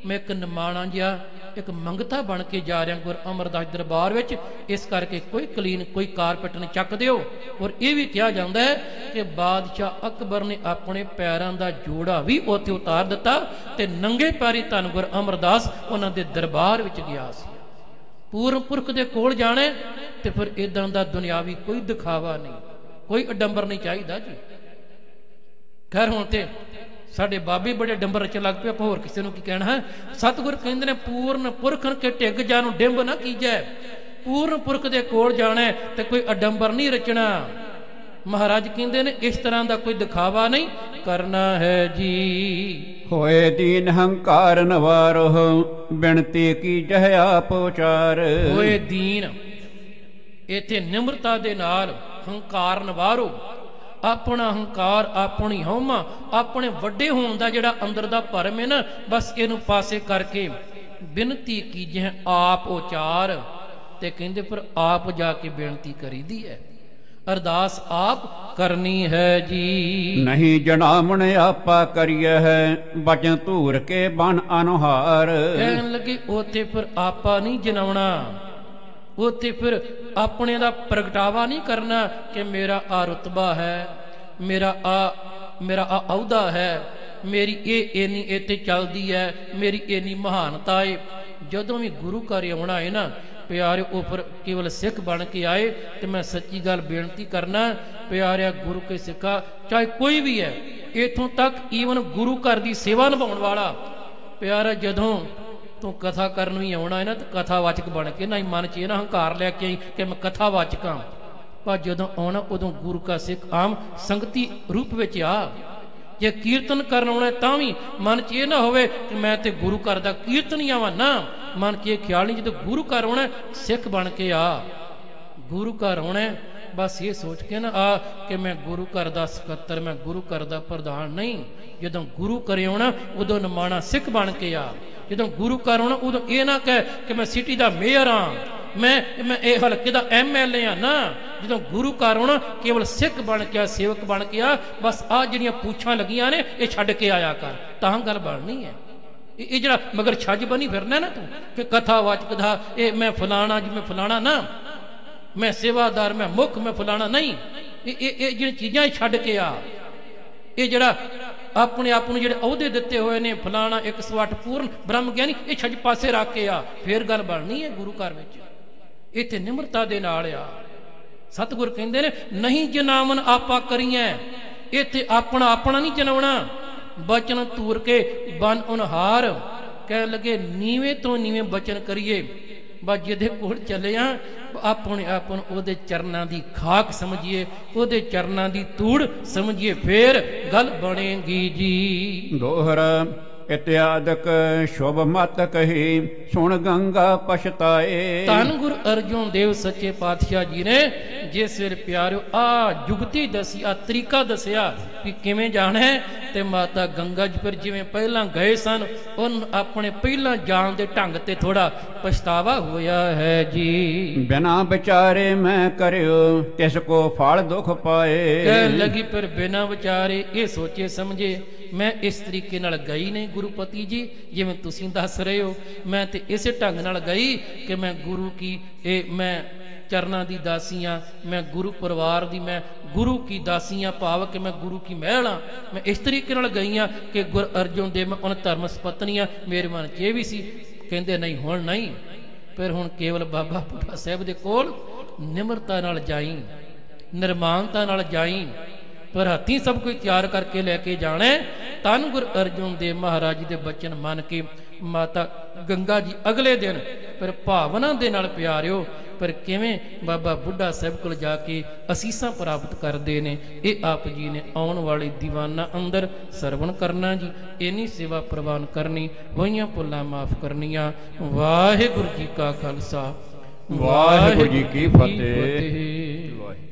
ਮੈਂ ਇੱਕ ਨਿਮਾਣਾ ਜਿਹਾ ਇੱਕ ਮੰਗਤਾ ਬਣ ਕੇ ਜਾ ਰਿਹਾ ਗੁਰ ਅਮਰਦਾਸ ਦਰਬਾਰ ਵਿੱਚ, ਇਸ ਕਰਕੇ ਕੋਈ ਕਲੀਨ ਕੋਈ ਕਾਰਪਟ ਨਹੀਂ ਚੱਕ ਦਿਓ। ਔਰ ਇਹ ਵੀ ਕਿਹਾ ਜਾਂਦਾ ਹੈ ਕਿ ਬਾਦਸ਼ਾਹ ਅਕਬਰ ਨੇ ਆਪਣੇ ਪੈਰਾਂ ਦਾ ਜੋੜਾ ਵੀ ਉੱਥੇ ਉਤਾਰ ਦਿੱਤਾ ਤੇ ਨੰਗੇ ਪੈਰੀ ਧੰਨ ਗੁਰ ਅਮਰਦਾਸ ਉਹਨਾਂ ਦੇ ਦਰਬਾਰ ਵਿੱਚ ਗਿਆ ਸੀ। ਪੂਰਨ ਪੁਰਖ ਦੇ ਕੋਲ ਜਾਣੇ ਤੇ ਫਿਰ ਇਦਾਂ ਦਾ ਦੁਨਿਆਵੀ ਕੋਈ ਦਿਖਾਵਾ ਨਹੀਂ, ਕੋਈ ਅਡੰਬਰ ਨਹੀਂ ਚਾਹੀਦਾ ਜੀ। ਖੈਰ ਹੁਣ ਤੇ ਸਾਡੇ ਬਾਬੇ ਬੜੇ ਡੰਬਰ ਰਚਣ ਲੱਗ ਪਏ, ਆਪਾਂ ਹੋਰ ਕਿਸੇ ਨੂੰ ਕੀ ਕਹਿਣਾ ਹੈ। ਸਤਿਗੁਰ ਕਹਿੰਦੇ ਨੇ ਪੂਰਨ ਪੁਰਖਨ ਕੇ ਢਿੱਗ ਜਾ ਨੂੰ ਡਿੰਬ ਨਾ ਕੀਜੈ, ਪੂਰਨ ਪੁਰਖ ਦੇ ਕੋਲ ਜਾਣਾ ਤੇ ਕੋਈ ਅਡੰਬਰ ਨਹੀਂ ਰਚਣਾ। ਮਹਾਰਾਜ ਕਹਿੰਦੇ ਨੇ ਇਸ ਤਰ੍ਹਾਂ ਦਾ ਕੋਈ ਦਿਖਾਵਾ ਨਹੀਂ ਕਰਨਾ ਹੈ ਜੀ। ਹੋਏ ਦੀਨ ਹੰਕਾਰ ਨਵਾਰੋ, ਬਿਨਤੀ ਕੀ ਜਹ ਆਪ ਉਚਾਰ। ਹੋਏ ਦੀਨ, ਇੱਥੇ ਨਿਮਰਤਾ ਦੇ ਨਾਲ ਹੰਕਾਰ ਨਵਾਰੋ, ਆਪਣਾ ਹੰਕਾਰ, ਆਪਣੀ ਹਉਮਾ, ਆਪਣੇ ਵੱਡੇ ਹੋਣ ਦਾ ਜਿਹੜਾ ਅੰਦਰ ਦਾ ਭਰਮ ਹੈ ਨਾ, ਬਸ ਇਹਨੂੰ ਪਾਸੇ ਕਰਕੇ ਬਿਨਤੀ ਕੀਜੇ ਆਪ ਉਚਾਰ। ਤੇ ਕਹਿੰਦੇ ਪਰ ਆਪ ਜਾ ਕੇ ਬੇਨਤੀ ਕਰੀਦੀ ਹੈ, ਅਰਦਾਸ ਆਪ ਕਰਨੀ ਹੈ ਜੀ। ਨਹੀਂ ਜਨਾਮਣ ਆਪਾ ਕਰੀਏ ਹੈ, ਬਚਨ ਧੂਰ ਕੇ ਬਨ ਅਨੁਹਾਰ। ਕਹਿਣ ਲੱਗੇ ਉੱਥੇ ਫਿਰ ਆਪਾ ਨਹੀਂ ਜਨਾਉਣਾ, ਉੱਥੇ ਫਿਰ ਆਪਣੇ ਦਾ ਪ੍ਰਗਟਾਵਾ ਨਹੀਂ ਕਰਨਾ ਕਿ ਮੇਰਾ ਆ ਰੁਤਬਾ ਹੈ, ਮੇਰਾ ਆ ਅਹੁਦਾ ਹੈ, ਮੇਰੀ ਇਹ ਇੰਨੀ ਇੱਥੇ ਚੱਲਦੀ ਹੈ, ਮੇਰੀ ਇੰਨੀ ਮਹਾਨਤਾ ਹੈ। ਜਦੋਂ ਵੀ ਗੁਰੂ ਘਰ ਆਉਣਾ ਹੈ ਨਾ ਪਿਆਰੇ, ਉਹ ਫਿਰ ਕੇਵਲ ਸਿੱਖ ਬਣ ਕੇ ਆਏ। ਤੇ ਮੈਂ ਸੱਚੀ ਗੱਲ ਬੇਨਤੀ ਕਰਨਾ ਪਿਆਰਿਆ, ਗੁਰੂ ਕੇ ਸਿੱਖਾ ਚਾਹੇ ਕੋਈ ਵੀ ਹੈ, ਇੱਥੋਂ ਤੱਕ ਈਵਨ ਗੁਰੂ ਘਰ ਦੀ ਸੇਵਾ ਨਿਭਾਉਣ ਵਾਲਾ ਪਿਆਰਾ, ਜਦੋਂ ਤੂੰ ਕਥਾ ਕਰਨ ਵੀ ਆਉਣਾ ਹੈ ਨਾ ਤੇ ਕਥਾਵਾਚਕ ਬਣ ਕੇ ਨਾ ਹੀ ਮਨ ਚ ਇਹ ਨਾ ਹੰਕਾਰ ਲੈ ਕੇ ਆਈ ਕਿ ਮੈਂ ਕਥਾਵਾਚਕ ਹਾਂ। ਪਰ ਜਦੋਂ ਆਉਣਾ ਉਦੋਂ ਗੁਰੂ ਕਾ ਸਿੱਖ ਆਮ ਸੰਗਤੀ ਰੂਪ ਵਿੱਚ ਆ। ਜੇ ਕੀਰਤਨ ਕਰਨ ਆਉਣਾ ਤਾਂ ਵੀ ਮਨ ਚ ਇਹ ਨਾ ਹੋਵੇ ਕਿ ਮੈਂ ਤੇ ਗੁਰੂ ਘਰ ਦਾ ਕੀਰਤਨ ਹੀ ਆਵਾਂ, ਨਾ, ਮਨ ਚ ਇਹ ਖਿਆਲ ਨਹੀਂ। ਜਦੋਂ ਗੁਰੂ ਘਰ ਆਉਣਾ ਸਿੱਖ ਬਣ ਕੇ ਆ, ਗੁਰੂ ਘਰ ਆਉਣਾ ਬਸ ਇਹ ਸੋਚ ਕੇ ਨਾ ਆ ਕਿ ਮੈਂ ਗੁਰੂ ਘਰ ਦਾ ਸਕੱਤਰ, ਮੈਂ ਗੁਰੂ ਘਰ ਦਾ ਪ੍ਰਧਾਨ ਨਹੀਂ। ਜਦੋਂ ਗੁਰੂ ਘਰ ਆਉਣਾ ਉਦੋਂ ਨਿਮਾਣਾ ਸਿੱਖ ਬਣ ਕੇ ਆ। ਜਦੋਂ ਗੁਰੂ ਘਰ ਆਉਣਾ ਉਦੋਂ ਇਹ ਨਾ ਕਹਿ ਕਿ ਮੈਂ ਸਿਟੀ ਦਾ ਮੇਅਰ ਹਾਂ, ਮੈਂ ਇਹ ਹਲਕੇ ਦਾ MLA ਆ, ਨਾ। ਜਦੋਂ ਗੁਰੂ ਘਰ ਆਉਣਾ ਕੇਵਲ ਸਿੱਖ ਬਣ ਕੇ ਆ, ਸੇਵਕ ਬਣ ਕੇ ਆ। ਬਸ ਆਹ ਜਿਹੜੀਆਂ ਪੂਛਾਂ ਲੱਗੀਆਂ ਨੇ ਇਹ ਛੱਡ ਕੇ ਆਇਆ ਕਰ, ਤਾਂ ਗੱਲ ਬਣਨੀ ਹੈ। ਇਹ ਜਿਹੜਾ ਮਗਰ ਛੱਜ ਬਣੀ ਫਿਰਨਾ ਨਾ ਤੂੰ ਕਿ ਕਥਾਵਾਚਕ ਦਾ ਇਹ ਮੈਂ ਫਲਾਣਾ ਜੀ, ਮੈਂ ਫਲਾਣਾ ਨਾ, ਮੈਂ ਸੇਵਾਦਾਰ, ਮੈਂ ਮੁੱਖ, ਮੈਂ ਫਲਾਣਾ ਨਹੀਂ। ਇਹ ਜਿਹੜੀਆਂ ਚੀਜ਼ਾਂ ਛੱਡ ਕੇ ਆ। ਇਹ ਜਿਹੜਾ ਆਪਣੇ ਆਪ ਨੂੰ ਜਿਹੜੇ ਅਹੁਦੇ ਦਿੱਤੇ ਹੋਏ ਨੇ ਫਲਾਣਾ 108 ਪੂਰਨ ਬ੍ਰਹਮ ਗਿਆਨੀ, ਇਹ ਛੱਜ ਪਾਸੇ ਰੱਖ ਕੇ ਆ, ਫੇਰ ਗੱਲ ਬਣਨੀ ਹੈ ਗੁਰੂ ਘਰ ਵਿੱਚ। ਇੱਥੇ ਨਿਮਰਤਾ ਦੇ ਨਾਲ ਆ। ਸਤਿਗੁਰ ਕਹਿੰਦੇ ਨੇ ਨਹੀਂ ਜਨਾਵਨ ਆਪਾ ਕਰੀਐ, ਇੱਥੇ ਆਪਣਾ ਨਹੀਂ ਜਨਾਉਣਾ, ਬਚਨ ਧੂਰ ਕੇ ਬਨ ਅਨੁਹਾਰ। ਕਹਿਣ ਲੱਗੇ ਨੀਵੇਂ ਤੋਂ ਨੀਵੇਂ ਬਚਨ ਕਰੀਏ, ਬਸ ਜਿਹਦੇ ਕੋਲ ਚੱਲੇ ਆ ਆਪਣੇ ਆਪ ਨੂੰ ਉਹਦੇ ਚਰਨਾਂ ਦੀ ਖਾਕ ਸਮਝੀਏ, ਉਹਦੇ ਚਰਨਾਂ ਦੀ ਧੂੜ ਸਮਝੀਏ, ਫੇਰ ਗੱਲ ਬਣੇਗੀ ਜੀ। ਦੋਹਰਾ ਇਤਿਆਦਕ ਸ਼ੁਭ ਮਤ ਕਹੀ, ਸੁਣ ਗੰਗਾ ਪਛਤਾਏ। ਧੰਨ ਗੁਰੂ ਅਰਜੁਨ ਦੇਵ ਸੱਚੇ ਪਾਤਸ਼ਾਹ ਜੀ ਨੇ जिस वेले प्यारिओ आ जुगती दसी, आ तरीका दसिया कि किवें जाना है। ते माता गंगा जी फिर जिवें पहलां गए सन, उन अपने पहलां जान दे ढंग ते थोड़ा पछतावा होया है जी। बिना विचारे मैं करियो तिसको फल दुख पाए। कह लगी फिर बिना विचारे ये सोचे समझे मैं इस तरीके नाल गई नहीं गुरुपति जी, जिवें तुसीं दस रहे हो। मैं ते इस ढंग नाल गई कि मैं गुरु की मैं चरना दी दासी हाँ, मैं गुरु परिवार दी, मैं गुरु की दासी हाँ, भाव कि मैं गुरु की महल हाँ। मैं इस तरीके नाल गई हाँ कि गुरु अर्जुन देव मैं उन धर्म सपत्नी हाँ। मेरे मन च भी सी, कहंदे नहीं हुण नहीं, फिर हुण केवल बाबा बुढ़ा साहब दे कोल निमरता नाल जाई, निर्माणता नाल जाई, पर हाथी सब कुछ तैयार करके लैके जाना। धन गुरु अर्जुन देव महाराज जी दे बचन मन के माता गंगा जी अगले दिन फिर भावना दे नाल प्यारिओ पर किवें बाबा बुढ़ा साहब कोल जाके असीसां प्राप्त करते हैं, ये आप जी ने आने वाले दीवाना अंदर सरवण करना जी। इन्नी सेवा प्रवान करनी, होइयां भुल्लां माफ करनियां। वाहिगुरू जी का खालसा, वाहिगुरू जी की फतेह।